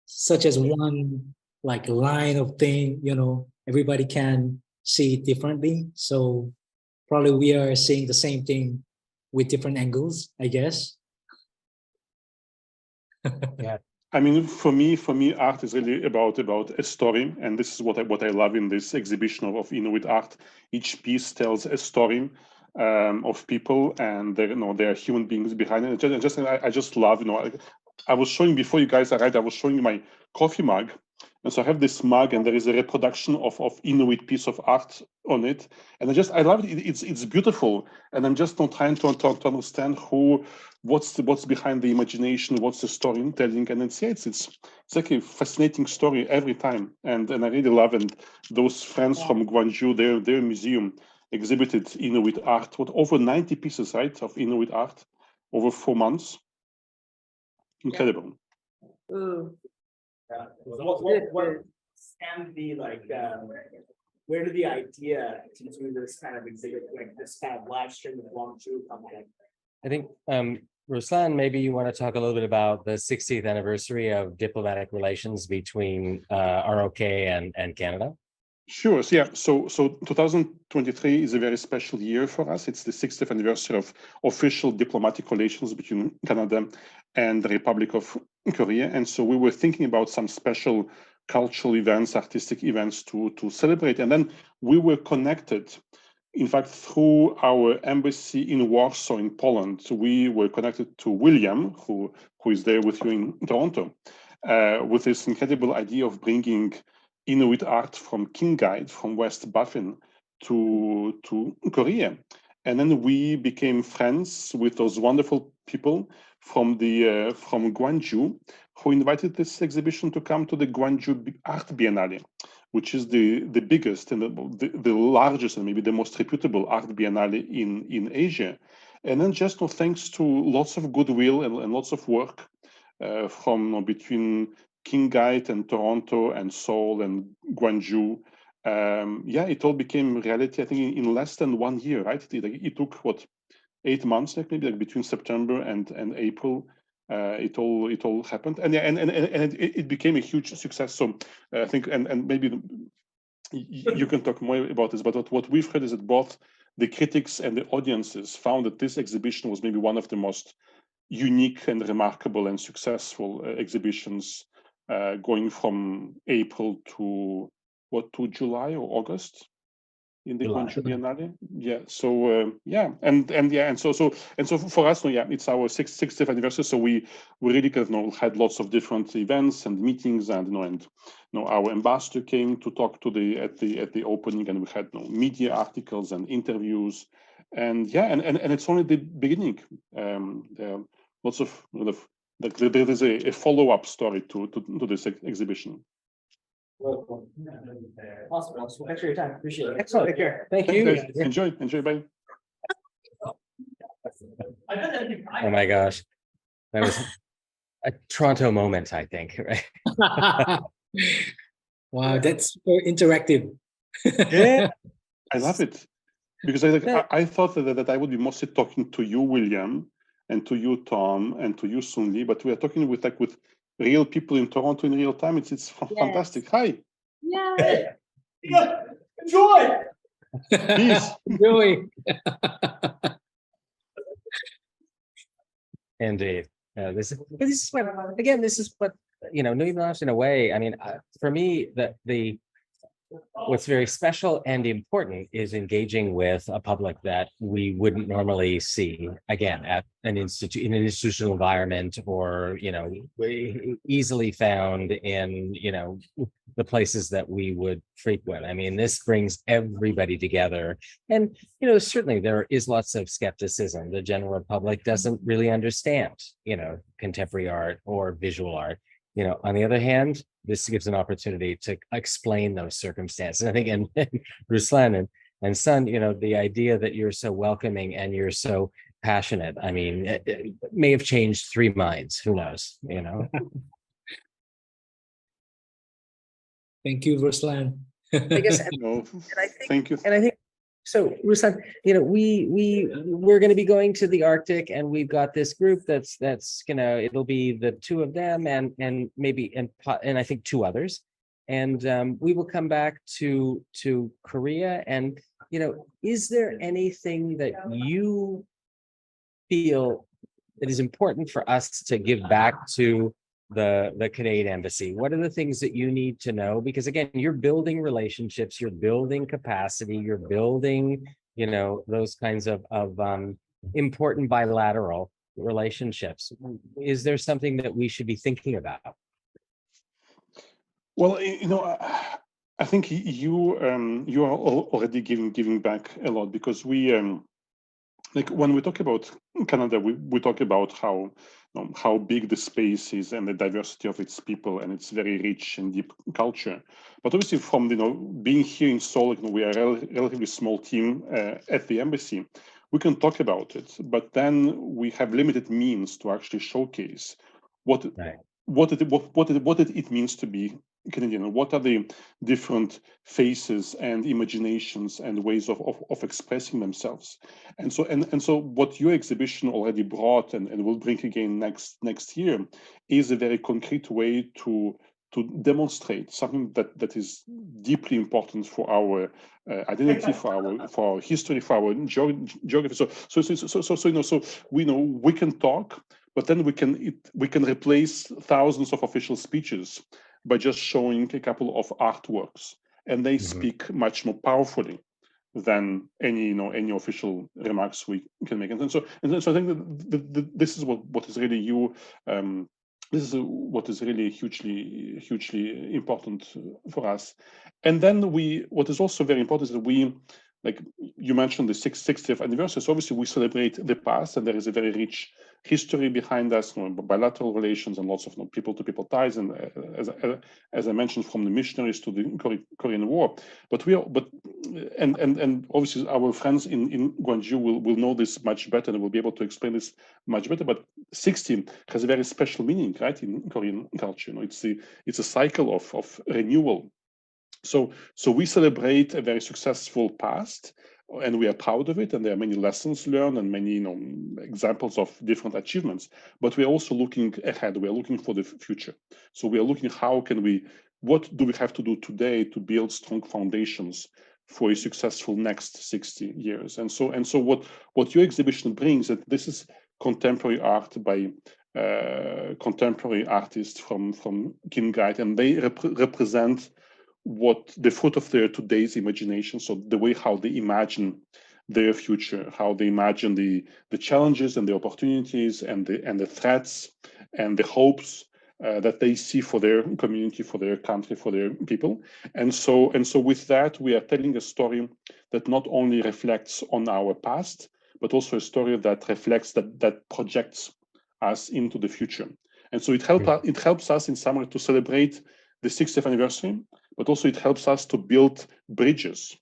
such as one like line of thing, you know, everybody can see it differently. So probably we are seeing the same thing with different angles, I guess. Yeah. I mean, for me, art is really about a story, and this is what I love in this exhibition of Inuit art. Each piece tells a story of people, and there are human beings behind it. I just love, I was showing before you guys arrived, I was showing you my coffee mug, and so I have this mug, and there is a reproduction of Inuit piece of art on it, and I love it. It's beautiful, and I'm just not trying to understand what's behind the imagination, what's the storytelling, and it's like a fascinating story every time, and I really love. And those friends from Gwangju, their museum exhibited Inuit art, over 90 pieces, right, of Inuit art over 4 months. Incredible. What can be like? Where did the idea to do this kind of exhibit, like this kind of live stream of Gwangju come from? I think, Rouslan, maybe you want to talk a little bit about the 60th anniversary of diplomatic relations between ROK and Canada. Sure. So 2023 is a very special year for us. It's the 60th anniversary of official diplomatic relations between Canada and the Republic of Korea. And so we were thinking about some special cultural events, artistic events to celebrate. And then we were connected, in fact, through our embassy in Warsaw in Poland. So we were connected to William, who is there with you in Toronto, with this incredible idea of bringing Inuit art from Kingaid, from West Baffin to Korea. And then we became friends with those wonderful people from Gwangju, who invited this exhibition to come to the Gwangju Art Biennale, which is the biggest and the largest and maybe the most reputable art biennale in Asia. And then just thanks to lots of goodwill and lots of work from between Kingaid and Toronto and Seoul and Gwangju, it all became reality. I think in less than 1 year, right? It took 8 months, maybe between September and April. It all happened, and it became a huge success. So I think, and maybe you can talk more about this, but what we've heard is that both the critics and the audiences found that this exhibition was maybe one of the most unique and remarkable and successful exhibitions, going from April to July or August in the Gwangju Biennale. Yeah. So so for us, it's our 60th anniversary. So we really had lots of different events and meetings, and our ambassador came to talk at the opening, and we had media articles and interviews, and it's only the beginning. Lots of there is a follow-up story to this exhibition. Awesome. Thanks for your time. Appreciate it. Excellent. Take care. Thank you. Enjoy. Bye. Oh my gosh, that was a Toronto moment, I think. Right? Wow, that's super interactive. Yeah, I love it, because I thought that I would be mostly talking to you, William, and to you, Tom, and to you, Sun Lee, but we are talking with real people in Toronto in real time. It's fantastic. Hi. Yeah. Enjoy. Peace. Enjoy. Indeed. This is what Nuit Blanche, in a way. I mean, for me, the what's very special and important is engaging with a public that we wouldn't normally see again at an institute in an institutional environment, or easily found in the places that we would frequent. I mean, this brings everybody together, and certainly there is lots of skepticism. The general public doesn't really understand contemporary art or visual art. On the other hand, this gives an opportunity to explain those circumstances. I think, and Rouslan and Sun, the idea that you're so welcoming and you're so passionate, I mean, it may have changed 3 minds. Who knows? Thank you, Rouslan. I guess, thank you. And I think so, Rouslan, we're going to be going to the Arctic, and we've got this group that's it'll be the 2 of them and maybe and I think 2 others, and we will come back to Korea. And is there anything that you feel that is important for us to give back to the Canadian Embassy? What are the things that you need to know? Because again, you're building relationships, you're building capacity, you're building, those kinds of important bilateral relationships. Is there something that we should be thinking about? Well, I think you are already giving back a lot, because we like when we talk about Canada, we talk about how big the space is and the diversity of its people and its very rich and deep culture. But obviously, from being here in Seoul, we are a relatively small team at the embassy. We can talk about it, but then we have limited means to actually showcase what it means to be Canadian. What are the different faces and imaginations and ways of expressing themselves? And so what your exhibition already brought and will bring again next year is a very concrete way to demonstrate something that is deeply important for our identity, for our history, for our geography. So we can talk, but then we can replace thousands of official speeches by just showing a couple of artworks, and they speak much more powerfully than any official remarks we can make. And so I think that this is what is really this is what is really hugely important for us. And then what is also very important is that we, like you mentioned, the 60th anniversary. So obviously we celebrate the past, and there is a very rich history behind us, bilateral relations and lots of people-to-people ties, and as I mentioned, from the missionaries to the Korean War. But obviously our friends in Gwangju will know this much better and will be able to explain this much better. But 60 has a very special meaning, right, in Korean culture. It's a cycle of renewal. So we celebrate a very successful past, and we are proud of it, and there are many lessons learned and many examples of different achievements. But we are also looking ahead. We are looking for the future. So we are looking what do we have to do today to build strong foundations for a successful next 60 years. And so what your exhibition brings, that this is contemporary art by contemporary artists from Kinguide, and they represent what the fruit of their today's imagination. So the way how they imagine their future, how they imagine the challenges and the opportunities and the threats and the hopes that they see for their community, for their country, for their people. And so with that, we are telling a story that not only reflects on our past, but also a story that reflects that projects us into the future. And so it helps us, in summary, to celebrate the 60th anniversary, but also it helps us to build bridges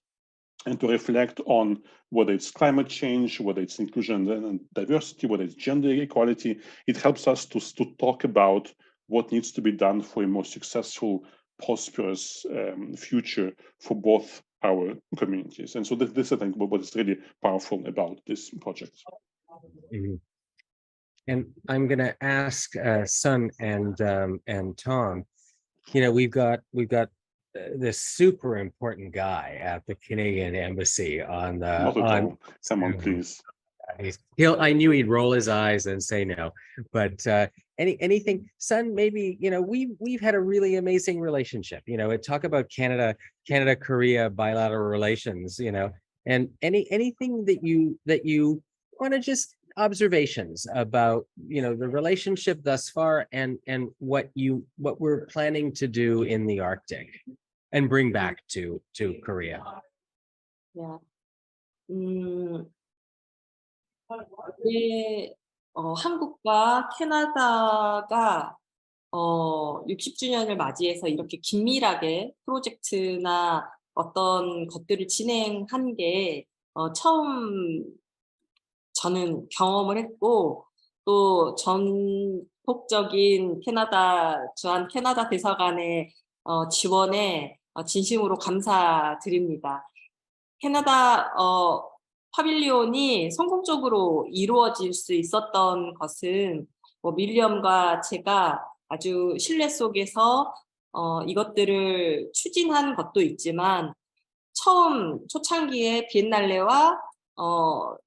and to reflect on whether it's climate change, whether it's inclusion and diversity, whether it's gender equality. It helps us to talk about what needs to be done for a more successful, prosperous future for both our communities. And so this, I think, what is really powerful about this project. Mm-hmm. And I'm going to ask Sun and Tom. We've got this super important guy at the Canadian Embassy on the. Not at all. Someone, please. I knew he'd roll his eyes and say no, but anything, Sun, maybe, we've had a really amazing relationship, talk about Canada-Korea bilateral relations, and anything that you want to just observations about, the relationship thus far and what we're planning to do in the Arctic and bring back to Korea. Yeah. 네, 한국과 캐나다가 60주년을 맞이해서 이렇게 긴밀하게 프로젝트나 어떤 것들을 진행한 게 처음 저는 경험을 했고, 또 전폭적인 주한 캐나다 대사관의 지원에 진심으로 감사드립니다. 캐나다 파빌리온이 성공적으로 이루어질 수 있었던 것은 밀리엄과 제가 아주 신뢰 속에서 이것들을 추진한 것도 있지만, 처음 초창기에 비엔날레와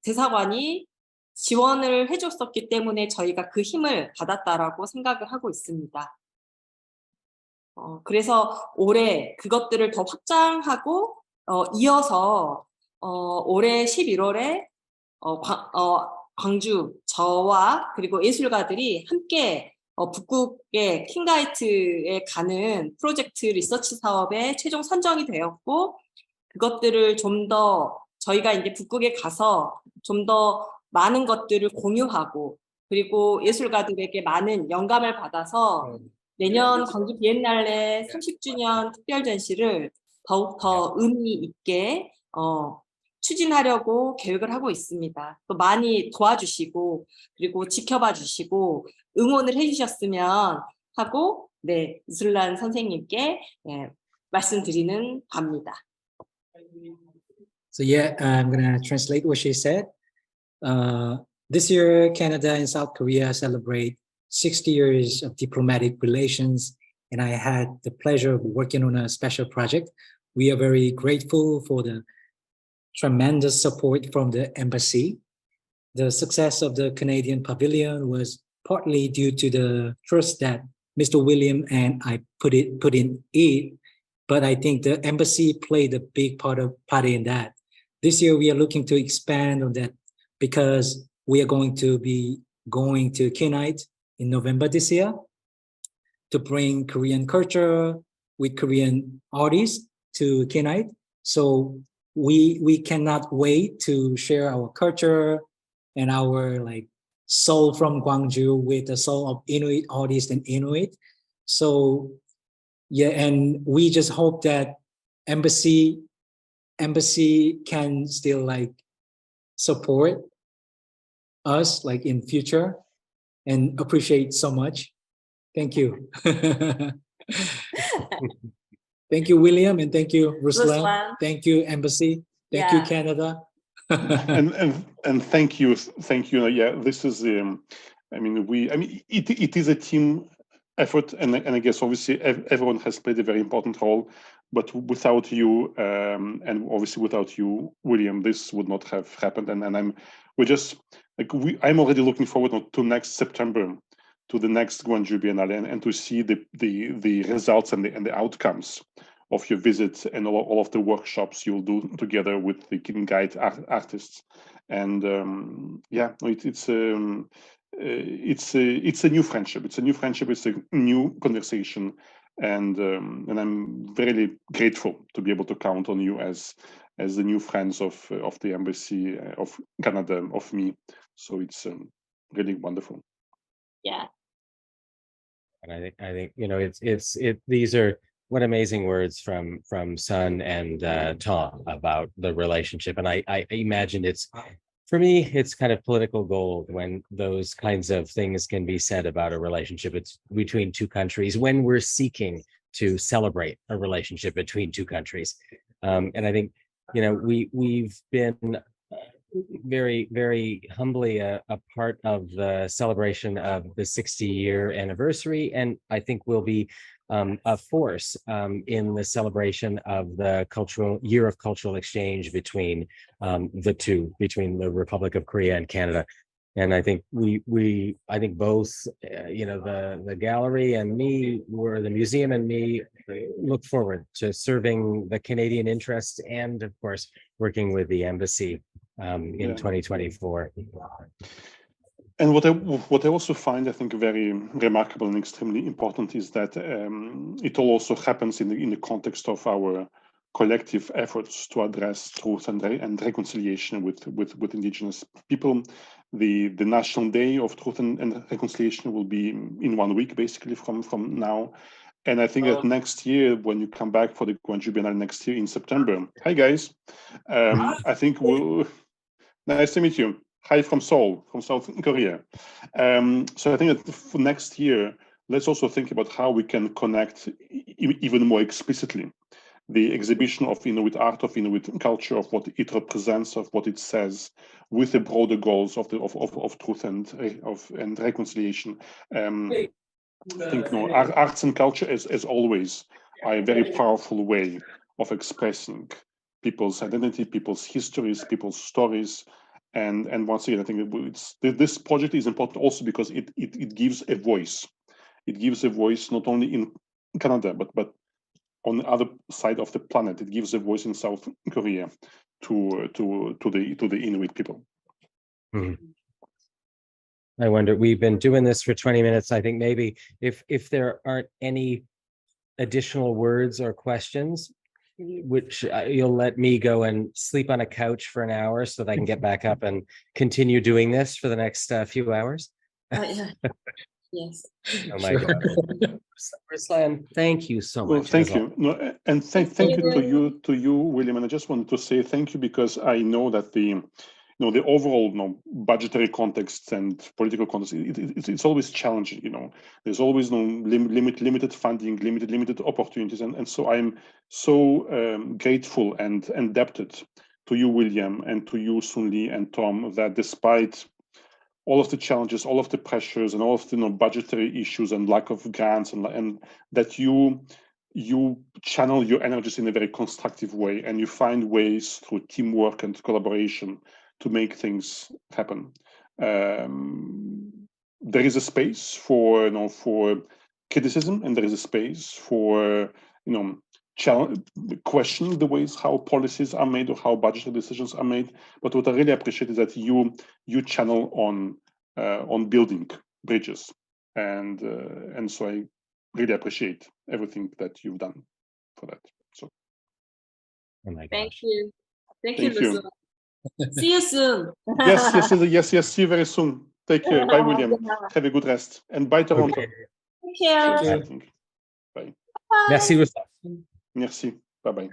대사관이 지원을 해줬었기 때문에 저희가 그 힘을 받았다라고 생각을 하고 있습니다. 그래서 올해 그것들을 더 확장하고 이어서 올해 11월에 광주, 저와 그리고 예술가들이 함께 북극의 킹가이트에 가는 프로젝트 리서치 사업에 최종 선정이 되었고, 그것들을 좀 더 저희가 이제 북극에 가서 좀 더 많은 것들을 공유하고, 그리고 예술가들에게 많은 영감을 받아서 내년 광주 비엔날레 30주년 특별 전시를 더욱더 의미 있게 추진하려고 계획을 하고 있습니다. 또 많이 도와주시고 그리고 지켜봐 주시고 응원을 해주셨으면 하고, 네, 루슬란 선생님께 말씀드리는 바입니다. So yeah, I'm gonna translate what she said. This year, Canada and South Korea celebrate 60 years of diplomatic relations, and I had the pleasure of working on a special project. We are very grateful for the tremendous support from the embassy. The success of the Canadian Pavilion was partly due to the trust that Mr. William and I put in it, but I think the embassy played a big part in that. This year, we are looking to expand on that because we are going to be going to Kenite in November this year to bring Korean culture with Korean artists to Kenite. So we cannot wait to share our culture and our soul from Gwangju with the soul of Inuit artists and Inuit. So yeah, and we just hope that embassy can still support us in future and appreciate so much. Thank you. Thank you, William, and thank you, Rouslan. Thank you, embassy. Thank you, Canada. and thank you. Yeah, this is it is a team effort, and I guess obviously everyone has played a very important role. But without you, and obviously without you, William, this would not have happened. And I'm already looking forward to next September, to the next Gwangju Biennale, and to see the results and the outcomes of your visit and all of the workshops you'll do together with the Kin Guide artists. And it's a new friendship. It's a new friendship. It's a new conversation. And I'm very grateful to be able to count on you as the new friends of the embassy of Canada, of me. So it's really wonderful. Yeah. And I think these are what amazing words from Sun and Tom about the relationship. And I imagine for me, it's kind of political gold when those kinds of things can be said about a relationship between two countries, when we're seeking to celebrate a relationship between two countries. And I think, we've been very, very humbly a part of the celebration of the 60-year anniversary. And I think we'll be a force in the celebration of the year of cultural exchange between the two, between the Republic of Korea and Canada. And I think I think both, the gallery and me, or the museum and me, look forward to serving the Canadian interest and, of course, working with the embassy in 2024. And what I also find, I think, very remarkable and extremely important is that it all also happens in the context of our collective efforts to address truth and reconciliation with Indigenous people. The National Day of Truth and Reconciliation will be in 1 week, basically from now. And I think that next year, when you come back for the Gwangju Biennale next year in September, hi guys, I think nice to meet you. Hi from Seoul, from South Korea. So I think that for next year, let's also think about how we can connect even more explicitly the exhibition of Inuit art, of Inuit culture, of what it represents, of what it says, with the broader goals of truth and reconciliation. I think arts and culture, as always, are a very powerful way of expressing people's identity, people's histories, people's stories. And once again, I think this project is important also because it gives a voice. It gives a voice not only in Canada, but on the other side of the planet. It gives a voice in South Korea to the Inuit people. Mm-hmm. I wonder, we've been doing this for 20 minutes. I think maybe if there aren't any additional words or questions, which you'll let me go and sleep on a couch for an hour so that I can get back up and continue doing this for the next few hours. Yeah. Yes. Oh my God. Ruslan, thank you so much. Well, thank you. No, and thank you to you, William. And I just wanted to say thank you because I know that the overall budgetary context and political context, it's always challenging. There's always limited funding, limited opportunities, and so I'm so grateful and indebted to you, William, and to you, Sun Lee and Tom, that despite all of the challenges, all of the pressures, and all of the budgetary issues and lack of grants, and that you channel your energies in a very constructive way, and you find ways through teamwork and collaboration to make things happen. There is a space for criticism, and there is a space for questioning the ways how policies are made or how budgetary decisions are made. But what I really appreciate is that you channel on building bridges, and so I really appreciate everything that you've done for that. So, thank you, thank you. Ruslan. See you soon. yes. See you very soon. Take care. Bye, William. Have a good rest, and bye, Toronto. Take care. Bye. Merci, Ruslan. Merci. Bye bye.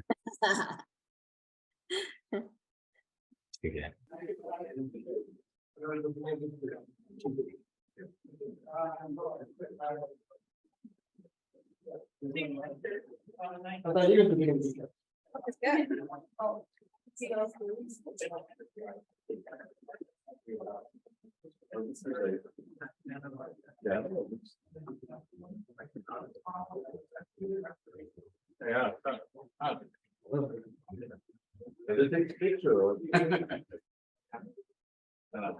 Yeah. Did it take a picture? Or...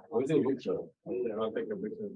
Where's the picture? I'll take a picture.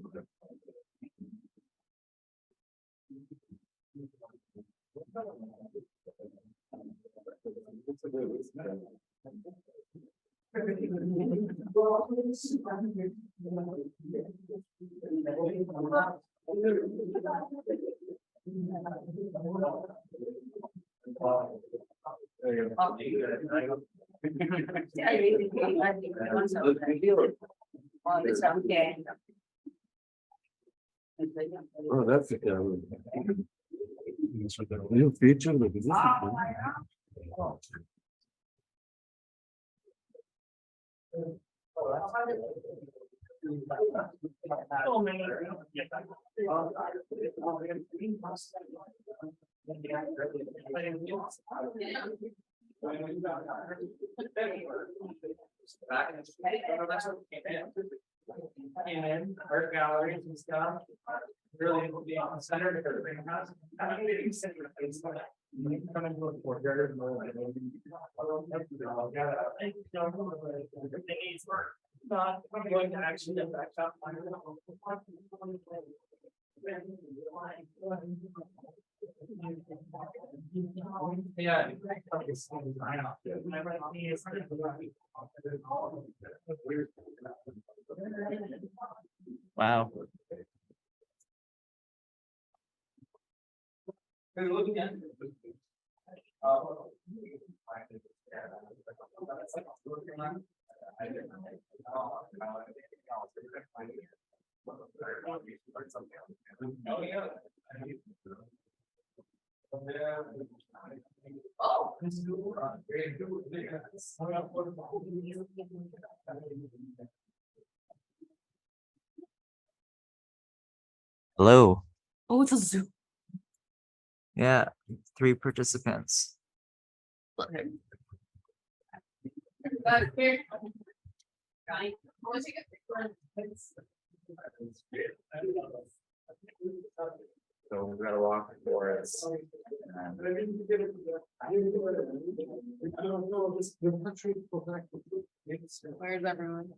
Oh, that's a new feature. And art galleries and stuff. Really will be on the center of everything. I'm getting center. Come into a quarter. Everything needs work. Not going to actually get back up. Yeah. Wow. Hello. Oh, it's a Zoom. Yeah, 3 participants. So we gotta walk the forest. Where's everyone?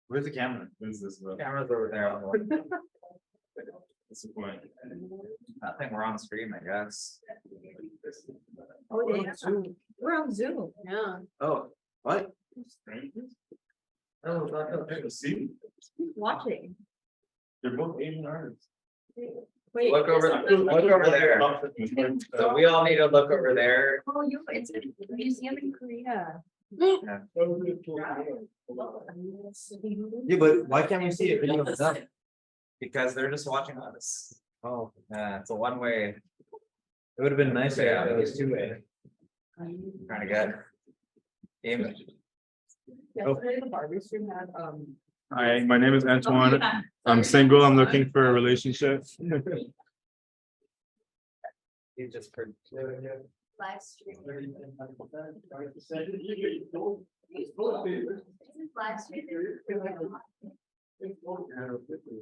Where's the camera? Where's this? Camera's over there. What's the point? I think we're on stream, I guess. Oh, yeah. We're on Zoom. Yeah. Oh, what? Oh, see? Who's watching? They're both Asian artists. Wait. Look over there. So we all need to look over there. Oh, it's a museum in Korea. Yeah. Yeah, but why can't we see a video of them? Because they're just watching us. Oh, Yeah, it's a one-way. it would have been nicer if it was 2-way. Trying to get. Aim. Yesterday, the Barbie stream had, Hi, my name is Antoine. I'm single. I'm looking for a relationship. You just live stream.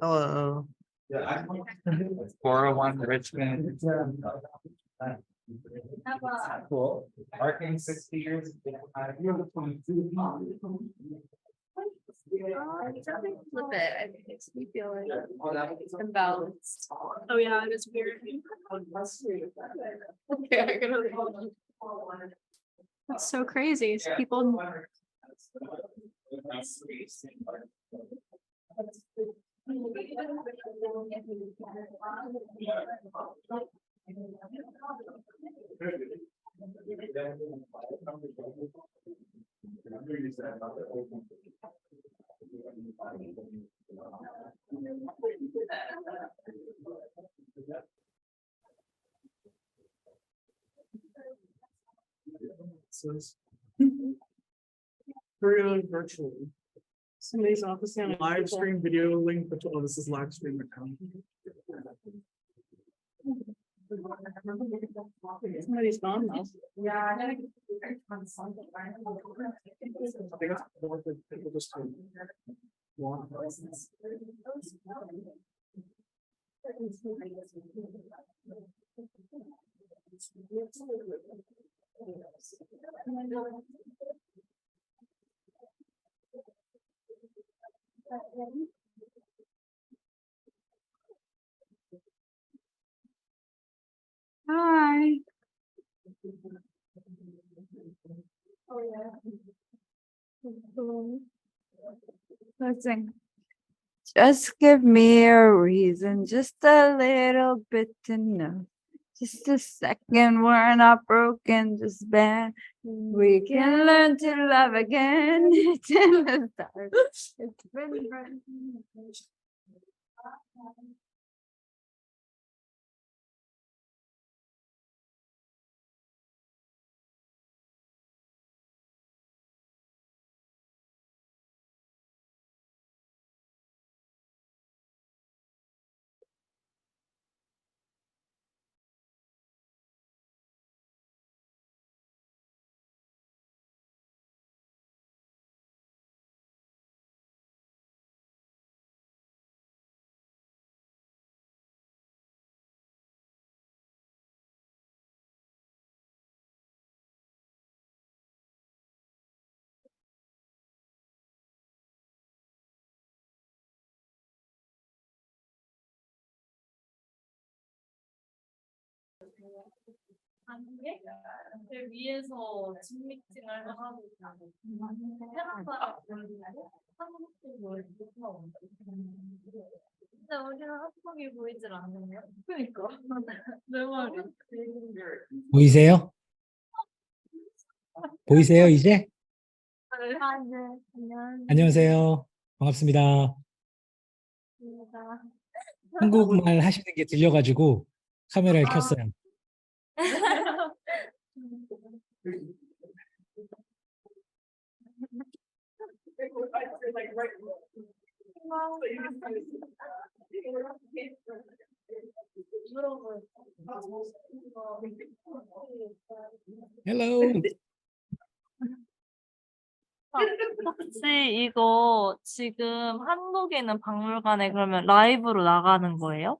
Hello. 401 Richmond. Cool. Marking 60 years. Flip it. I think it makes me feel like it's imbalanced. Oh yeah, it is weird. Okay, I gotta. That's so crazy. It's people. Korea virtually. Somebody's office and live stream video link. Oh, this is live stream account. Somebody's gone now. Yeah. People just want. Hi. Listen. Just give me a reason, just a little bit to know. Just a second, we're not broken, just bad. We can learn to love again. It's in the stars. It's been. 위에서 진믹진을 하고 근데 우리는 합성이 보이질 않네요. 그러니까 내 말이. 보이세요? 보이세요, 이제? 안녕하세요. 반갑습니다. 한국말 하시는 게 들려가지고 카메라를 켰어요. Hello. 혹시 이거 지금 한국에 있는 박물관에 그러면 라이브로 나가는 거예요?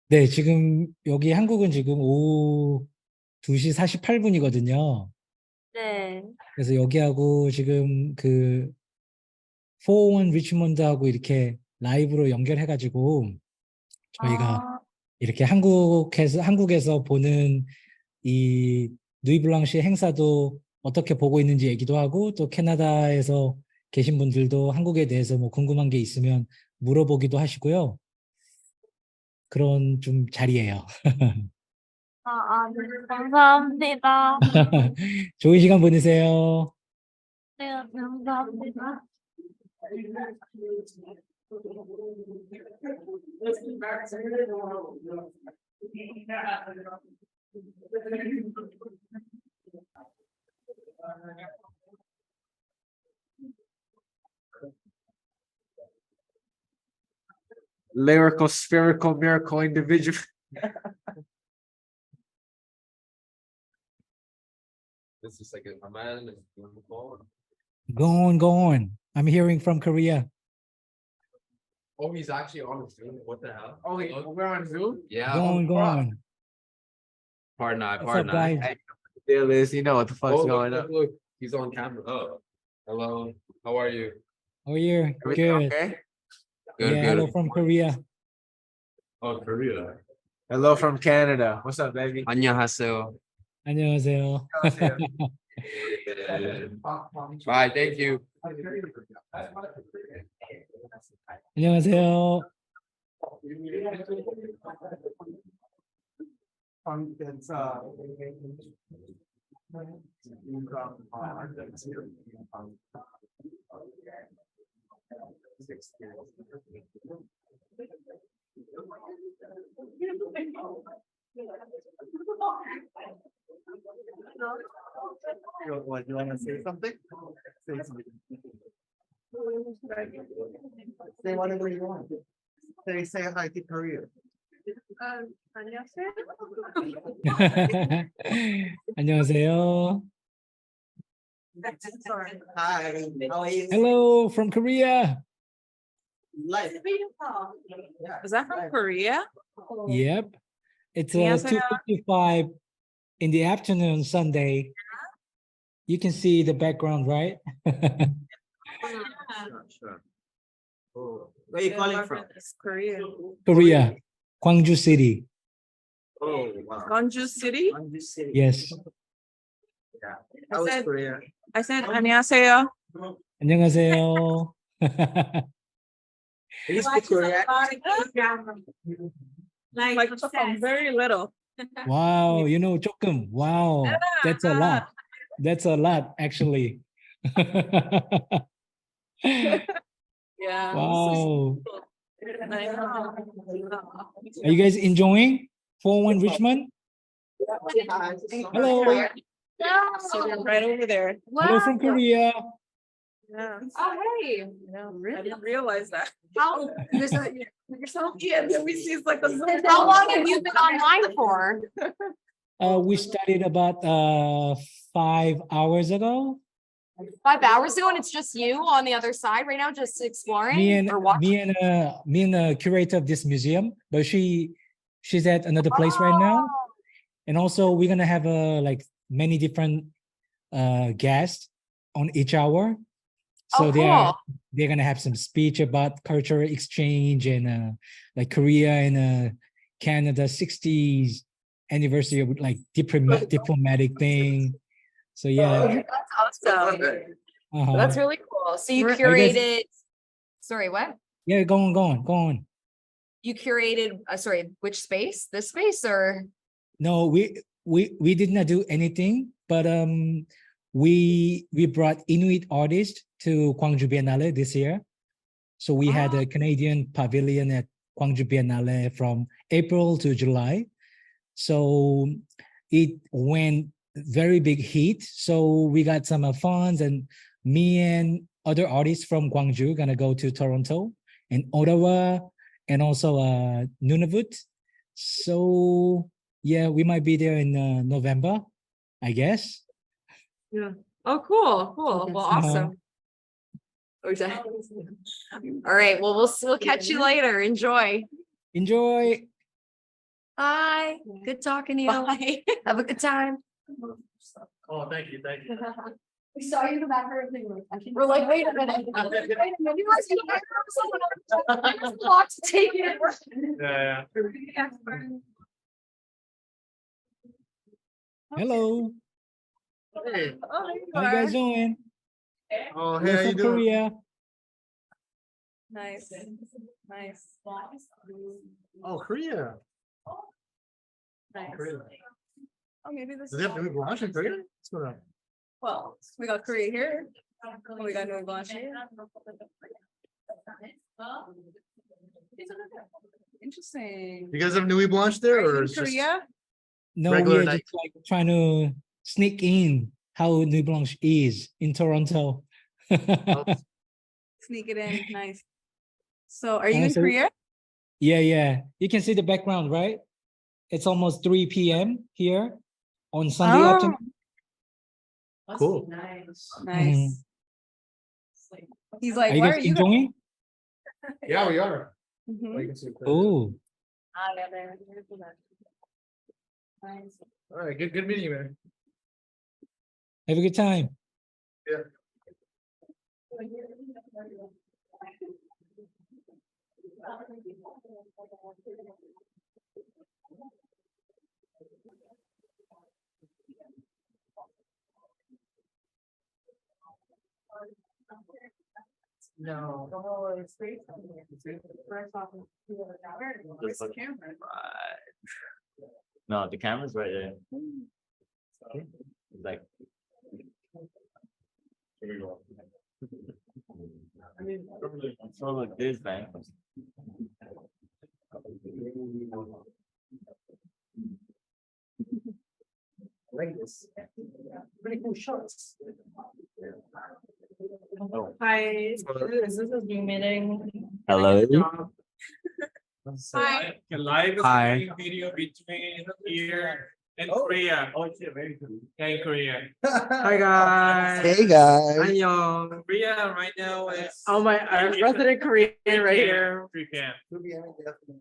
네, 지금 여기 한국은 지금 오후 2시 48분이거든요. 네. 그래서 여기하고 지금 그 401 리치몬드하고 이렇게 라이브로 연결해가지고 저희가 이렇게 한국에서 보는 이 누이 블랑시 행사도 어떻게 보고 있는지 얘기도 하고 또 캐나다에서 계신 분들도 한국에 대해서 뭐 궁금한 게 있으면 물어보기도 하시고요. 그런 좀 자리예요. 네. 감사합니다. 좋은 시간 보내세요. 네, 감사합니다. Lyrical, spherical, miracle individual. This is like a man. Go on, go on. I'm hearing from Korea. Oh, he's actually on Zoom. What the hell? Oh, we're on Zoom? Yeah. Go on, go on. Pardon, What's up, guys? Deal is, you know what the fuck's going on. Look, he's on camera. Oh, hello. How are you? How are you? Everything Good. okay? Good, Yeah, good. hello from Korea. Oh, Korea. Hello from Canada. What's up, baby? 안녕하세요. 안녕하세요. Bye, thank you. 안녕하세요. What, you want to say something? Say something. Say whatever you want. Say hi to Korea. 안녕하세요. Hi, how are you? Hello from Korea. Is that from Korea? Yep. It's 안녕하세요. 2:55 in the afternoon Sunday. You can see the background, right? Sure. Oh, where are you calling from? Korea. Korea, Gwangju City. Oh, wow. Gwangju City? Yes. Yeah. How is Korea? I said 안녕하세요. 안녕하세요. You speak Korean? Like from very little. Wow, you know 조금. Wow, that's a lot. That's a lot, actually. Yeah. Wow. I know. Are you guys enjoying 401 Richmond? Hello. So they're right over there. Hello from Korea. Yeah. Oh, hey. No, I didn't realize that. How, there's a, Yeah, and then we see it's like a how long have you been online for? We started about 5 hours ago. 5 hours ago, and it's just you on the other side right now, just exploring or watching? Me and the curator of this museum, but she's at another place right now. And also we're gonna have like many different guests on each hour. So they're gonna have some speech about cultural exchange and like Korea and Canada 60s anniversary of like diplomatic thing. So yeah. That's awesome. Uh-huh. That's really cool. So you Are you guys- curated, sorry, what? Yeah, go on. You curated, sorry, which space? This space or? No, we did not do anything, but we brought Inuit artists to Gwangju Biennale this year. So we had a Canadian pavilion at Gwangju Biennale from April to July. So it went very big heat. So we got some funds, and me and other artists from Gwangju gonna go to Toronto and Ottawa and also Nunavut. So yeah, we might be there in November, I guess. Yeah. Oh, cool. Well, awesome. Okay. All right. Well, we'll catch you later. Enjoy. Bye. Good talking to you. Bye. Have a good time. Oh, thank you. We saw you in the back of the room. We're like, wait a minute. Wait a minute. You guys someone clock to take it. Yeah. Hello. Hey. Oh, How you guys doing? Oh, We're hey, how you from doing? Korea. Nice. Oh, Korea. Nice. Korea. Oh, maybe this Do they have Nuit Blanche in Korea? What's going on? Well, we got Korea here. And we got Nuit Blanche here. Interesting. You guys have Nuit Blanche there, Are you or in it's just Korea? No, regular we are night? just like trying to sneak in how Nuit Blanche is in Toronto. Sneak it in. Nice. So are you in So- Korea? Yeah. You can see the background, right? It's almost 3 p.m. here on Sunday afternoon. Cool. Nice. Mhm. He's like, Are you why guys are you enjoying? Yeah, we are. Mhm. Well, you can see Korea. Oh, Ah, yeah, there. Nice. All right, good meeting you, man. have a good time. Yeah. No. Where's the camera? No, the camera's right there. Like. So like this, man. Like this. Pretty cool shots. Oh. Hi. Is this a Zoom meeting? Hello. Hi. A live Hi. video between here and Korea. Oh, shit, very cool. Yeah, in Korea. Hi guys. Hey guys. 안녕. Korea right now is. Oh my, I'm resident Korean right here. 3 p.m.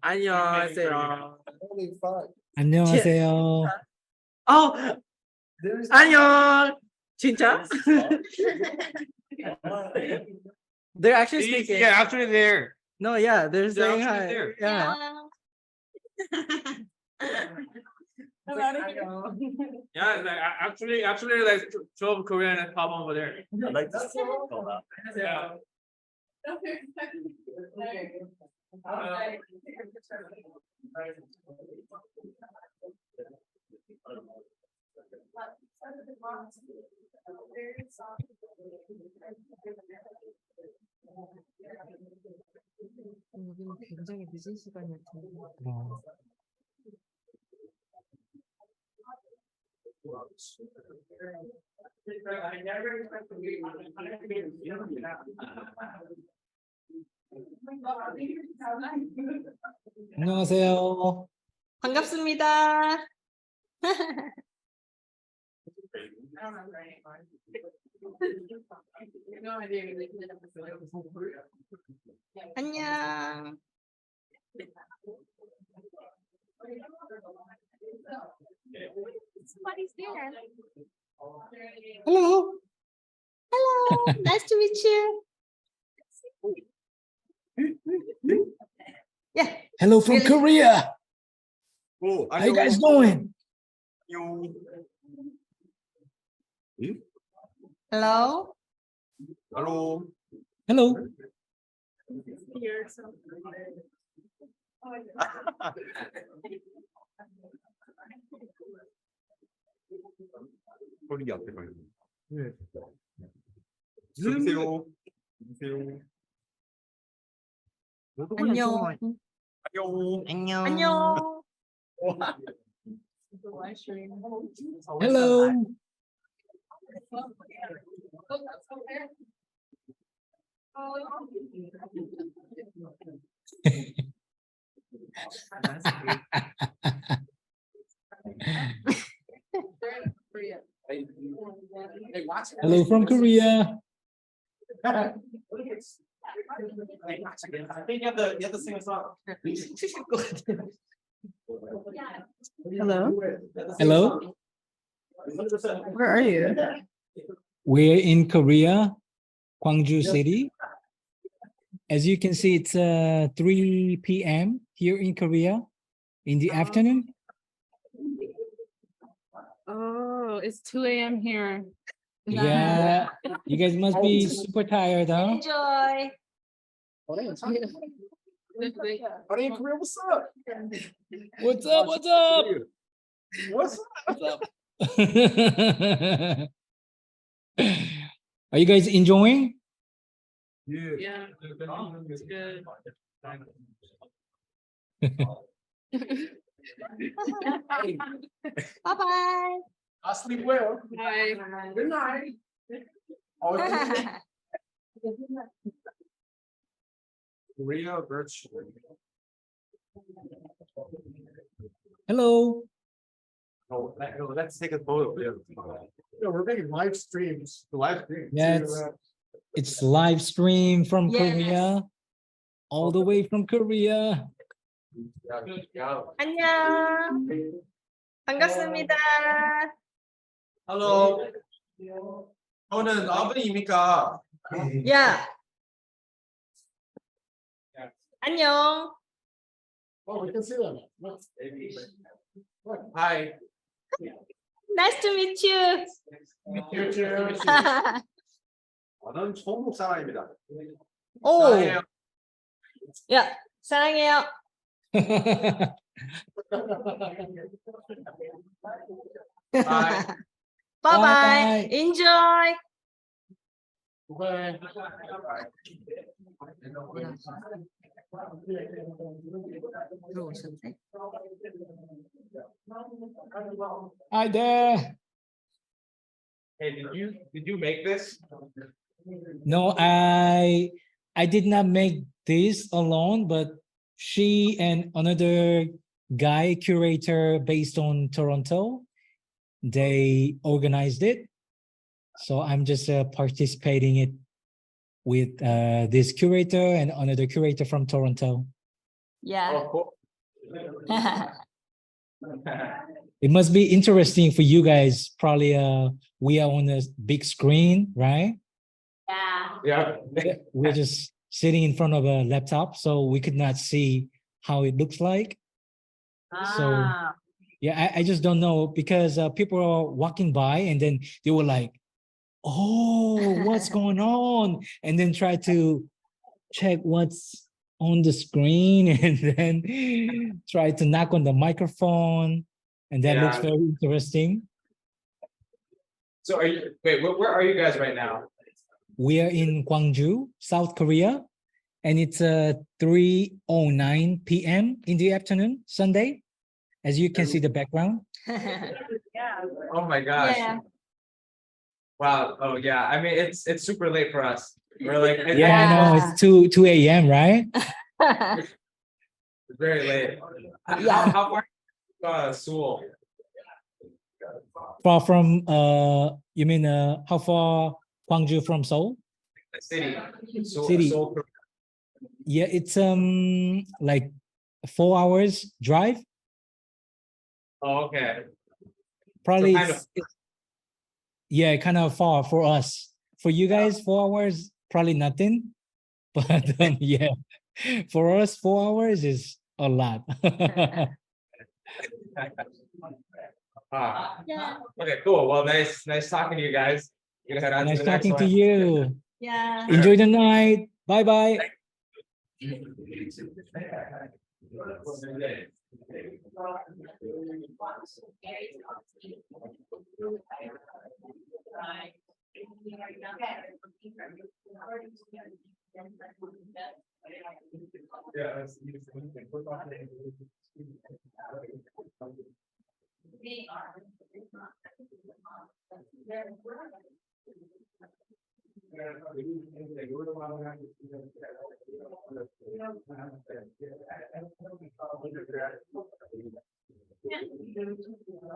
안녕하세요. Holy fuck. 안녕하세요. Oh, 안녕. 진짜? They're actually speaking. Yeah, actually there. No, yeah, they're They're saying actually hi. there. Yeah. Yeah, like, actually, like 12 Korean and pop over there. I like this. Yeah. 여기는 굉장히 늦은 시간이었던 것 어. 안녕하세요. 반갑습니다. 안녕. Somebody's there. Hello. Hello. Nice to meet you. Yeah. Hello from Really? Korea. Oh, How you guys doing? Hello. Hello. Hello. 소리 앞에 가 있는. 네. 여보세요. 여보세요. 안녕. 안녕. 안녕. Hello. Hello from Korea. I think you have to sing a song. Hello. Hello. Where are you? We're in Korea, Gwangju City. As you can see, it's 3 p.m. here in Korea in the afternoon. Oh, it's 2 a.m. here. Yeah, you guys must be super tired, huh? Enjoy. Are you in Korea? What's up? What's up? What's up? What's up? Are you guys enjoying? Yeah, it's good. Bye bye. I'll sleep well. Bye. Good night. Korea virtual. Hello. Oh, let's take a photo. Yeah, we're making live streams. Live stream. Yeah, it's live stream from Yes. Korea, all the way from Korea. 안녕. 반갑습니다. Hello. 저는 아버님입니까? 야. 안녕. Oh, we can see them. Hi. Nice to meet you. You too. 저는 총국 사람입니다. 오. 사랑해요. 야, 사랑해요. Bye. Bye bye. Bye. Enjoy. Bye. 들어오셨네. Hi there. Hey, did you make this? No, I did not make this alone, but she and another guy curator based on Toronto, they organized it. So I'm just participating it with this curator and another curator from Toronto. Yeah. Oh, cool. It must be interesting for you guys. Probably we are on a big screen, right? Yeah. Yeah. We're just sitting in front of a laptop, so we could not see how it looks like. So Ah. yeah, I just don't know because people are walking by and then they were like, oh, what's going on? And then try to check what's on the screen and then try to knock on the microphone. And that looks Yeah. very interesting. So where are you guys right now? We are in Gwangju, South Korea, and it's 3:09 p.m. in the afternoon, Sunday, as you can see the background. Oh my gosh. Yeah. Wow. Oh yeah. I mean, it's super late for us. We're like, Yeah, I know, it's 2 a.m., right? It's very late. Yeah. How far Seoul? Far from you mean how far Gwangju from Seoul? City. City. Seoul. Yeah, it's like 4 hours drive. Oh, okay. Probably So kind of- yeah, kind of far for us. For you guys, 4 hours probably nothing. But yeah, for us 4 hours is a lot. Yeah. Okay, cool. Well, nice talking to you guys. You gonna head on Nice to the next talking to one. you. Yeah. Enjoy the night. Bye bye.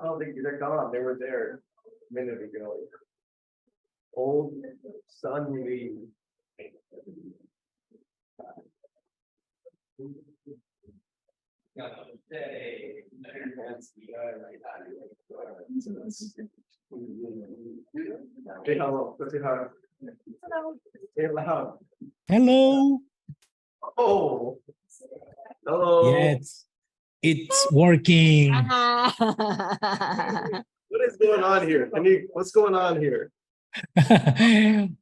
Oh, they're gone. They were there a minute ago. Old Sun Lee. Say hello. Say hi. Say loud. Hello. Oh. Hello. Yes, it's working. What is going on here? What's going on here?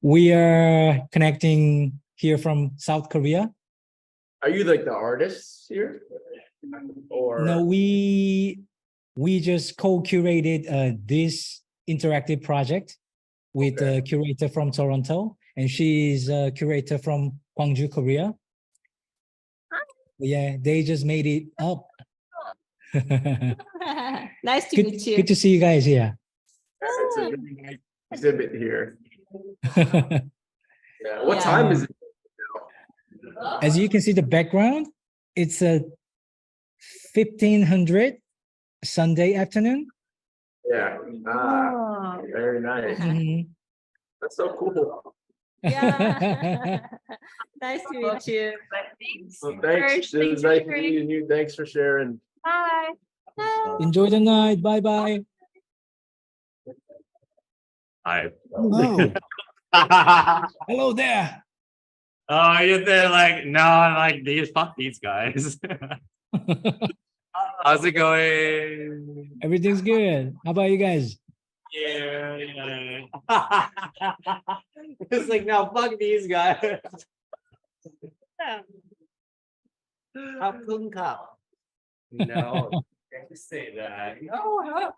We are connecting here from South Korea. Are you like the artists here? Or No, we just co-curated this interactive project with a curator from Toronto, and she's a curator from Gwangju, Korea. Yeah, they just made it up. Nice to Good, meet you. good to see you guys here. it's a really nice exhibit here. Yeah. What time is it? As you can see the background, it's a 1500 Sunday afternoon. Yeah. Very nice. Mhm. That's so cool. Yeah. Nice to meet you. Well, thanks. It was nice meeting you. Thanks for sharing. Bye. Enjoy the night. Bye bye. Hi. Oh. Hello there. Oh, you're there like, no, like these fuck these guys. How's it going? Everything's good. How about you guys? Yeah. It's like, now fuck these guys. No, can't say that. No.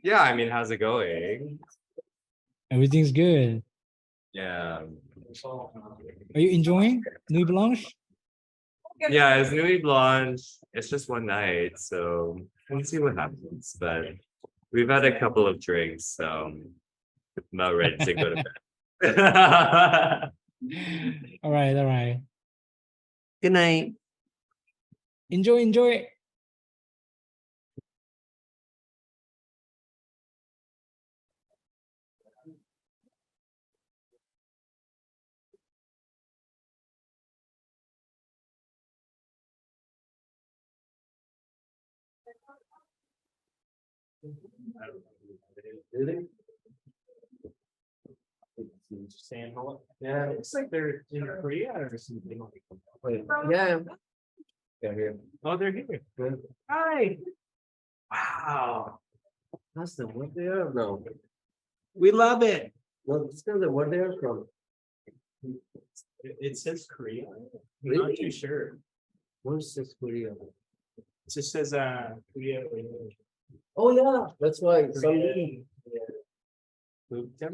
Yeah, I mean, how's it going? Everything's good. Yeah. Are you enjoying Nuit Blanche? Yeah, it's Nuit Blanche. It's just one night, so we'll see what happens. But we've had a couple of drinks, so I'm not ready to go to bed. All right, all right. Good night. Enjoy. Really? Saying hello. Yeah, it's like they're in Korea or something. Wait, yeah. They're here. Oh, they're here. Good. Hi. Wow. That's the where they are from. We love it. Well, it's kind of where they are from. It says Korea. I'm not too sure. Where's this Korea? It just says Korea. Oh yeah, that's why. Sunday. Yeah.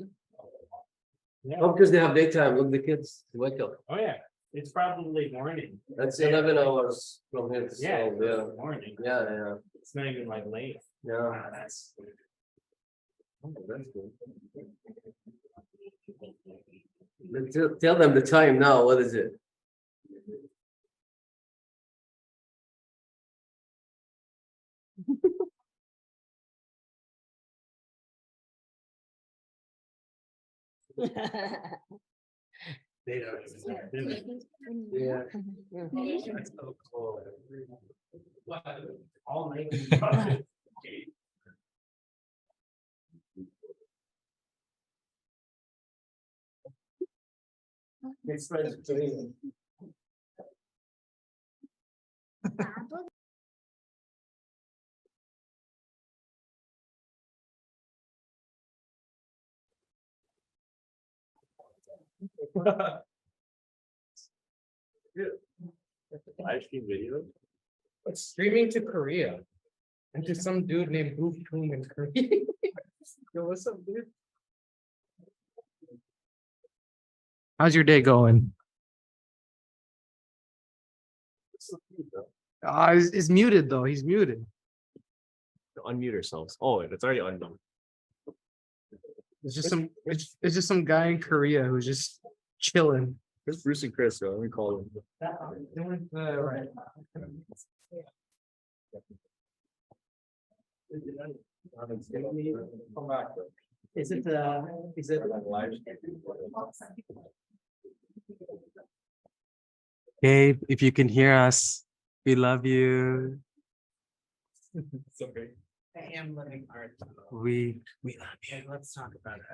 Oh, because they have daytime. Look, the kids wake up. Oh yeah, it's probably morning. That's 11 hours from here. Yeah, so, yeah. Morning. Yeah. It's not even like late. Yeah, that's good. Oh, that's good. Tell them the time now. What is it? They don't. Yeah. That's so cool. All night. It's nice. Live stream video. It's streaming to Korea. And to some dude named Boof Boom in Korea. Yo, what's up, dude? How's your day going? He's muted though. He's muted. Unmute ourselves. Oh, it's already unmuted. It's just some guy in Korea who's just chilling. There's Bruce and Chris, so let me call them. Right. Is it Gabe, if you can hear us, we love you. It's okay. I am living art. We love you. Let's talk about it.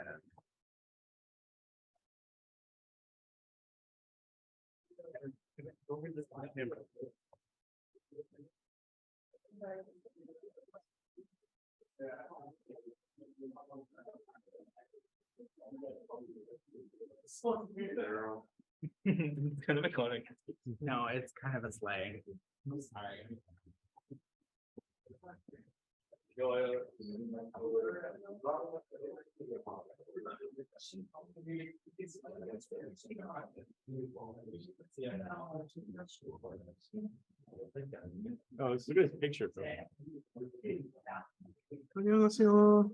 It's kind of iconic. No, it's kind of a slang. I'm sorry. Oh, it's a good picture. 안녕하세요.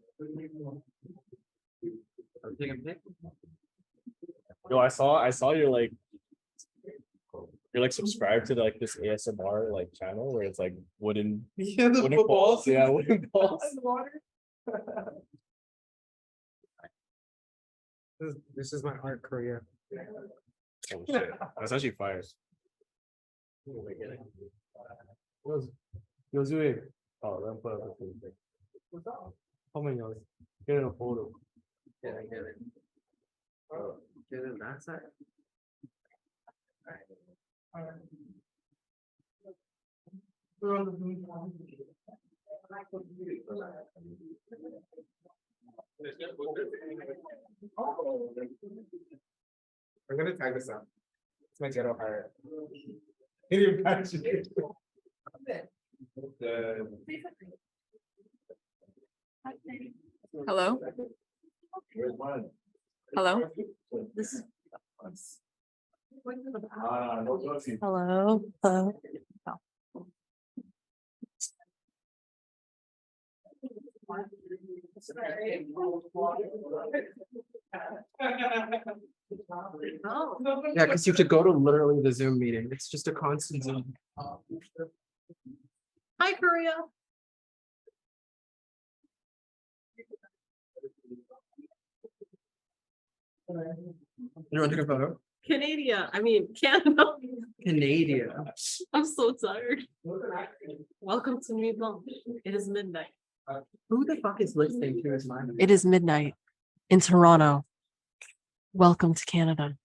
Yo, I saw you're like subscribed to like this ASMR like channel where it's like wooden balls. Yeah, wooden balls. This is my art career. Oh shit. That's actually fire. 요즘에 난 어머니 get a photo. Get it. Oh, get it that side. We're gonna tag this up. It's my ghetto art. Can you imagine? Hello? Hello? This is. Hello? Hello? Yeah, because you have to go to literally the Zoom meeting. It's just a constant Zoom. Hi, Korea. You want to take a photo? Canada. I mean, Canada. Canada. I'm so tired. Welcome to Nuit Blanche. It is midnight. Who the fuck is listening to his mind? It is midnight in Toronto. Welcome to Canada.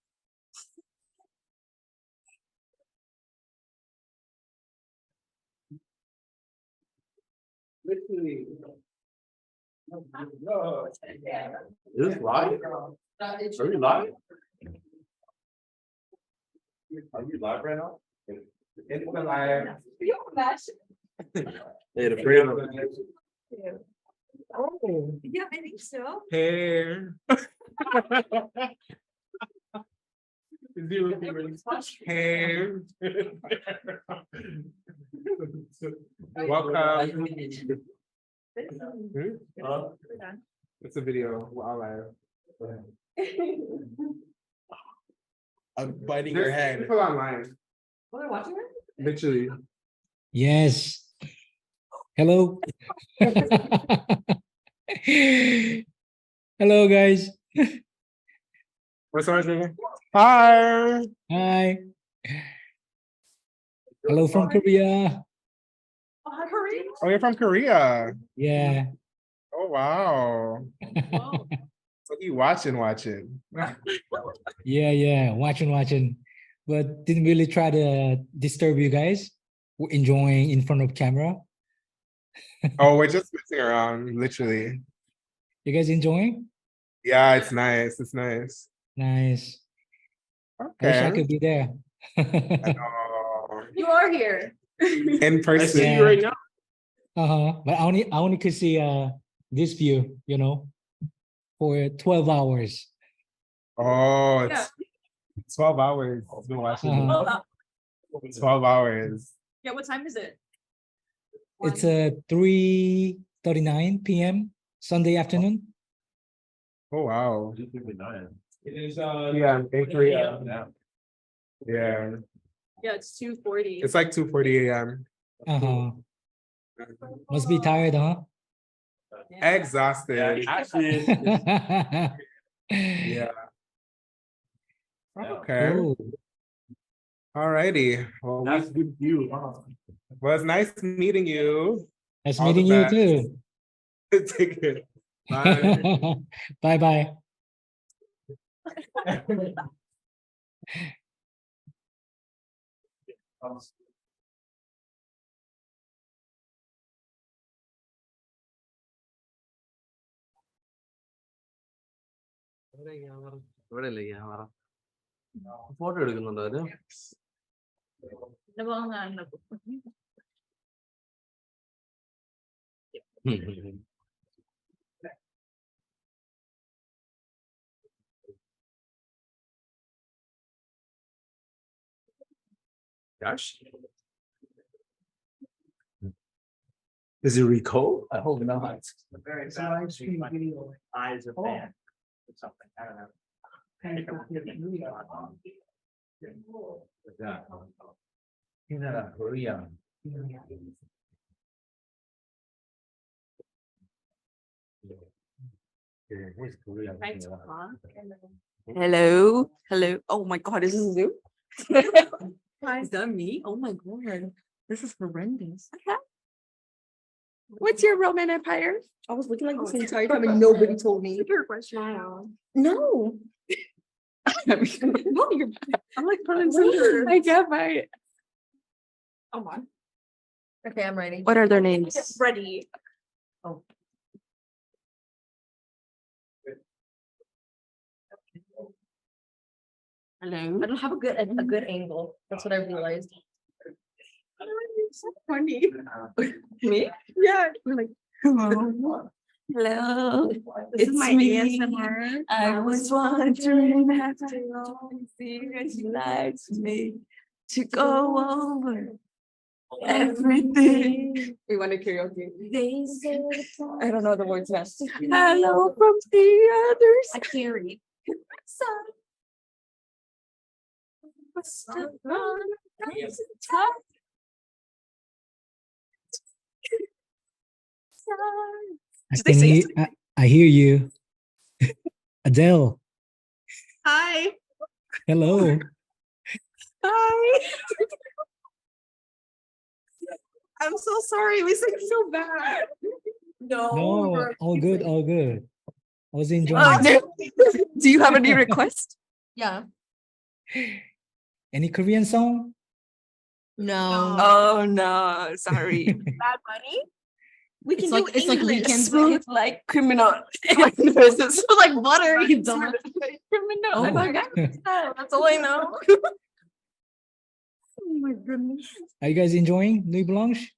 Literally. Is this live? Are we live? Are we live right now? It's live. Hey, the freedom. Oh, yeah, I think so. Hair. Hair. Welcome. It's a video. Wow, live. I'm biting your hand. People online. What are watching it? Literally. Yes. Hello. Hello, guys. What's up, nigga? Hi. Hi. Hello from Korea. Korea? Oh, you're from Korea. Yeah. Oh, wow. So you watching. Yeah. Watching. But didn't really try to disturb you guys. We're enjoying in front of camera. Oh, we're just messing around, literally. You guys enjoying? Yeah, it's nice. It's nice. Nice. I wish I Okay. could be there. You are here. In I person. see you right now. But I only could see this view, for 12 hours. Oh, it's 12 hours. It's been watching this. 12 hours. Yeah, what time is it? It's 3:39 p.m. Sunday afternoon. Oh wow. It is Yeah, in Korea. Yeah. Yeah, it's 2:40. It's like 2:40 a.m. Must be tired, huh? Exhausted. actually Yeah. Okay. Cool. Alrighty. Well, that's good view. well, it's nice meeting you. Nice All the meeting you best. too. Take care. Bye. Bye bye. Photo എടുക്കുന്നുണ്ടോ അവര് Gosh. Does he recall? I hope not. Very bad video. Eyes are bad. Or something. I don't know. Korea. Where's Korea? Hello. Hello. Oh my God, is this Zoom? Is that me? Oh my God. This is horrendous. What's your Roman Empire? I was looking like this the entire time and nobody told me. No. No, you're I'm like front and center. I get my. Oh my. Okay, I'm ready. What are their names? Ready. Oh. Hello. I don't have a good angle. That's what I realized. So funny. Me? Yeah. We're like, hello. Hello. This is my me. ASMR. I was wondering after all these years you liked me to go over everything. We want to karaoke. I don't know the words now. Hello from the others. I carry. I hear you. Adele. Hi. Hello. Hi. I'm so sorry. We sing so bad. No, all good, all good. I was enjoying. Do you have any request? Yeah. Any Korean song? No. Oh no, sorry. Bad Bunny? We can It's do like it's like English. weekends smooth like criminal. Like it's like water. You dumb. Criminal. Oh. That's all I know. Oh my goodness. Are you guys enjoying Nuit Blanche?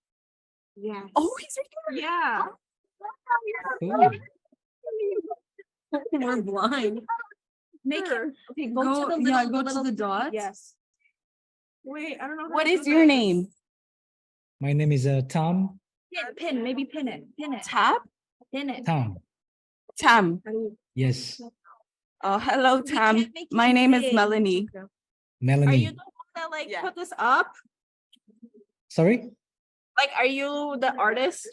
Yeah. Oh, he's right there. Yeah. Cool. We're blind. Make it. Okay, go, Go- to the little, yeah, go to little- the dots. Yes. Wait, I don't know. What is your name? My name is Tom. Pin, maybe pin it. Pin it. Tab? Pin it. Tom. Tam. Yes. Oh, hello, Tam. can't make My it name is big. Melanie. Melanie. Are you the one that like put this up? Sorry? Like, are you the artist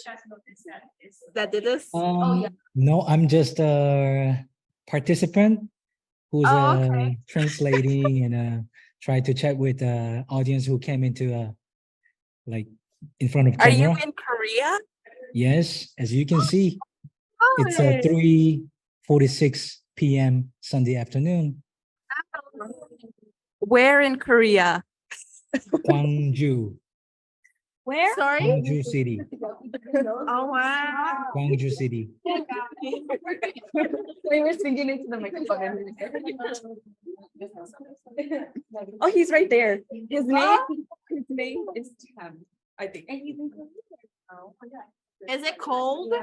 that did this? No, I'm just a participant who's Oh, okay. translating and try to chat with the audience who came into like in front of Are you camera. in Korea? Yes, as you can see, it's Hi. 3:46 p.m. Sunday afternoon. Where in Korea? Gwangju. Where? Sorry? Gwangju City. Oh, wow. Gwangju City. We were singing into the microphone. Oh, he's right there. His name is Tam, I think. Is it cold?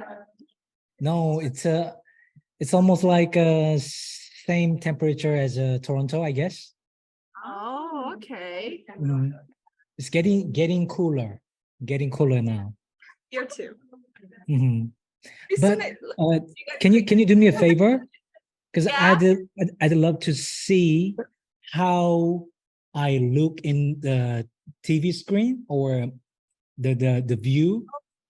No, it's almost like same temperature as Toronto, I guess. Oh, okay. It's getting cooler now. Here too. Mhm. But can you do me a favor? Because I'd love to see how I look in the TV screen or the view.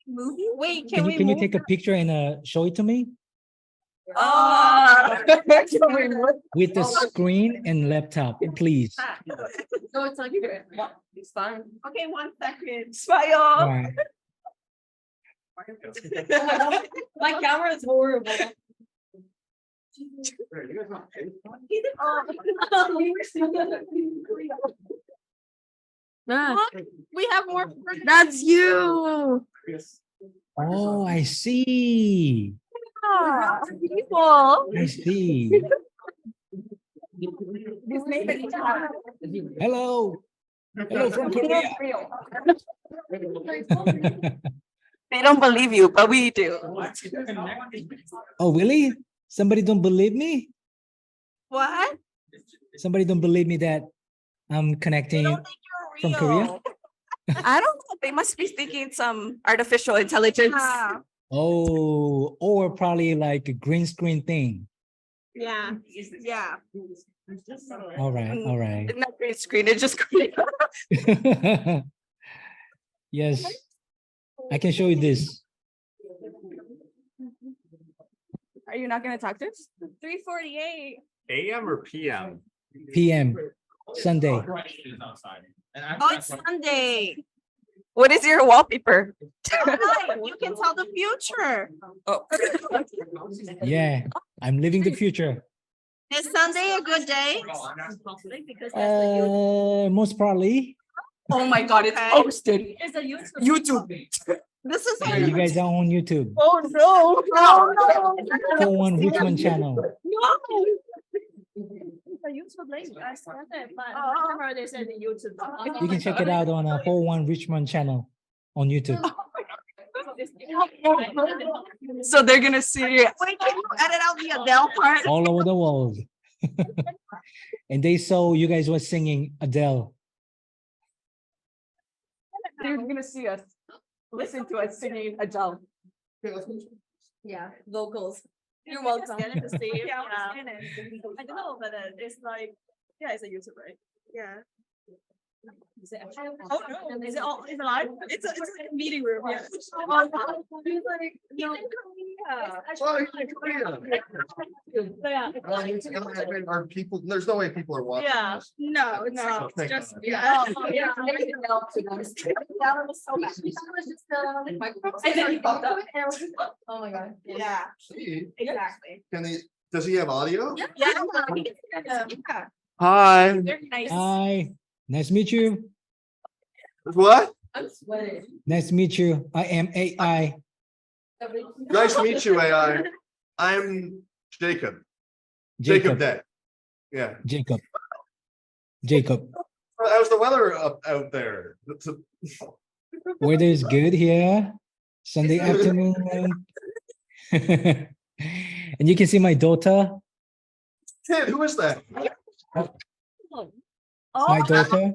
Wait, Can you take a picture and show it to me Oh. with the screen and laptop, please? No, it's not here. It's fine. Okay, 1 second. Smile. All right. My camera is horrible. We have more. That's you. Oh, I see. People. I see. His name is Tom. Hello. Hello from Korea. They don't believe you, but we do. Oh, really? Somebody don't believe me? What? Somebody don't believe me that I'm connecting from Korea? I don't know. They must be thinking some artificial intelligence. Oh, or probably like a green screen thing. Yeah. Yeah. All right, all right. It's not green screen, it's just green. Yes, I can show you this. Are you not going to talk to us? 3:48. AM or PM? PM, Sunday. Oh, it's Sunday. What is your wallpaper? You can tell the future. Oh. Yeah, I'm living the future. Is Sunday a good day? Most probably. Oh my God, it's posted. It's a YouTube. This is Yeah, you guys are on YouTube. Oh no. No. 41 Richmond channel. It's a YouTube link. I said it, but whenever they said the YouTube. You can check it out on a 41 Richmond channel on YouTube. So they're gonna see it. Wait, can you edit out the Adele part? All over the world. And they saw you guys were singing Adele. They're gonna see us. Listen to us singing Adele. Yeah, vocals. You're welcome. Get it to see. Yeah, I don't know, but it's like, yeah, it's a YouTube, right? Yeah. Is it actually? Oh no! Is it all? Is it live? It's a meeting room. Yeah. Oh, no. He's like, no. Yeah. Are people? There's no way people are watching. Yeah. This. No, it's Oh, not. thank Just God. yeah. Yeah. Oh my god. Yeah. See, Exactly. can he? Does he have audio? Yeah. Yeah. Hi. They're nice. Hi, nice to meet you. What? I'm sweating. Nice to meet you. I am AI. Nice to meet you, AI. I'm Jacob. Jacob Day. Yeah. Jacob. How's the weather out there? Weather is good here. Sunday afternoon. And you can see my daughter. Kid, who is that? My daughter.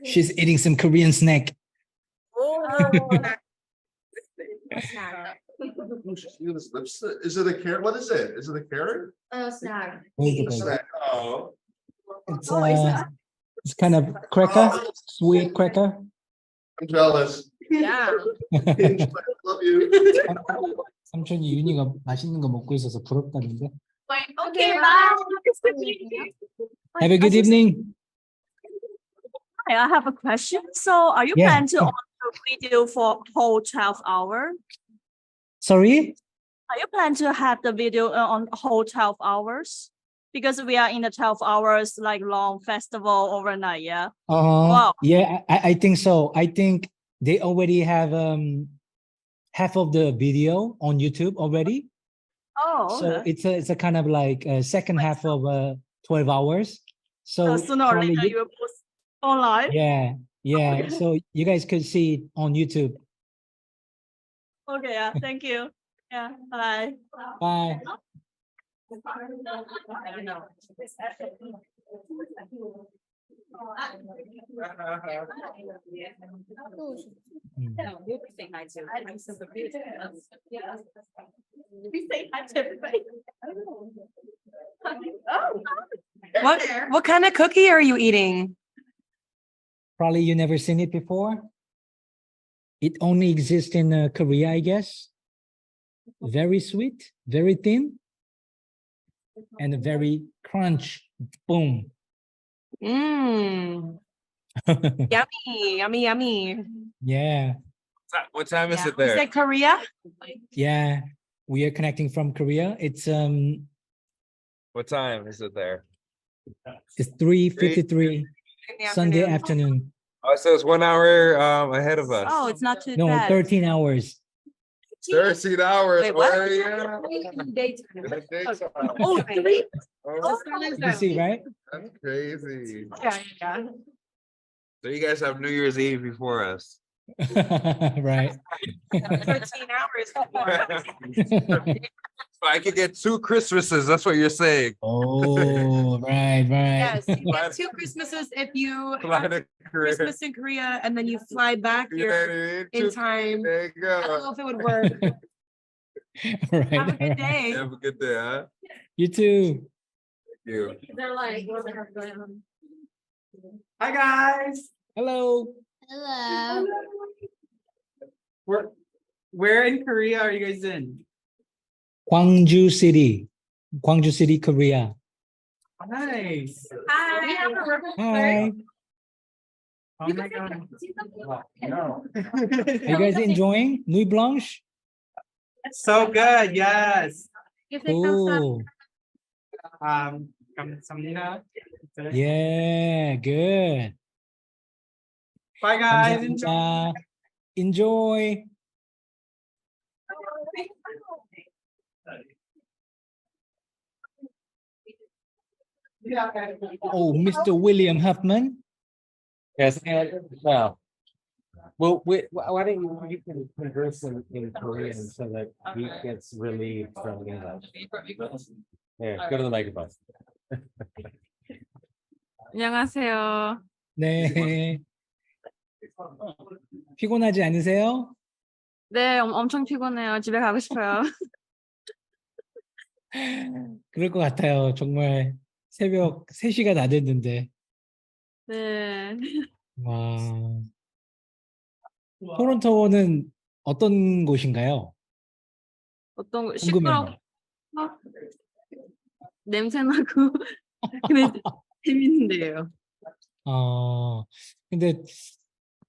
She's eating some Korean snack. Is it a carrot? What is it? Is it a carrot? Snack. Snack. Oh. It's kind of cracker, sweet cracker. I'm jealous. Yeah. Love you. 삼촌이 윤희가 맛있는 거 먹고 있어서 부럽다는데. Okay, bye. Have a good evening. Hi, I have a question. So are you Yeah. planning to on the video for whole 12 hours? Sorry? Are you plan to have the video on whole 12 hours? Because we are in the 12 hours like long festival overnight, yeah? Wow. Yeah, I think so. I think they already have half of the video on YouTube already. Oh, So okay. it's a kind of like a second half of 12 hours. So Sooner or probably later you will post online. yeah, yeah. So you guys could see it on YouTube. Okay, yeah, thank you. Yeah, bye. Bye. What kind of cookie are you eating? Probably you never seen it before. It only exists in Korea, I guess. Very sweet, very thin, and a very crunch. Boom. Mmm. Yummy, yummy, yummy. Yeah, What time is Yeah. it there? Is it Korea? yeah. We are connecting from Korea. It's What time is it there? it's 3:53 Sunday afternoon. Oh, so it's 1 hour ahead of us. Oh, it's not too No, bad. 13 hours. 13 hours. Wait, what? Oh, yeah. Oh, three. You see, right? That's crazy. Yeah, yeah. So you guys have New Year's Eve before us. Right. 13 hours before. So I could get 2 Christmases. That's what you're saying. Oh, right, right. Yes, you get 2 Christmases if you Fly have to Korea. Christmas in Korea and then you fly back here in time. There you I don't know go. if it would work. Right. Have a good right. day. Have a good day, huh? You too. Thank you. They're like, what do they have going on? Hi, guys. Hello. Hello. Where in Korea are you guys in? Gwangju City, Korea. Nice. Hi. We have a river Hi. Oh my God. No. Are you guys enjoying Nuit Blanche? So good. Yes. Cool. 감사합니다. Yeah, good. Bye, guys. 감사합니다. Enjoy. Oh, Mr. William Huffman. Yes, and well, why don't you can converse in Korean so that he gets relieved from English. Here, go to the microphone. 안녕하세요. 네. 피곤하지 않으세요? 네, 엄청 피곤해요. 집에 가고 싶어요. 그럴 것 같아요. 정말 새벽 3시가 다 됐는데. 네. 와. 토론토는 어떤 곳인가요? 어떤 거 궁금해요. 시끄럽고 냄새 나고 근데 재밌는데요. 근데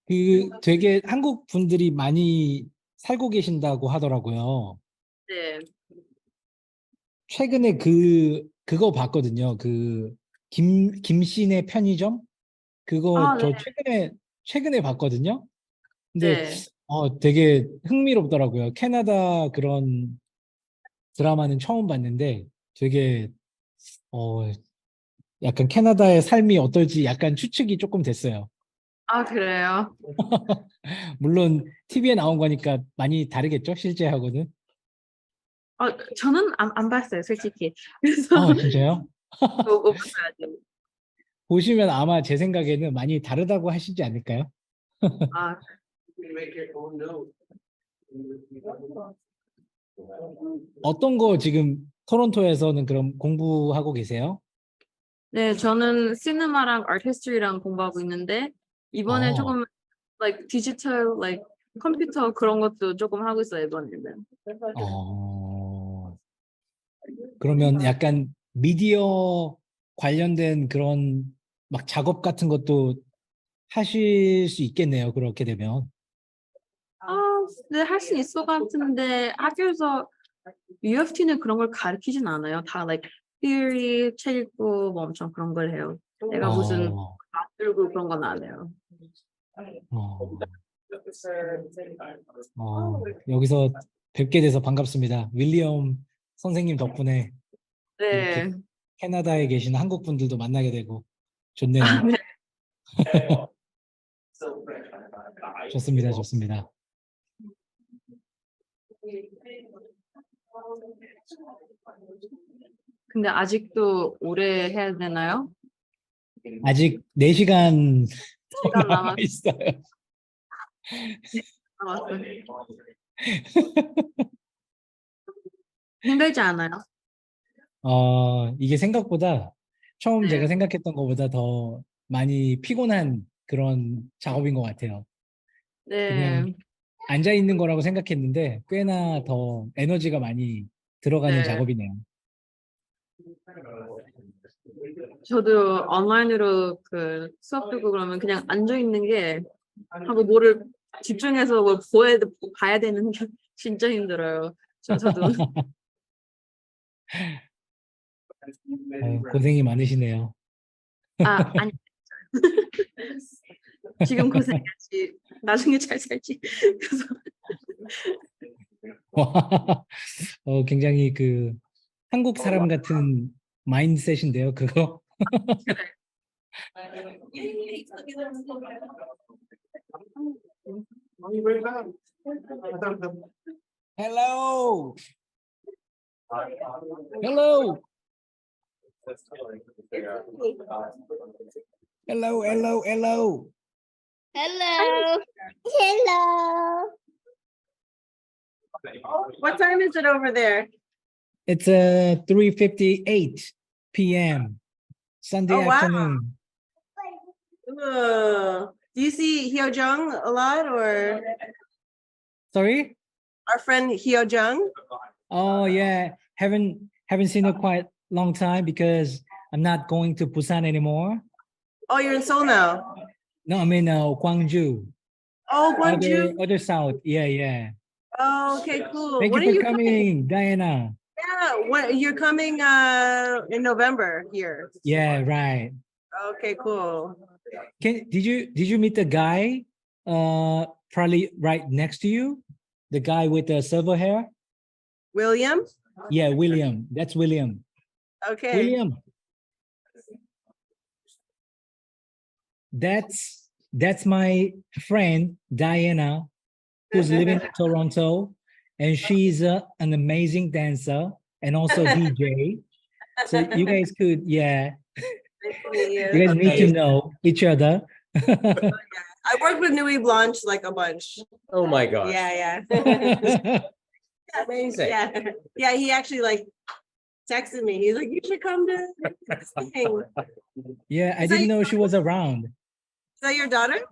그 되게 한국 분들이 많이 살고 계신다고 하더라고요. 네. 최근에 그거 봤거든요. 그 김씨네 편의점 그거 저 최근에 봤거든요. 근데 되게 흥미롭더라고요. 캐나다 그런 드라마는 처음 봤는데 되게 약간 캐나다의 삶이 어떨지 약간 추측이 조금 됐어요. 아, 그래요? 물론 TV에 나온 거니까 많이 다르겠죠, 실제하고는. 저는 안 봤어요, 솔직히. 그래서 진짜요? 보고 봐야죠. 보시면 아마 제 생각에는 많이 다르다고 하시지 않을까요? 아, 어떤 거 지금 토론토에서는 그럼 공부하고 계세요? 네, 저는 시네마랑 아트 히스토리랑 공부하고 있는데 이번에 조금 like 디지털 like 컴퓨터 그런 것도 조금 하고 있어요, 이번에는. 그러면 약간 미디어 관련된 그런 막 작업 같은 것도 하실 수 있겠네요. 그렇게 되면. 네, 할 수 있을 것 같은데 학교에서 UFT는 그런 걸 가르치진 않아요. 다 like theory 책 읽고 뭐 엄청 그런 걸 해요. 내가 무슨 만들고 그런 건 안 해요. 여기서 뵙게 돼서 반갑습니다. 윌리엄 선생님 덕분에 이렇게 네. 캐나다에 계신 한국 분들도 만나게 되고 좋네요. 네. 좋습니다, 좋습니다. 근데 아직도 오래 해야 되나요? 아직 4시간 시간 남았 있어요. 남았어요. 힘들지 않아요? 이게 생각보다 처음 네. 제가 생각했던 것보다 더 많이 피곤한 그런 작업인 것 같아요. 네. 그냥 앉아 있는 거라고 생각했는데 꽤나 더 에너지가 많이 들어가는 네. 작업이네요. 저도 온라인으로 그 수업 듣고 그러면 그냥 앉아 있는 게 하고 뭐를 집중해서 뭘 봐야 되는 게 진짜 힘들어요. 저도. 고생이 많으시네요. 아니. 지금 고생해야지. 나중에 잘 살지. 그래서 굉장히 그 한국 사람 같은 마인드셋인데요, 그거. Hello. Hello. Hello, hello, hello. Hello. Hello. What time is it over there? It's 3:58 p.m. Sunday Oh, wow. afternoon. Do you see Jeoung a lot or Sorry? our friend Jeoung? Oh yeah, haven't seen her quite long time because I'm not going to Busan anymore. Oh, you're in Seoul now. No, I mean Gwangju. Oh, Gwangju. Other south. Yeah, yeah. Oh, okay, cool. Thank When you are for you coming, Diana. Yeah, when you're coming in November here. Yeah, right. Okay, cool. Did you meet the guy probably right next to you? The guy with the silver hair? William? Yeah, William. That's William. Okay. William. That's my friend Diana, who's living in Toronto, and she's an amazing dancer and also DJ. So you guys could, yeah. You guys need to know each other. I worked with Nuit Blanche like a bunch. Oh my gosh. Yeah, yeah. Amazing. Yeah, yeah. He actually like texted me. He's like, "You should come to this thing." Yeah, I didn't know she was around. Is that your daughter?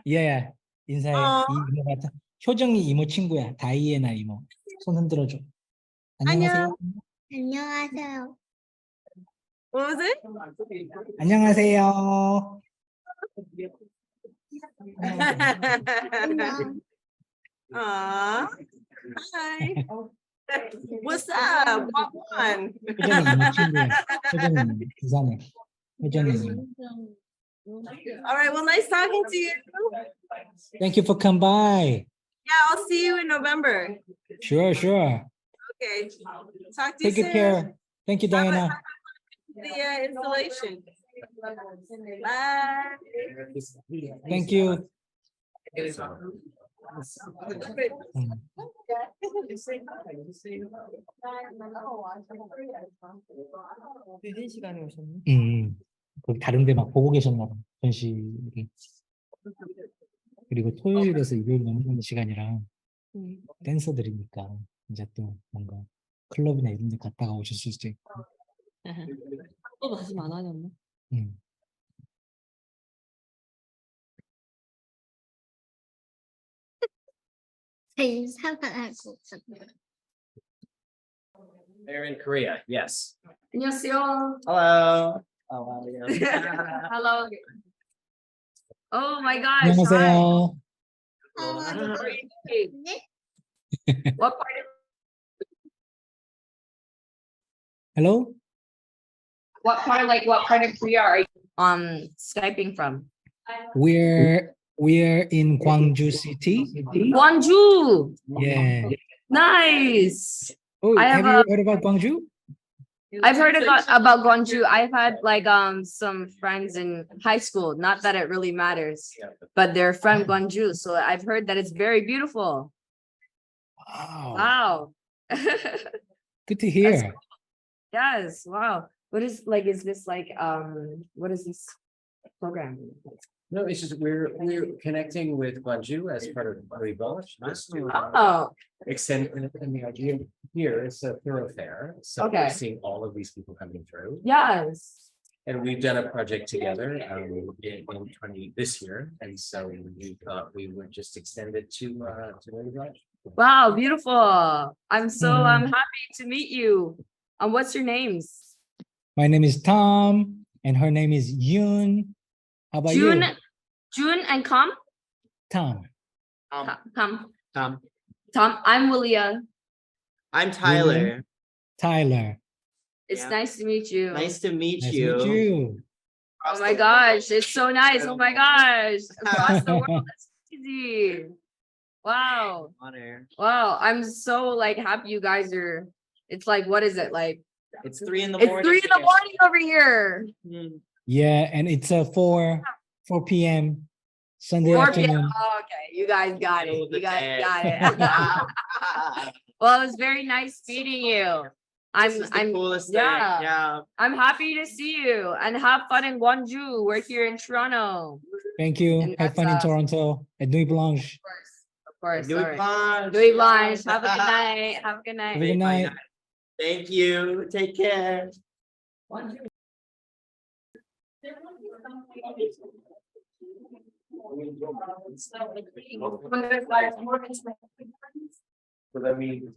Yeah, 인사해. 이모 같아. 효정이 이모 친구야. 다이애나 이모. 손 흔들어줘. 안녕하세요. 안녕하세요. What was it? 안녕하세요. Aw. Hi. What's up? What one? 효정이 이모 친구야. 효정이 부산에. 효정이 이모. All right. Well, nice talking to you. Thank you for coming by. Yeah, I'll see you in November. Sure, sure. Okay. Talk to you Take soon. good care. Thank you, Diana. The installation. Bye. Thank you. 늦은 시간에 오셨네. 거기 다른 데 막 보고 계셨나 봐. 전시를. 그리고 토요일에서 일요일 넘는 시간이랑 댄서들이니까 이제 또 뭔가 클럽이나 이런 데 갔다가 오셨을 수도 있고. 또 다시 많아졌네. They're in Korea, yes. 안녕하세요. Hello. Hello. Oh my gosh. 안녕하세요. Hi. What part Hello? What part of Korea are you Skyping from? We're in Gwangju City. Gwangju. Yeah. Nice. Oh, I have have you heard about Gwangju? I've heard about Gwangju. I've had some friends in high school. Not that it really matters, but they're from Gwangju, so I've heard that it's very beautiful. Wow. Wow. Good to hear. Yes. Wow. What is is this what is this program? No, it's just we're connecting with Gwangju as part of Nuit Blanche. Just to extend, and the idea here is a thoroughfare. So Okay. we're seeing all of these people coming through. Yes. And we've done a project together in this year, and so we thought we would just extend it to Nuit Blanche. Wow, beautiful. I'm happy to meet you. What's your names? My name is Tom, and her name is Yoon. How about you? June and Tom? Tom. Tom. I'm Willia. I'm Tyler. Tyler. It's nice to meet you. Nice to meet Nice to you. meet you. Oh my gosh, it's so nice. Oh my gosh. Across the world. That's crazy. Wow. Honor. Wow. I'm so happy you guys are. It's what is it? It's 3 in the It's morning. 3 in the morning over here. Yeah, and it's 4 p.m. Sunday 4 p.m. afternoon. Oh, okay, you guys got it. You guys got it. Well, it was very nice meeting you. This is the coolest thing. Yeah. I'm happy to see you and have fun in Gwangju. We're here in Toronto. Thank you. Have fun in Toronto at Nuit Blanche. Of course. Nuit Blanche. Nuit Blanche. Have a good night. Have a good night. Have a good night. Thank you. Take care. So that means.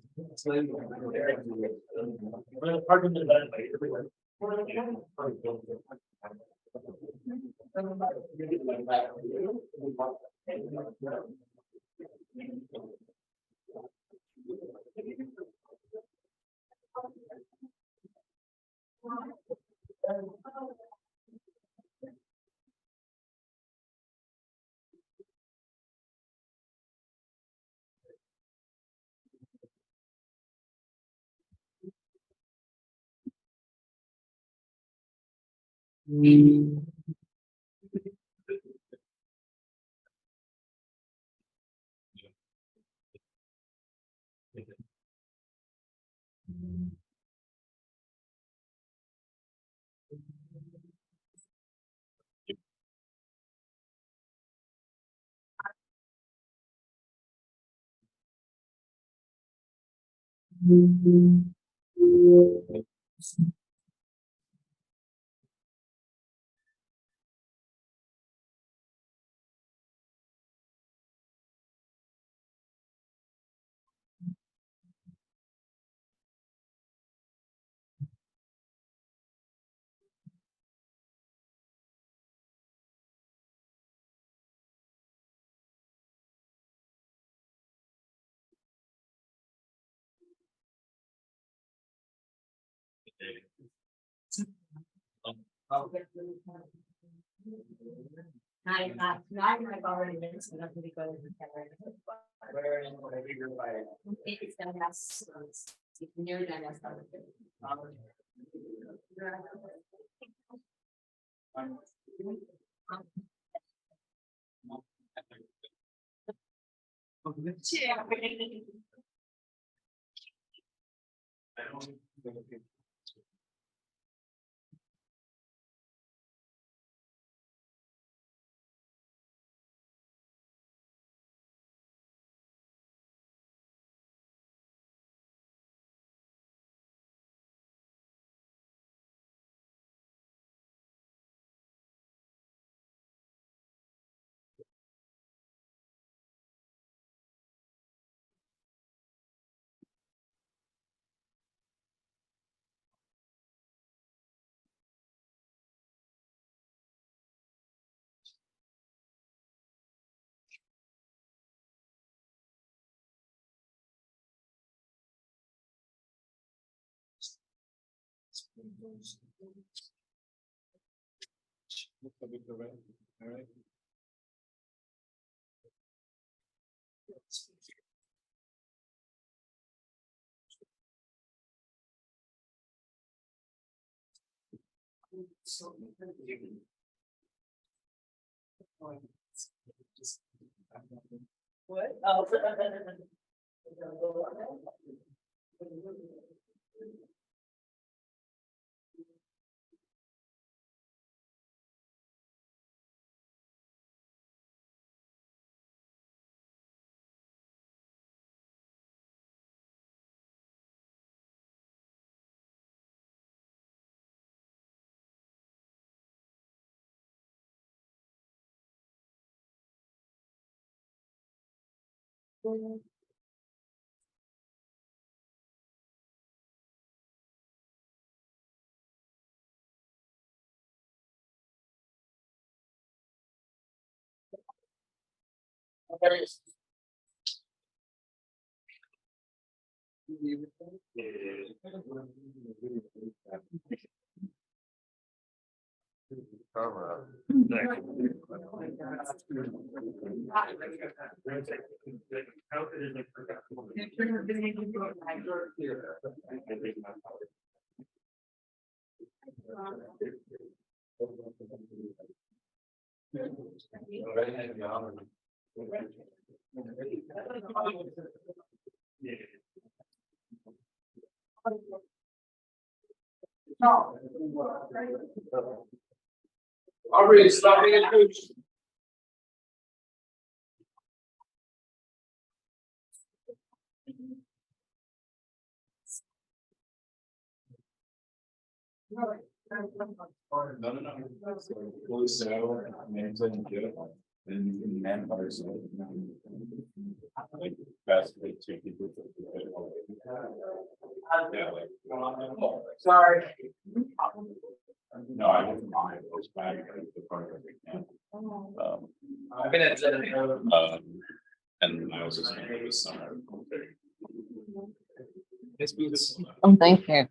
I've already been so nothing to go it's gonna have near done as All right. What? Oh. Aubrey, stop being a coach. No. Fully so, Nielsen and Joheum, and manpower, so. Like, best way to people. Yeah, like. Sorry. No, I didn't mind, it was bad, the part of it. I've been at And I was just gonna do this summer. It's boots. Oh, thank you.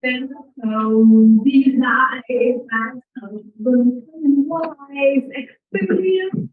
Then so be life and husband and wife experience.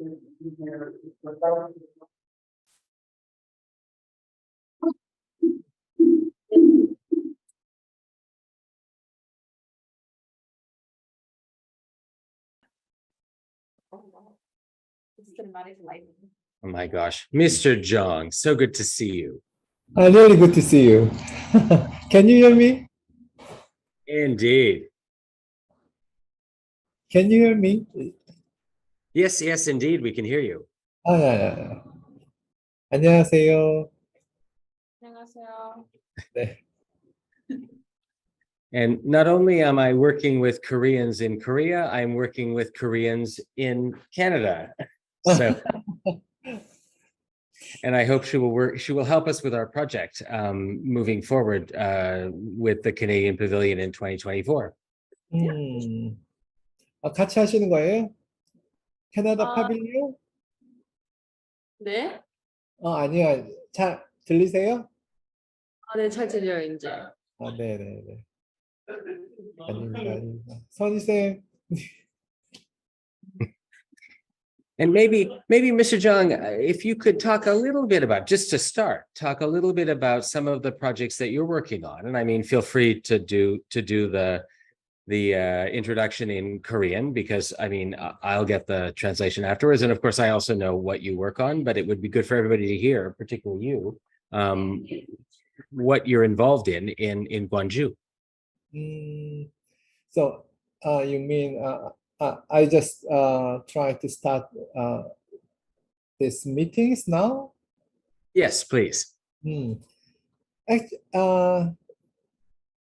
Oh my gosh, Mr. Jeong, so good to see you. Really good to see you. Can you hear me? Indeed. Can you hear me? Yes, yes, indeed, we can hear you. 야. 안녕하세요. 안녕하세요. 네. And not only am I working with Koreans in Korea, I'm working with Koreans in Canada. So, and I hope she will help us with our project moving forward with the Canadian Pavilion in 2024. 같이 하시는 거예요? 캐나다 파빌리온? 네? 아니요. 잘 들리세요? 네, 잘 들려요, 이제. 네네네. 아닙니다. 선희쌤. And maybe Mr. Jeong, if you could talk a little bit about, just to start, talk a little bit about some of the projects that you're working on. And I mean, feel free to do the introduction in Korean, because I mean, I'll get the translation afterwards. And of course, I also know what you work on, but it would be good for everybody to hear, particularly you, what you're involved in Gwangju. So you mean I just try to start these meetings now? Yes, please.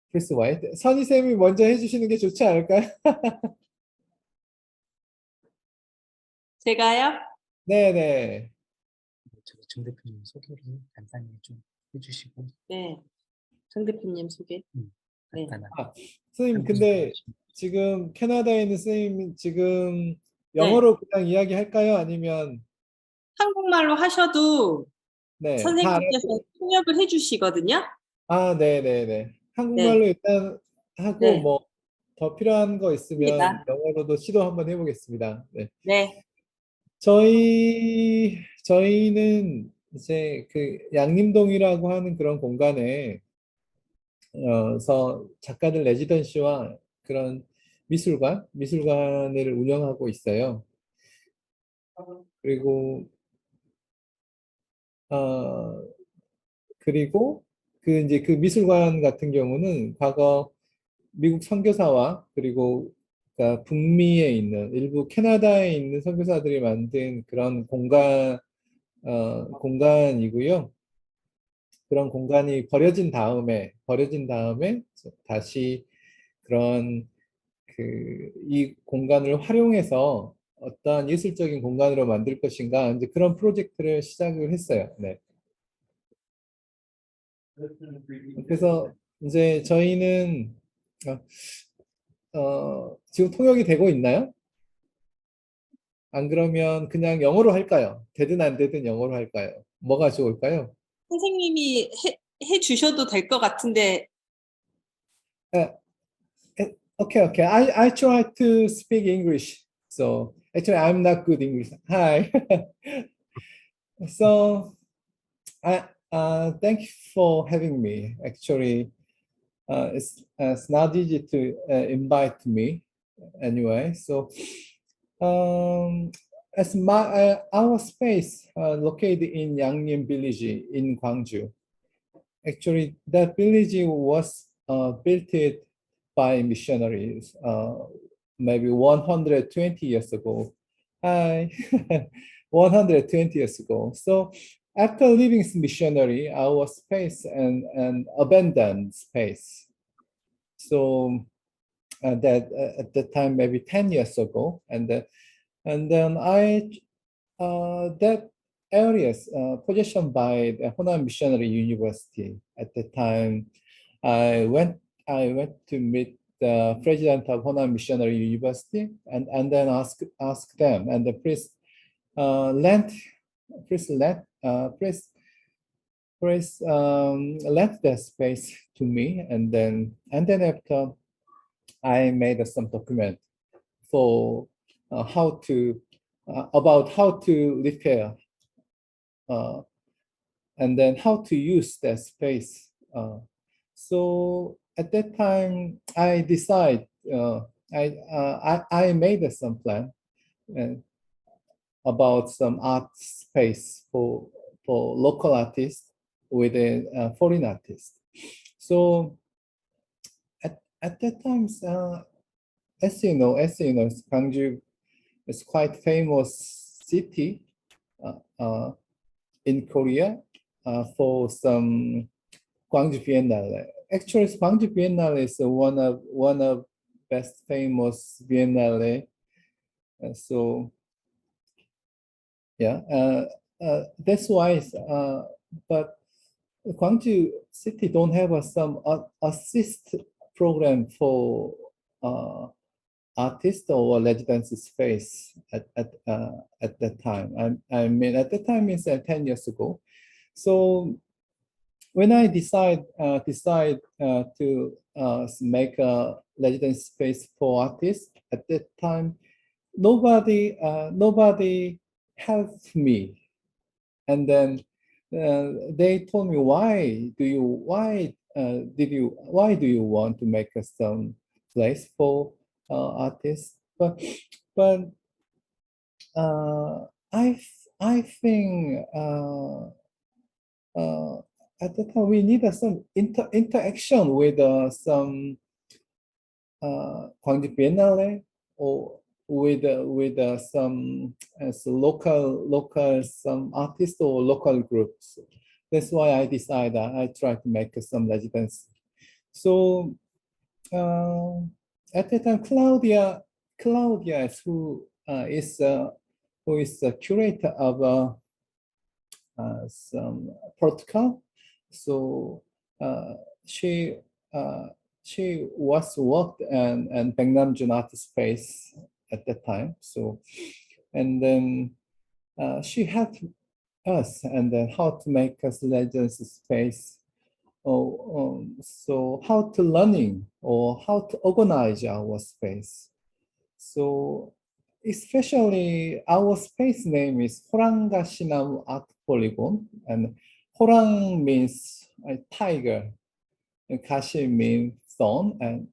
Please wait. 선희쌤이 먼저 해주시는 게 좋지 않을까요? 제가요? 네네. 정 대표님 소개를 간단히 좀 해주시고. 네. 정 대표님 소개. 네. 선생님, 근데 지금 캐나다에 있는 선생님 지금 영어로 그냥 이야기할까요? 아니면 한국말로 하셔도 네, 선생님께서 통역을 해주시거든요. 네네네. 한국말로 일단 하고 뭐 더 필요한 거 있으면 영어로도 시도 한번 해보겠습니다. 네. 네. 저희는 이제 그 양림동이라고 하는 그런 공간에 서 작가들 레지던시와 그런 미술관을 운영하고 있어요. 그리고 이제 그 미술관 같은 경우는 과거 미국 선교사와 그리고 그러니까 북미에 있는 일부 캐나다에 있는 선교사들이 만든 그런 공간이고요. 그런 공간이 버려진 다음에 다시 그런 이 공간을 활용해서 어떠한 예술적인 공간으로 만들 것인가 이제 그런 프로젝트를 시작을 했어요. 네. 그래서 이제 저희는 지금 통역이 되고 있나요? 안 그러면 그냥 영어로 할까요? 되든 안 되든 영어로 할까요? 뭐가 좋을까요? 선생님이 해 주셔도 될 것 같은데. Okay. I try to speak English. So actually, I'm not good English. Hi. So, thank you for having me. Actually, it's not easy to invite me anyway. So, as our space located in Yangnyeom village in Gwangju. Actually, that village was built by missionaries maybe 120 years ago. 120 years ago. So after leaving missionary, our space and abandoned space. So that at the time, maybe 10 years ago, and then that areas possession by the Henan Missionary University. At the time, I went to meet the president of Henan Missionary University and then ask them, and the priest lent the space to me, and then after I made some document for how to about how to repair, and then how to use that space. So at that time, I decided I made some plan about some art space for local artists with a foreign artist. So at that time, as you know, Gwangju is quite famous city in Korea for some Gwangju Biennale. Actually, Gwangju Biennale is one of best famous Biennale. So yeah, that's why. But Gwangju city don't have some assist program for artist or residence space at that time. I mean, at the time is 10 years ago. So when I decide to make a residence space for artists at that time, nobody helped me, and then they told me, why do you want to make some place for artists? But I think at the time we need some interaction with some Gwangju Biennale or with some local some artists or local groups. That's why I decided I try to make some residence. So at the time, Claudia is who is the curator of some protocol. So she was worked and Baeknamjun Art Space at that time. So, and then she helped us and then how to make us residence space. So how to learning or how to organize our space. So especially our space name is 호랑가시나무 Art Polygon, and 호랑 means a tiger, and 가시 means thorn, and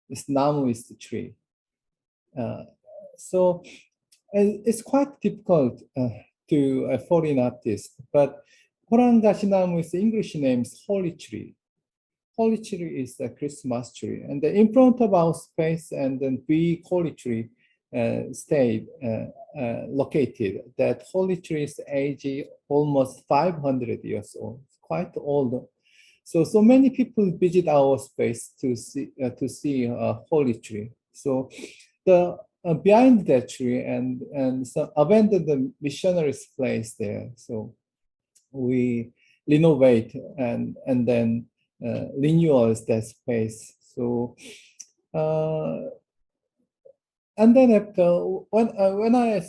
this namu is the tree. So it's quite difficult to a foreign artist, but 호랑가시나무's English name is holy tree. Holy tree is a Christmas tree, and in front of our space, and then big holy tree stayed located. That holy tree is age almost 500 years old, quite old. So many people visit our space to see a holy tree. So the behind that tree and some abandoned missionaries place there. So we renovate and then renew that space. So and then after when I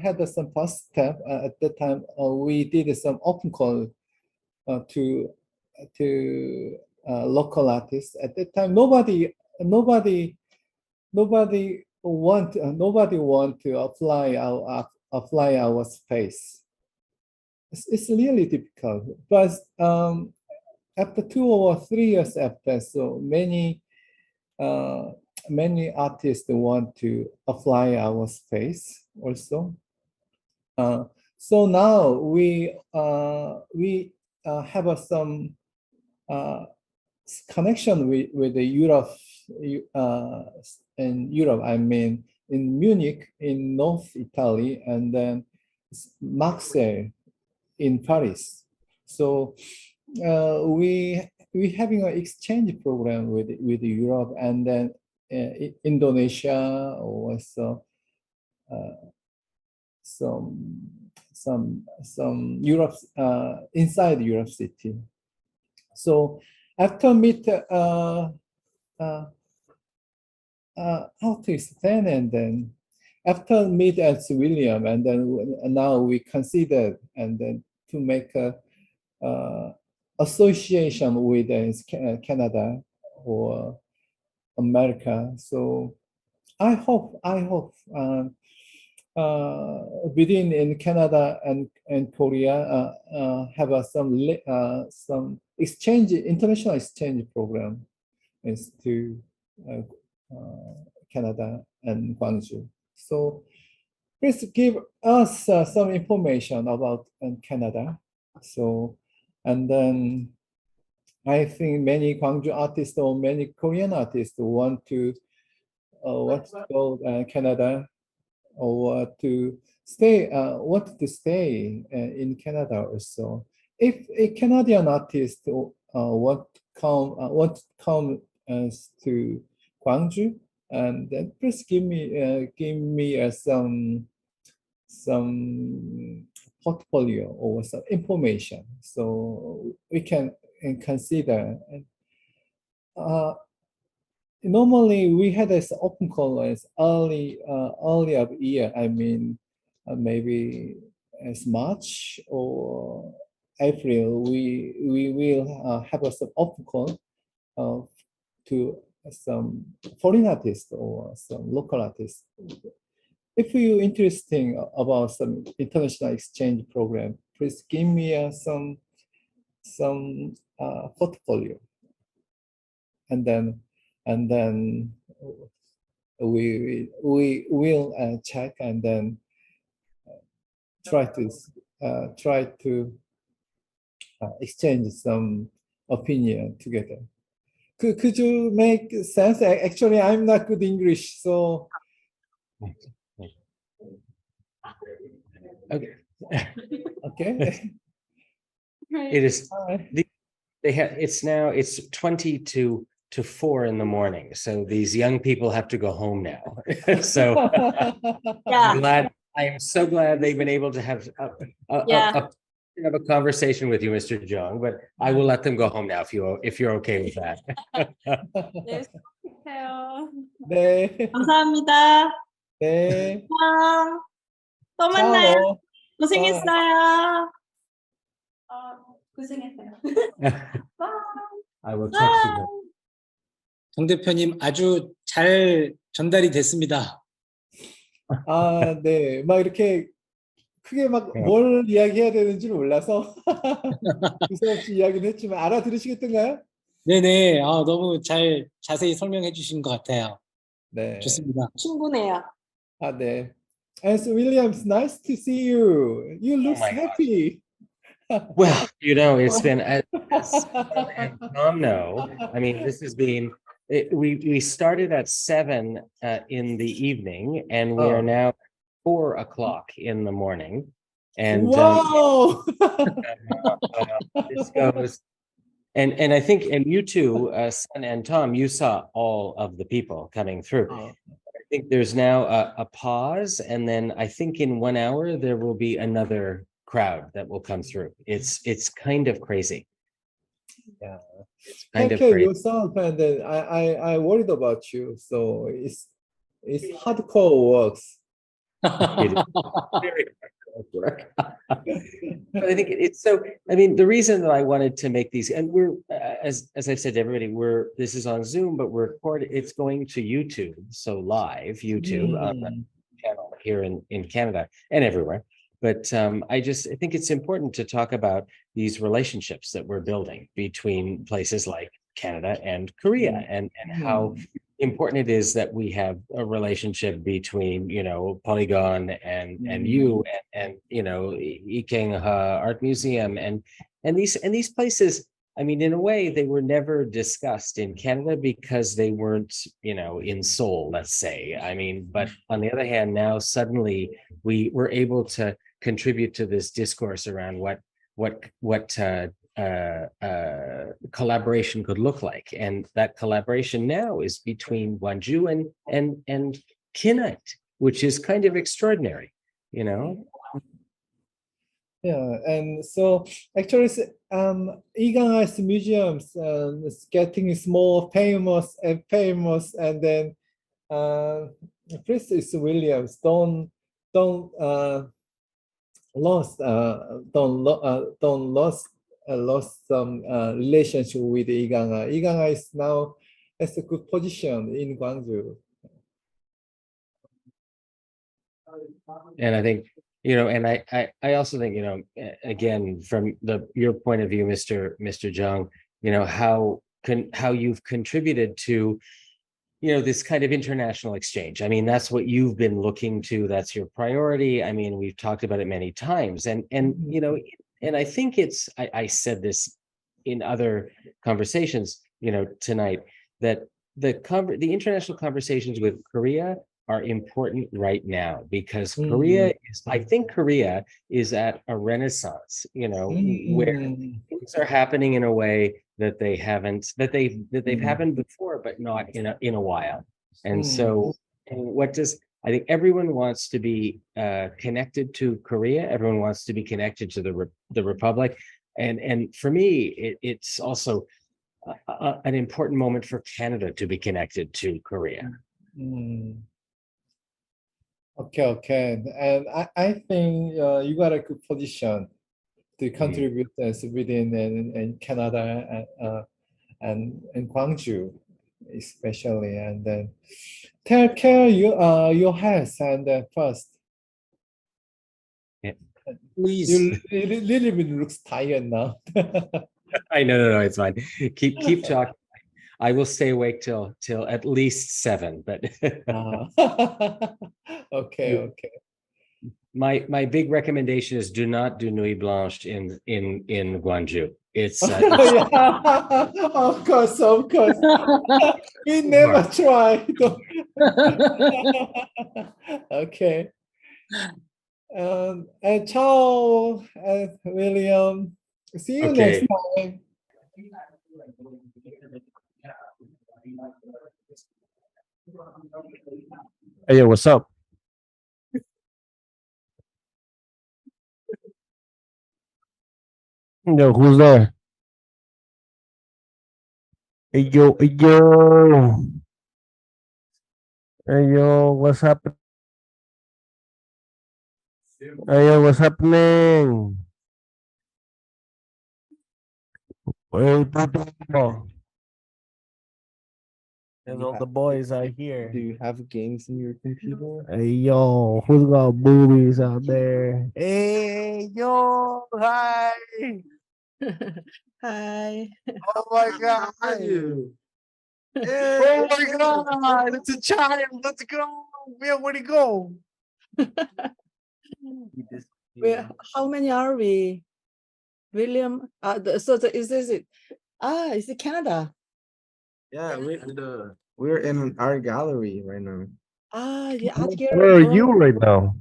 had some first step at that time, we did some open call to local artists. At that time, nobody want to apply our space. It's really difficult, but after 2 or 3 years after, so many artists want to apply our space also. So now we have some connection with the Europe. In Europe, I mean, in Munich, in North Italy, and then Marseille in Paris. So we having an exchange program with Europe, and then Indonesia, or also some Europe inside Europe city. So after meet how to explain, and then after meet at William, and then now we consider and then to make a association with Canada or America. So I hope within in Canada and Korea have some international exchange program is to Canada and Gwangju. So please give us some information about Canada. So, and then I think many Gwangju artists or many Korean artists want to go Canada or to stay in Canada also. If a Canadian artist want to come to Gwangju, and then please give me some portfolio or some information so we can consider. Normally we had this open call as early of year. I mean, maybe as March or April. We will have some open call to some foreign artists or some local artists. If you're interested about some international exchange program, please give me some portfolio, and then we will check and then try to exchange some opinion together. Could you make sense? Actually, I'm not good English, so. Okay. Okay. It is. They have. It's 20 to 4 in the morning. So these young people have to go home now. So Yeah. I am so glad they've been able to have a conversation with you, Mr. Jeong. But I will let them go home now if you're okay with that. 네. 감사합니다. 네. 안녕. 또 만나요. Ciao. 고생했어요. 고생했어요. I will text you. 정 대표님 아주 잘 전달이 됐습니다. 아, 네. 막 이렇게 크게 막 뭘 이야기해야 되는지 몰라서 두서없이 이야기는 했지만 알아들으시겠던가요? 네네. 너무 잘 자세히 설명해 주신 것 같아요. 네. 좋습니다. 충분해요. 아, 네. And so Williams, nice to see you. You look happy. Well, it's been as and Tom know. I mean, this has been. We started at 7 in the evening, and we are now 4 o'clock in the morning. And wow, this goes. And I think, and you two, Sun and Tom, you saw all of the people coming through. I think there's now a pause, and then I think in 1 hour there will be another crowd that will come through. It's kind of crazy. Yeah, it's kind of okay, crazy. yourself, and then I worried about you. So it's hardcore works. It is very hard work. But I think it's so. I mean, the reason that I wanted to make these, and we're as I've said to everybody, this is on Zoom, but we're recorded. It's going to YouTube, so live YouTube on the channel here in Canada and everywhere. But I think it's important to talk about these relationships that we're building between places like Canada and Korea, and how important it is that we have a relationship between, Polygon and you and Ikeng Art Museum and these places. I mean, in a way, they were never discussed in Canada because they weren't, in Seoul, let's say. I mean, but on the other hand, now suddenly we were able to contribute to this discourse around what collaboration could look like, and that collaboration now is between Gwangju and Kinite, which is kind of extraordinary, Yeah, and so actually, Igan Arts Museums is getting more famous, and then Princess Williams don't lost some relationship with Igan. Igan is now has a good position in Gwangju. And I think, and I also think, again, from your point of view, Mr. Jeong, how you've contributed to, this kind of international exchange. I mean, that's what you've been looking to. That's your priority. I mean, we've talked about it many times, and I think I said this in other conversations, tonight, that the international conversations with Korea are important right now, because I think Korea is at a renaissance, where things are happening in a way that they've happened before, but not in a while. And so I think everyone wants to be connected to Korea. Everyone wants to be connected to the Republic. And for me, it's also an important moment for Canada to be connected to Korea. Okay. And I think you got a good position to contribute as Sweden and Canada and Gwangju especially. And then take care your health and first. Yeah. Please. You little bit looks tired now. I know, no, it's fine. Keep talking. I will stay awake till at least 7, but okay. My big recommendation is do not do Nuit Blanche in Gwangju. It's of course. We never tried. Okay. And ciao, William. See you next time. Hey, yo, what's up? Yo, who's there? Hey, yo. Hey, yo, what's happening? Hey, yo, what's happening? Hey, Papa. And all the boys are here. Do you have games in your computer? Hey, yo, who's got boobies out there? Hey, yo, hi. Hi. Oh my God. you? Oh my God, it's a child. Let's go. Where'd he go? How many are we? William, is this it? Is it Canada? Yeah, we're in our gallery right now. The art gallery. Where are you right now?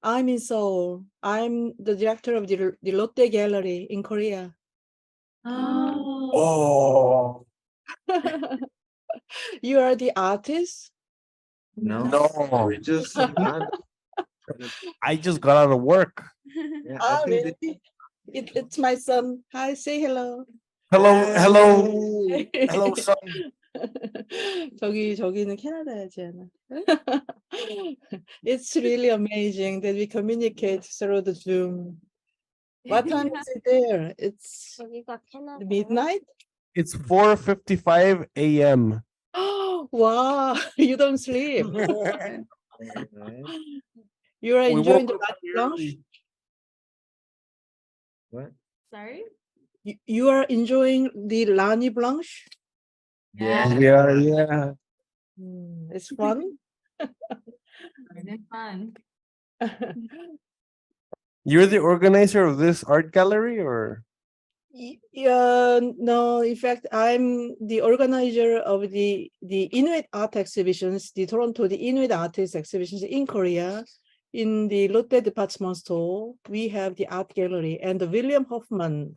I'm in Seoul. I'm the director of the Lotte Gallery in Korea. Oh. You are the artist? No. We just I just got out of work. Yeah, really? It's my son. Hi, say hello. Hello, son. 저기는 캐나다야지 않아. It's really amazing that we communicate through the Zoom. What time is it there? It's midnight? It's 4:55 a.m. Wow, you don't sleep. You are enjoying the Nuit Blanche? What? Sorry? You are enjoying the Nuit Blanche? Yeah. It's fun. It's fun. You're the organizer of this art gallery, or? No, in fact, I'm the organizer of the Inuit art exhibitions, the Inuit artist exhibitions in Korea. In the Lotte department store, we have the art gallery, and William Hoffman,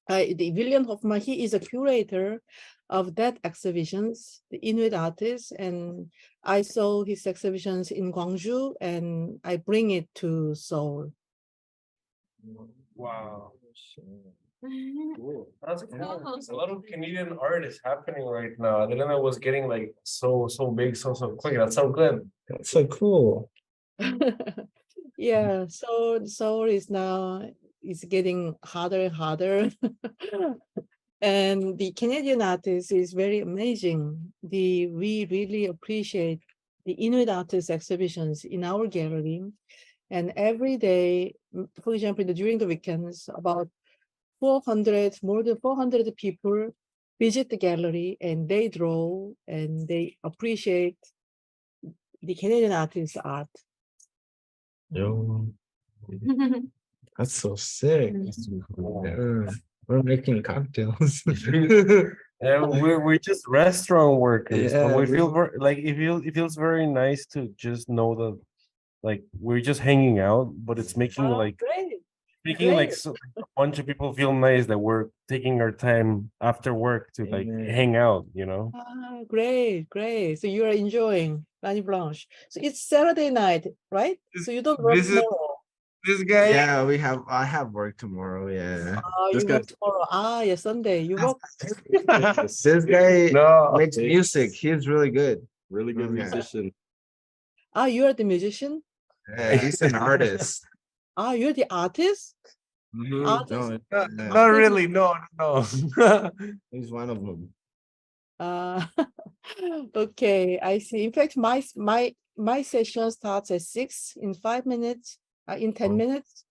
he is a curator of that exhibitions, the Inuit artist, and I saw his exhibitions in Gwangju, and I bring it to Seoul. Wow. Cool. That's cool. A lot of Canadian art is happening right now. I didn't know it was getting like so big so quick. That's so good. That's so cool. Yeah, so Seoul is getting harder and harder. And the Canadian artist is very amazing. We really appreciate the Inuit artists exhibitions in our gallery. And every day, for example, during the weekends, about more than 400 people visit the gallery and they draw and they appreciate the Canadian artist's art. Yo, that's so sick. Yeah, we're making cocktails. And we're just restaurant workers, but Yeah, we feel like it feels very nice to just know that like we're just hanging out, but it's making like Great. so, a bunch of people feel nice that we're taking our time after work to like hang out, you know? Great. So you are enjoying Nuit Blanche. So it's Saturday night, right? So you don't work This is- tomorrow. This guy. Yeah, I have work tomorrow. Yeah. You work tomorrow. Yeah, Sunday. You work. This guy No. makes music. He's really good. Really good musician. You are the musician? Yeah, he's an artist. You're the artist? Artist? No, Not really. No. he's one of them. Okay, I see. In fact, my session starts at 6 in 5 minutes, in 10 minutes.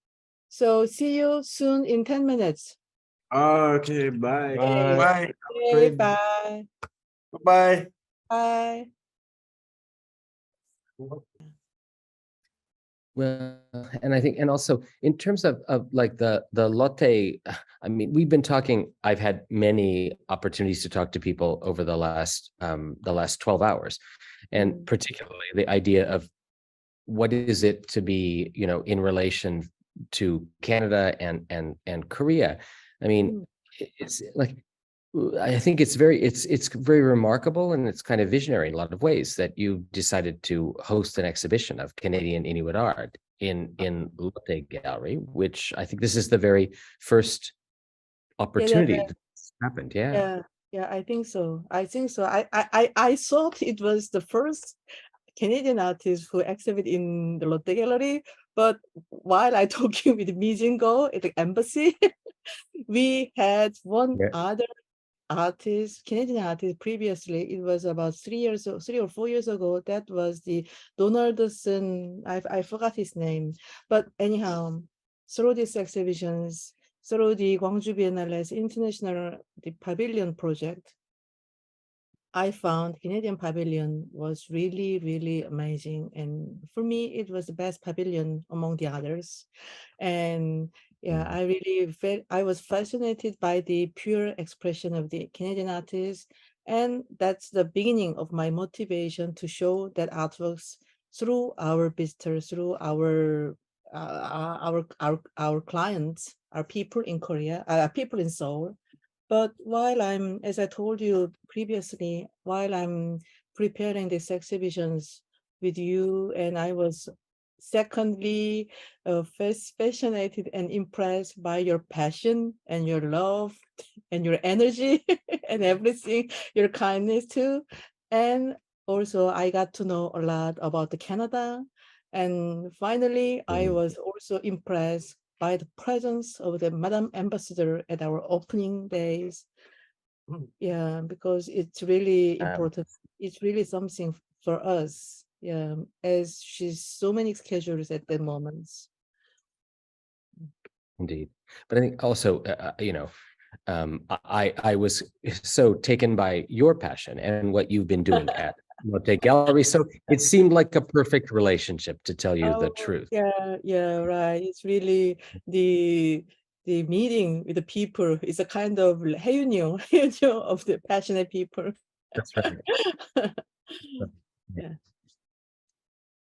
So see you soon in 10 minutes. Okay, bye. Bye. Okay, bye. Bye. Bye. Well, and I think, and also in terms of like the LOTTE, I mean, we've been talking, I've had many opportunities to talk to people over the last 12 hours, and particularly the idea of what is it to be, you know, in relation to Canada and Korea. I mean, it's like, I think it's very remarkable, and it's kind of visionary in a lot of ways that you decided to host an exhibition of Canadian Inuit art in LOTTE Gallery, which I think this is the very first opportunity that's happened. Yeah, I think so. I thought it was the first Canadian artist who exhibit in the LOTTE Gallery, but while I talking with Mi Jin-go at the embassy, we had one other artist, Canadian artist previously. It was about 3 or 4 years ago. That was the Donaldson, I forgot his name. But anyhow, through these exhibitions, through the Gwangju Biennale's international the pavilion project, I found Canadian pavilion was really, really amazing. And for me, it was the best pavilion among the others. And yeah, I really felt, I was fascinated by the pure expression of the Canadian artists. And that's the beginning of my motivation to show that artworks through our visitors, through our clients, our people in Korea, people in Seoul. But while as I told you previously, while I'm preparing these exhibitions with you, and I was secondly fascinated and impressed by your passion and your love and your energy and everything, your kindness too. And also I got to know a lot about Canada. And finally, I was also impressed by the presence of the Madam Ambassador at our opening days. Yeah, because it's really important. It's really something for us. Yeah, as she's so many schedules at the moment. Indeed. But I think also, you know, I was so taken by your passion and what you've been doing at LOTTE Gallery. So it seemed like a perfect relationship, to tell you the truth. Yeah, right. It's really the meeting with the people is a kind of reunion of the passionate people. That's right. Yeah.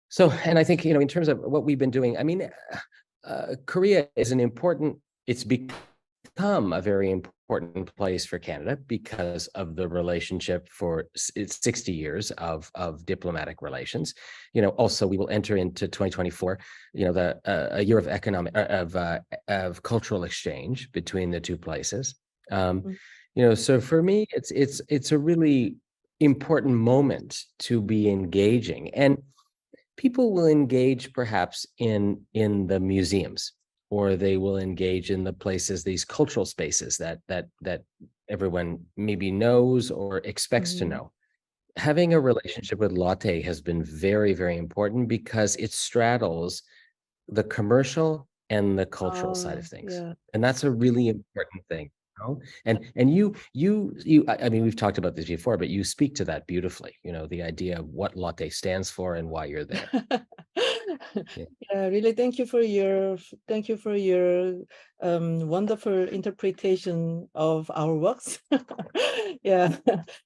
So, and I think, you know, in terms of what we've been doing, I mean, Korea is it's become a very important place for Canada because of the relationship for its 60 years of diplomatic relations. You know, also we will enter into 2024, you know, a year of of cultural exchange between the two places. You know, so for me, it's a really important moment to be engaging, and people will engage perhaps in the museums, or they will engage in the places, these cultural spaces that everyone maybe knows or expects to know. having a relationship with Lotte has been very, very important because it straddles the commercial and the cultural side of things. Yeah. And that's a really important thing. You know? And I mean, we've talked about this before, but you speak to that beautifully, you know, the idea of what Lotte stands for and why you're there. Yeah, really thank you for your wonderful interpretation of our works. Yeah,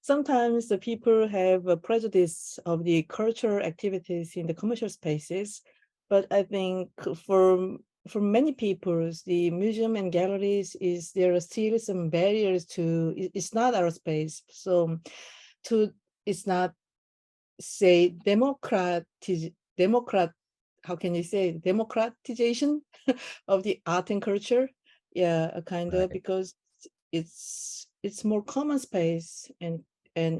sometimes the people have a prejudice of the cultural activities in the commercial spaces, but I think for many people, the museum and galleries there are still some barriers to it's not our space. So it's not say how can you say democratization of the art and culture? Yeah, a kind of, because it's more common space and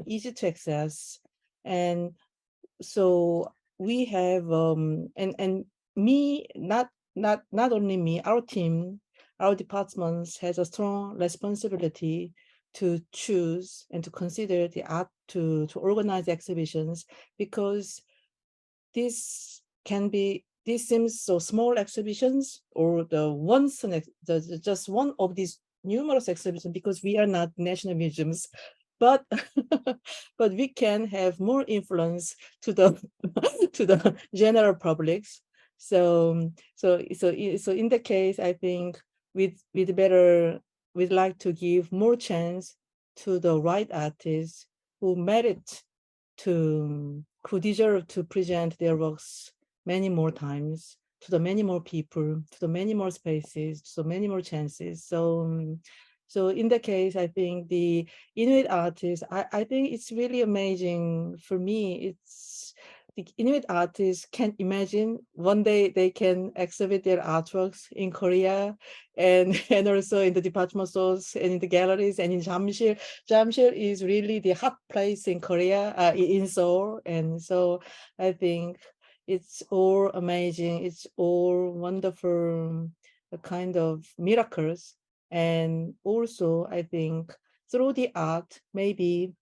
easy to access. And so we have and me, not only me, our team, our departments has a strong responsibility to choose and to consider the art to organize exhibitions, because this seems so small exhibitions, or just one of these numerous exhibitions, because we are not national museums, but but we can have more influence to the to the general publics. So in the case, I think we'd like to give more chance to the right artists who deserve to present their works many more times, to the many more people, to the many more spaces, so many more chances. So in the case, I think the Inuit artists, I think it's really amazing for me. It's the Inuit artists can imagine one day they can exhibit their artworks in Korea, and also in the department stores and in the galleries and in Jamsil. Jamsil is really the hot place in Korea, in Seoul. And so I think it's all amazing. It's all wonderful, kind of miracles. And also, I think through the art, maybe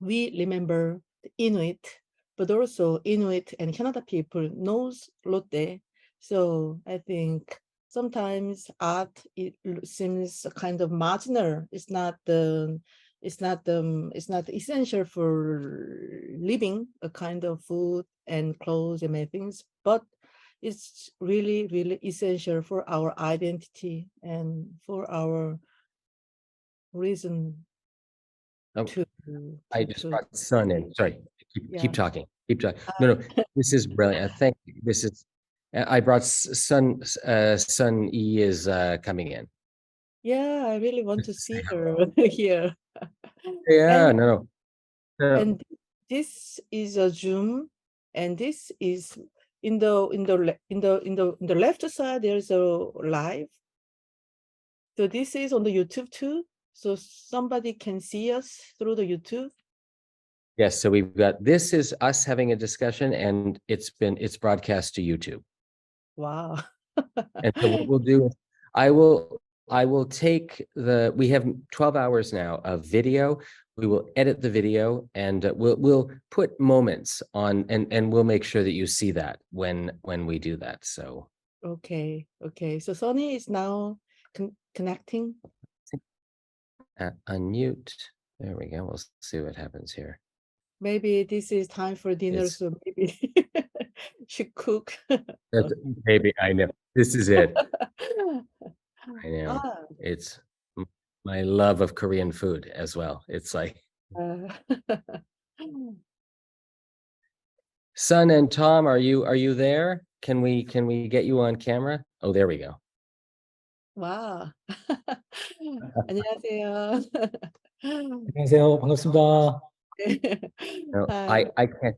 we remember the Inuit, but also Inuit and Canada people knows Lotte. So I think sometimes art seems a kind of marginal. It's not essential for living, a kind of food and clothes and many things, but it's really, really essential for our identity and for our reason I just brought Sun in. Sorry, keep Yeah. talking. Keep talking. No, this is brilliant. Thank you. This is. I brought Sun. Sun E is coming in. Yeah, I really want to see her here. Yeah, And, no. and this is a Zoom, and this is in the left side. There's a live. So this is on the YouTube too. So somebody can see us through the YouTube. Yes, so we've got, this is us having a discussion, and it's broadcast to YouTube. Wow. And so what we'll do is I will take we have 12 hours now of video. We will edit the video, and we'll put moments on, and we'll make sure that you see that when we do that. So Okay. So Sonny is now connecting. Unmute. There we go. We'll see what happens here. Maybe this is time for dinner, so maybe should cook. Maybe, I know. This is it. I know. Ah. It's my love of Korean food as well. It's like Sun and Tom, are you there? Can we get you on camera? Oh, there we go. Wow. 안녕하세요. 안녕하세요. 반갑습니다. No, I can't.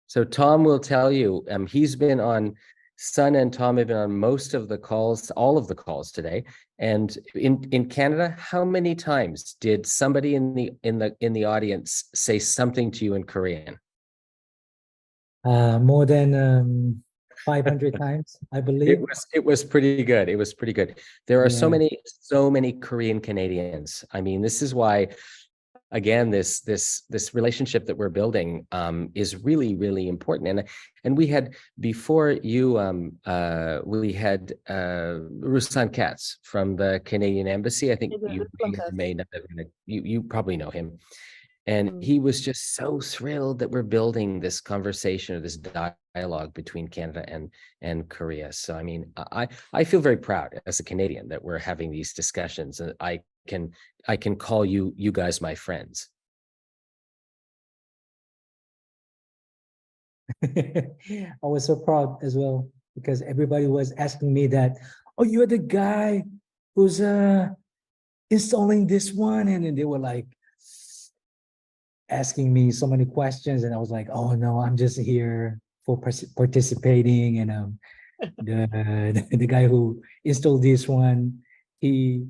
So Tom will tell you, he's been on, Sun and Tom have been on most of the calls, all of the calls today. And in Canada, how many times did somebody in the audience say something to you in Korean? More than 500 times, I believe. It was pretty good. It was pretty good. There are so Yeah. many Korean Canadians. I mean, this is why again, this relationship that we're building is really, really important. And we had before you we had Rouslan Kats from the Canadian Embassy. I think you may not have, you probably know him. And he was just so thrilled that we're building this conversation or this dialogue between Canada and Korea. So I mean, I feel very proud as a Canadian that we're having these discussions, and I can call you guys my friends. I was so proud as well because everybody was asking me that, oh, you're the guy who's installing this one, and then they were like asking me so many questions, and I was like, oh no, I'm just here for participating, and the guy who installed this one, he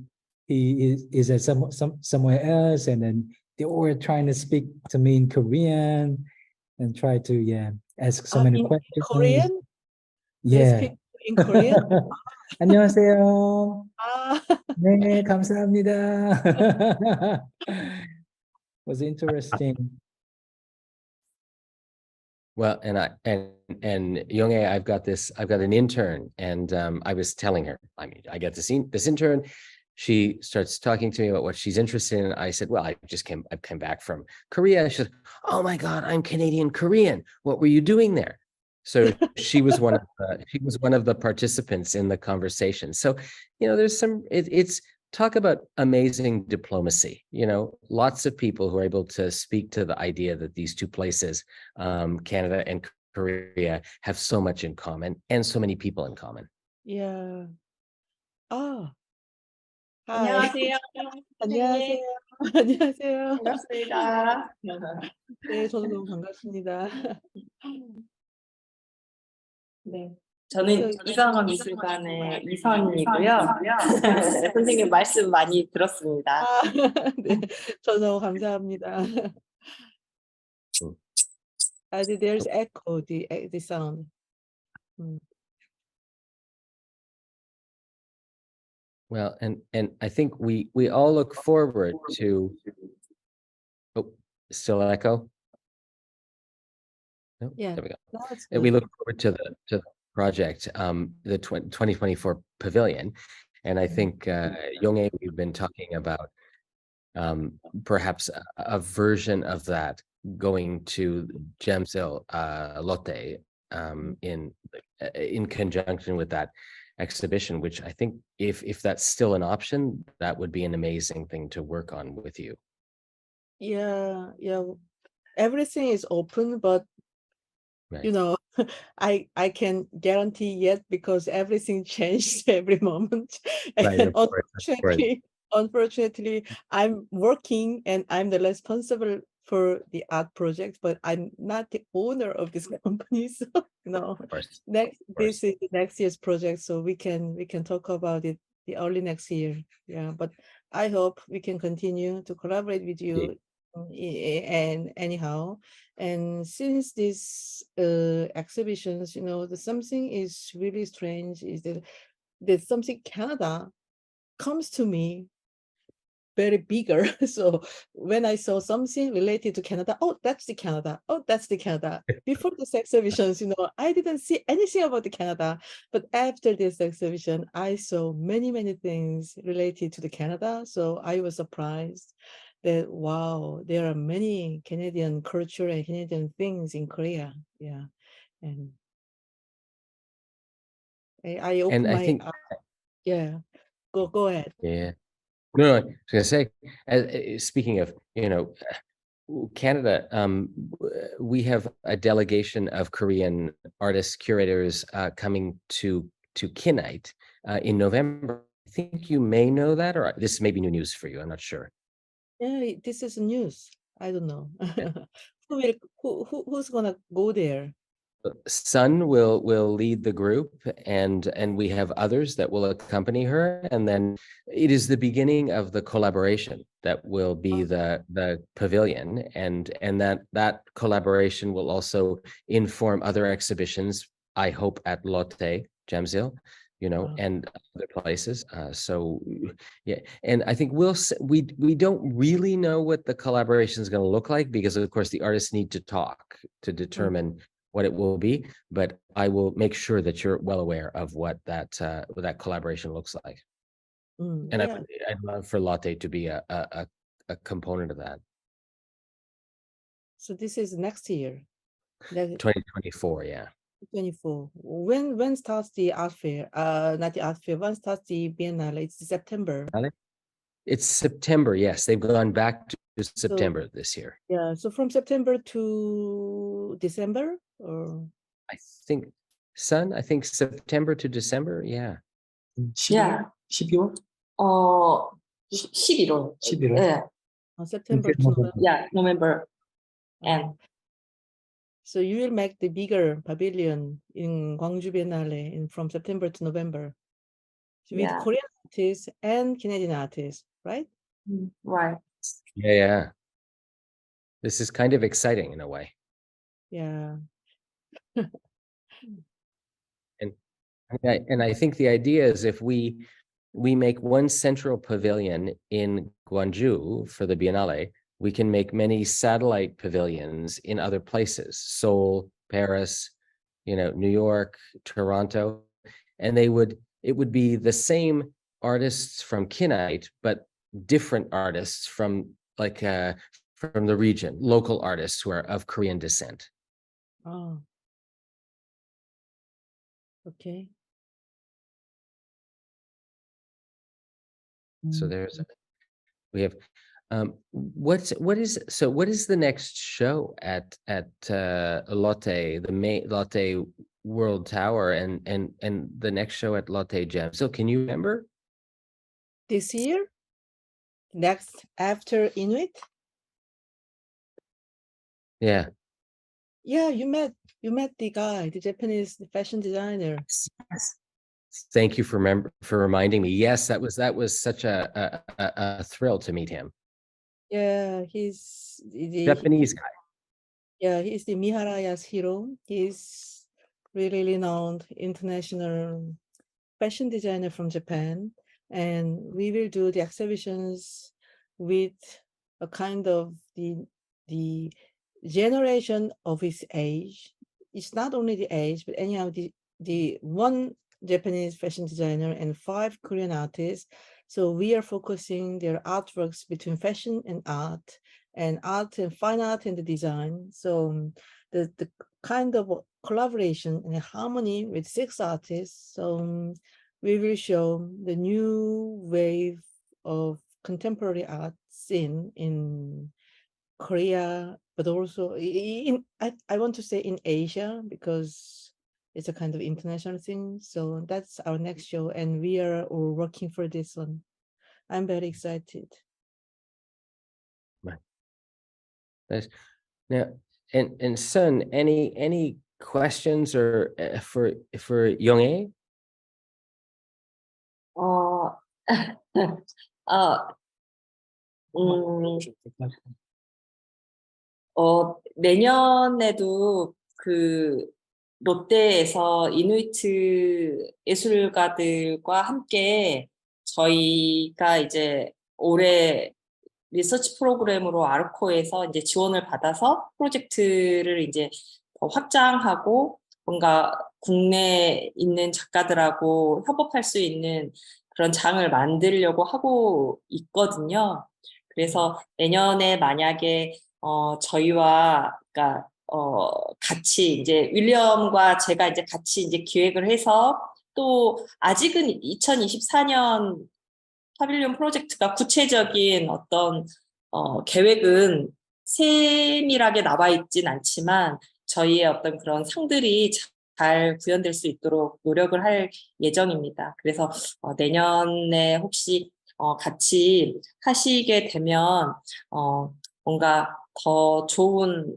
is at somewhere else, and then they were trying to speak to me in Korean and try to ask so many questions. Korean? They Yeah. speak in Korean? 안녕하세요. 네, 감사합니다. Was interesting. Well, and Jeong, I've got an intern, and I was telling her, I mean, I got this intern. She starts talking to me about what she's interested in. I said, well, I've come back from Korea. She said, oh my God, I'm Canadian Korean. What were you doing there? So she was one of the participants in the conversation. So, you know, there's it's talk about amazing diplomacy. You know, lots of people who are able to speak to the idea that these two places, Canada and Korea, have so much in common and so many people in common. Yeah. Oh. Hi. 안녕하세요. 안녕하세요. 안녕하세요. 반갑습니다. 네, 저도 너무 반갑습니다. 네. 저는 이강원 미술관의 이선이고요. 선생님 말씀 많이 들었습니다. 네, 저 너무 감사합니다. There's echo, the sound. Well, and I think we all look forward to. Oh, still echo? No? Yeah, There we go. no, it's And we good. look forward to the project, the 2024 pavilion, and I think Jeong, we've been talking about perhaps a version of that going to Gemsel LOTTE in conjunction with that exhibition, which I think if that's still an option, that would be an amazing thing to work on with you. Yeah, everything is open, but Right. you know, I can guarantee yet because everything changed every moment. Right, And of course. unfortunately, I'm working and I'm the responsible for the art project, but I'm not the owner of this company. So this is next year's project, so we can talk about it the early next year. Yeah, but I hope we can continue to collaborate with you. And anyhow, and since these exhibitions, you know, something is really strange is that something Canada comes to me very bigger. So when I saw something related to Canada, oh, that's the Canada. Oh, that's the Canada. Before this exhibitions, you know, I didn't see anything about the Canada. But after this exhibition, I saw many things related to the Canada. So I was surprised that, wow, there are many Canadian culture and Canadian things in Korea. Yeah. And I open my think yeah. Go ahead. Yeah. No, I was gonna say, speaking of, you know, Canada, we have a delegation of Korean artists, curators coming to Kinite in November. I think you may know that, or this may be new news for you. I'm not sure. Yeah, this is news. I don't know. Who's gonna go there? Sun will lead the group, and we have others that will accompany her, and then it is the beginning of the collaboration that will be the pavilion, and that collaboration will also inform other exhibitions I hope at Lotte, Jamsil, and other places. So yeah, and I think we don't really know what the collaboration is going to look like because of course the artists need to talk to determine what it will be. But I will make sure that you're well aware of what that collaboration looks like. And yeah. I'd love for Lotte to be a component of that. So this is next year. 2024, yeah. 24. When starts the art fair? Not the art fair. When starts the Biennale? It's September. It's September, yes. They've gone back to September this year. Yeah. So from September to December, or I think September to December, yeah. Yeah. 12월? 11월. 11월. 네. September to November. Yeah, November. And so you will make the bigger pavilion in Gwangju Biennale from September to November with Yeah. Korean artists and Canadian artists, right? Right. Yeah. This is kind of exciting in a way. Yeah. And I think the idea is if we make one central pavilion in Gwangju for the Biennale, we can make many satellite pavilions in other places, Seoul, Paris, New York, Toronto, and it would be the same artists from Kinite, but different artists from the region, local artists who are of Korean descent. Oh. Okay. So we have what is the next show at Lotte, the main Lotte World Tower and the next show at Lotte Gem? So can you remember? This year? Next after Inuit? Yeah. Yeah, you met the guy, the Japanese fashion designer. Yes. Thank you for reminding me. Yes, that was such a thrill to meet him. Yeah, he's the Japanese guy. Yeah, he's the Miharaya's hero. He's really renowned international fashion designer from Japan. And we will do the exhibitions with a kind of the generation of his age. It's not only the age, but anyhow, the one Japanese fashion designer and 5 Korean artists. So we are focusing their artworks between fashion and art and fine art and the design. So the kind of collaboration and harmony with 6 artists. So we will show the new wave of contemporary art scene in Korea, but also I want to say in Asia, because it's a kind of international thing. So that's our next show, and we are all working for this one. I'm very excited. Nice. Now, and Sun, any questions or for Jeong? 내년에도 그 롯데에서 이누이트 예술가들과 함께 저희가 이제 올해 리서치 프로그램으로 아르코에서 이제 지원을 받아서 프로젝트를 이제 더 확장하고 뭔가 국내에 있는 작가들하고 협업할 수 있는 그런 장을 만들려고 하고 있거든요. 그래서 내년에 만약에 저희와 그러니까 같이 이제 윌리엄과 제가 이제 같이 이제 기획을 해서 또 아직은 2024년 파빌리온 프로젝트가 구체적인 어떤 계획은 세밀하게 나와 있진 않지만 저희의 어떤 그런 상들이 잘 구현될 수 있도록 노력을 할 예정입니다. 그래서 내년에 혹시 같이 하시게 되면 뭔가 더 좋은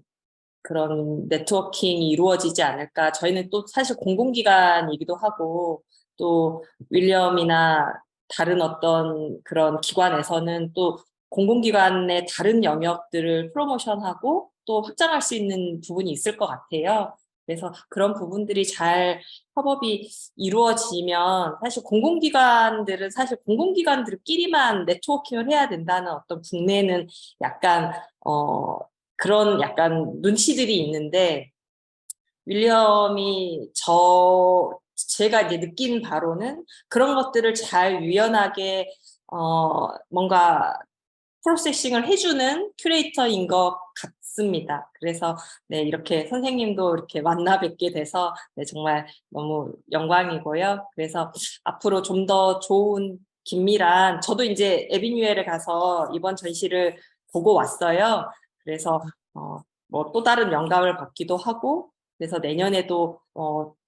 그런 네트워킹이 이루어지지 않을까. 저희는 또 사실 공공기관이기도 하고 또 윌리엄이나 다른 어떤 그런 기관에서는 또 공공기관의 다른 영역들을 프로모션하고 또 확장할 수 있는 부분이 있을 것 같아요. 그래서 그런 부분들이 잘 협업이 이루어지면 사실 공공기관들은 사실 공공기관들끼리만 네트워킹을 해야 된다는 어떤 국내는 약간 그런 약간 눈치들이 있는데 윌리엄이 제가 이제 느낀 바로는 그런 것들을 잘 유연하게 뭔가 프로세싱을 해주는 큐레이터인 것 같습니다. 그래서 네, 이렇게 선생님도 이렇게 만나 뵙게 돼서 네, 정말 너무 영광이고요. 그래서 앞으로 좀 더 좋은 긴밀한 저도 이제 에비뉴엘에 가서 이번 전시를 보고 왔어요. 그래서 뭐 또 다른 영감을 받기도 하고 그래서 내년에도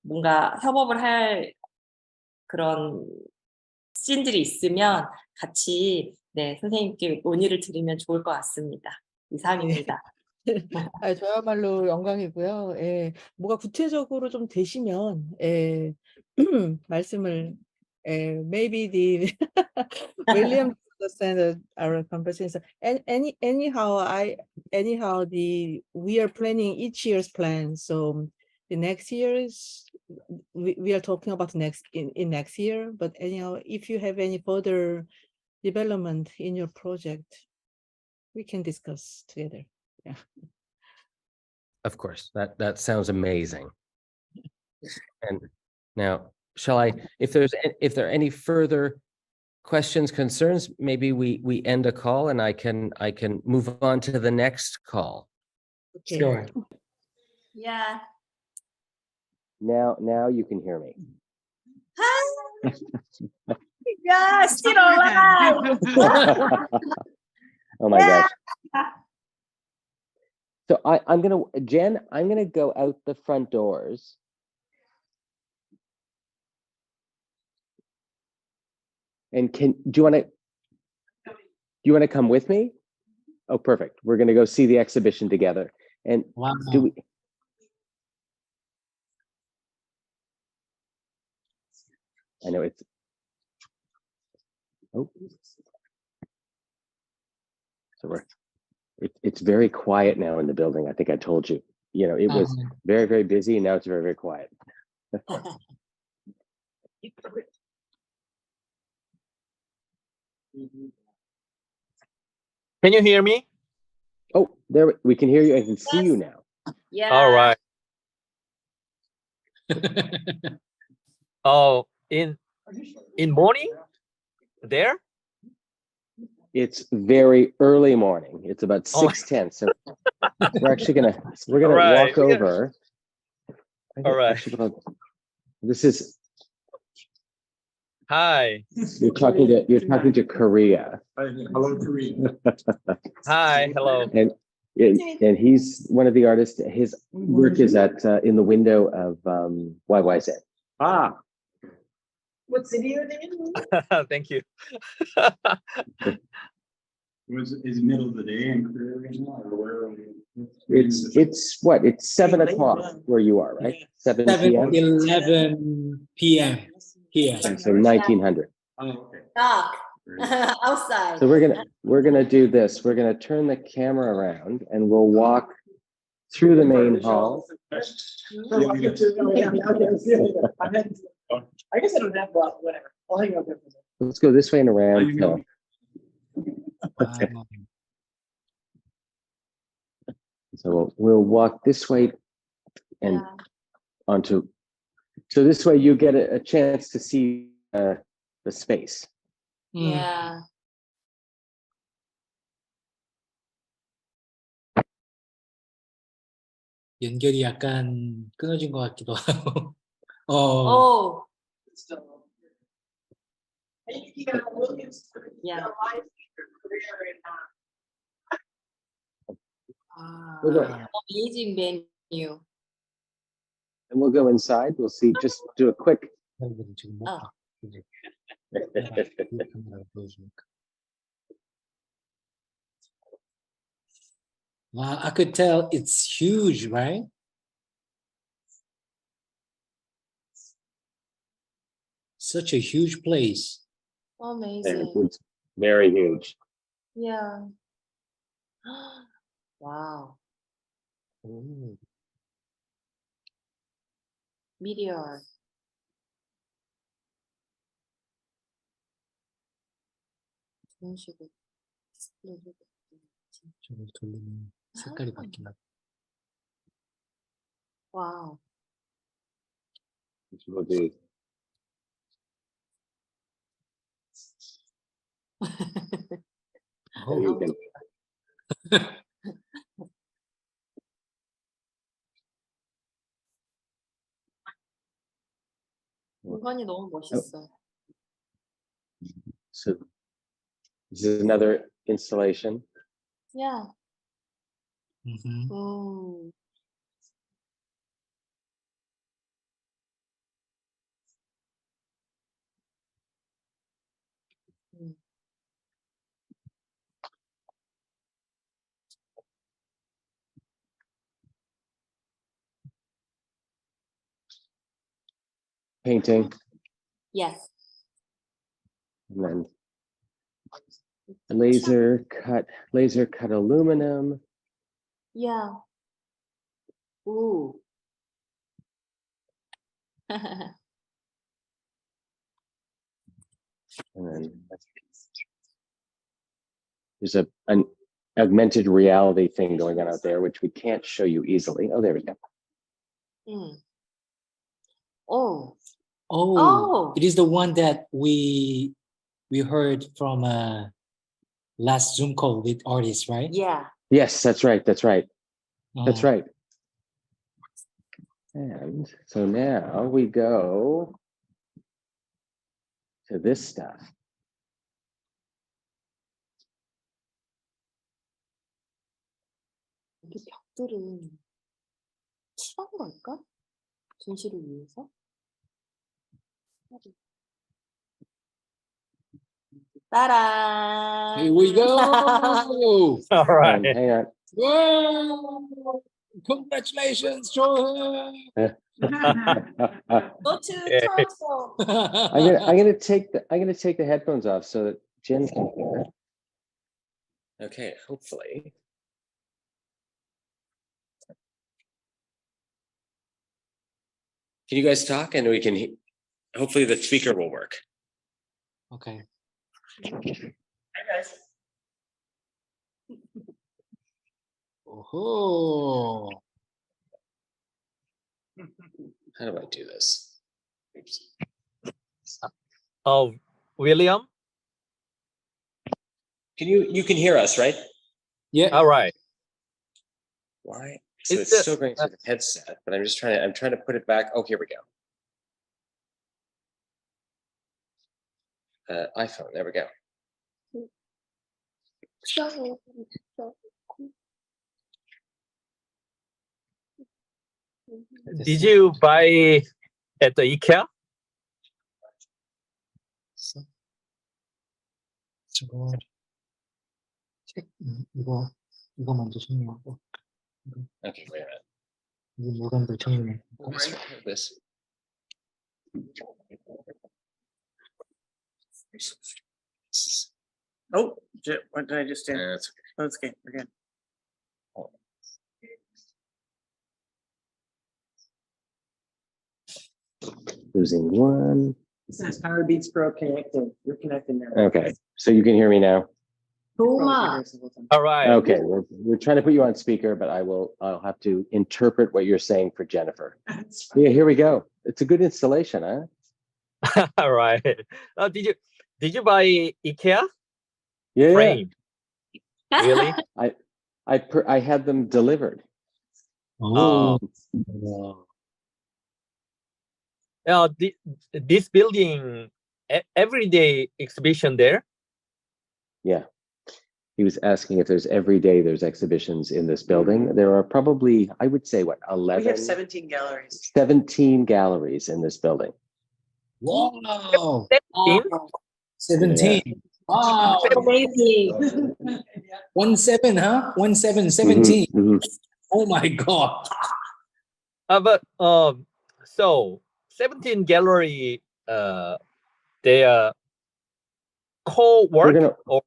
뭔가 협업을 할 그런 씬들이 있으면 같이 네, 선생님께 논의를 드리면 좋을 것 같습니다. 이상입니다. 아, 저야말로 영광이고요. 예, 뭐가 구체적으로 좀 되시면 예, 말씀을 maybe the William understand our conversation. And anyhow we are planning each year's plan. So the next year's we are talking about in next year. But anyhow, if you have any further development in your project, we can discuss together. Yeah. Of course, that sounds amazing. And now, shall I, if there are any further questions, concerns, maybe we end a call and I can move on to the next call. Okay. Sure. Yeah. Now you can hear me. Yeah, still alive. Oh my gosh. So I'm gonna go out the front doors. And do you want to come with me? Oh, perfect. We're gonna go see the exhibition together. And Wow. I know it's. Oh. So it's very quiet now in the building. I think I told you. You know, it was very, very busy. Now it's very, very quiet. Can you hear me? Oh, there we can hear you. I can see you now. Yeah. All right. Oh, in morning there? It's very early morning. It's about 6:10. So we're gonna Right. walk over. All right. This is. Hi. You're talking to Korea. Hello, Korea. Hi. Hello. And he's one of the artists. His work is in the window of YYZ. Ah. What city are they in? Thank you. Is it middle of the day in Korea right now, or where are we? It's what? It's 7 o'clock where you are, right? 7 p.m. 11 p.m. here. So 1900. Oh, okay. Dark. Outside. So we're gonna do this. We're gonna turn the camera around and we'll walk through the main hall. I guess I don't have whatever. I'll hang out there for a second. Let's go this way and around. So we'll walk this way and onto. So this way you get a chance to see the space. Yeah. 연결이 약간 끊어진 것 같기도 하고. Oh. Yeah. Amazing venue. And we'll go inside. We'll see. Just do a quick. Wow, I could tell it's huge, right? Such a huge place. Amazing. It's very huge. Yeah. Wow. Meteor. 이런 식으로 디스플레이를 저걸 돌리면 색깔이 바뀌나? 와우. We'll do. Oh, You can- 공간이 너무 멋있어. So this is another installation. Yeah. Mhm. 오. Painting, Yes. and then laser cut aluminum. Yeah. Ooh. And then there's an augmented reality thing going on out there, which we can't show you easily. Oh, there we go. Oh. Oh, Oh. it is the one that we heard from last Zoom call with artists, right? Yeah. Yes, that's right. That's right. That's Oh. right. And so now we go to this stuff. 이 벽들은 칠한 걸까? 전시를 위해서? 따란! Here we go. All right. Hang on. Whoa! Congratulations, Joheum. Go to Toronto. I'm gonna take the headphones off so that Jen can hear. Okay, hopefully. Can you guys talk and we can hopefully the speaker will work. Okay. Hi guys. Oh. How do I do this? Oops. Oh, William. You can hear us, right? Yeah. All right. Why? So It's it's still going through the headset, but I'm trying to put it back. Oh, here we go. iPhone, there we go. Did you buy at the IKEA? 저거 이거 먼저 정리하고. Okay, wait a minute. 이 물건들 정리해. Let's try this. Oh, what did I just do? That's Oh, it's okay. We're good. Losing one. It says Power Beats Pro connected. You're connected now. Okay, so you can hear me now. 도마. All right. Okay, we're trying to put you on speaker, but I'll have to interpret what you're saying for Jennifer. Yeah, here we go. It's a good installation, huh? All right. Did you buy IKEA? Yeah. Frame. Really? I had them delivered. Oh. This building everyday exhibition there? Yeah. He was asking if there's exhibitions in this building. There are probably, I would say, what, 11? We have 17 galleries. 17 galleries in this building. Wow. 17? 17. Wow. Amazing. 17, huh? 17. Oh my God. But so 17 gallery they are co-work or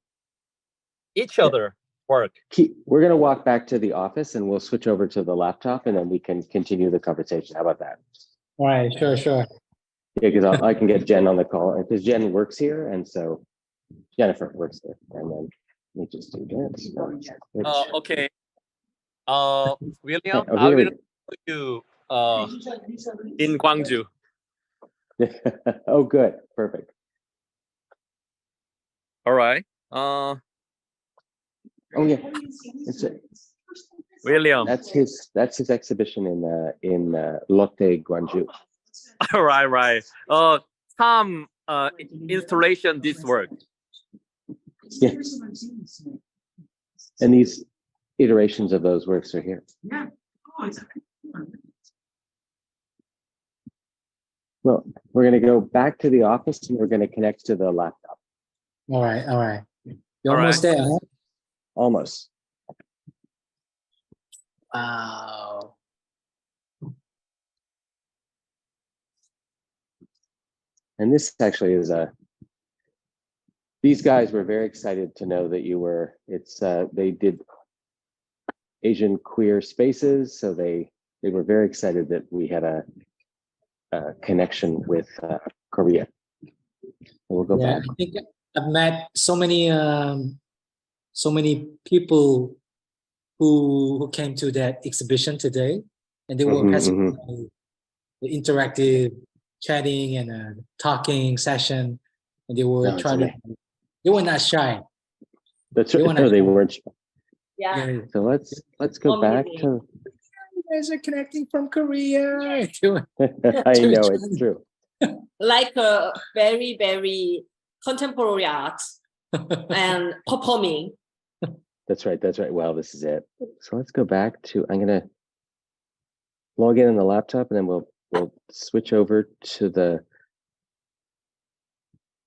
each other work? We're going to walk back to the office and we'll switch over to the laptop and then we can continue the conversation. How about that? All right, sure. Yeah, because I can get Jen on the call because Jen works here, and so Jennifer works there. And then we just do this. Okay. William, Oh, I here we will put you in Gwangju. Oh, good, perfect. All right. Oh yeah, it's a, William. that's his exhibition in Lotte, Gwangju. All right. Some installation this work. Yeah, and these iterations of those works are here. Yeah. Oh, exactly. Well, we're going to go back to the office and we're going to connect to the laptop. All right. You're All almost right. there, huh? Almost. Wow. And this actually is these guys were very excited to know that you were, they did Asian queer spaces. So they were very excited that we had a connection with Korea. And we'll go back. I think I've met so many people who came to that exhibition today, and they were passing the interactive chatting and talking session, and they were they were not shy. That's right. No, they weren't shy. Yeah. So let's go back to. You guys are connecting from Korea. I know it's true. Like a very, very contemporary art and performing. That's right. Well, this is it. So let's go back to, I'm going to log in on the laptop and then we'll switch over to the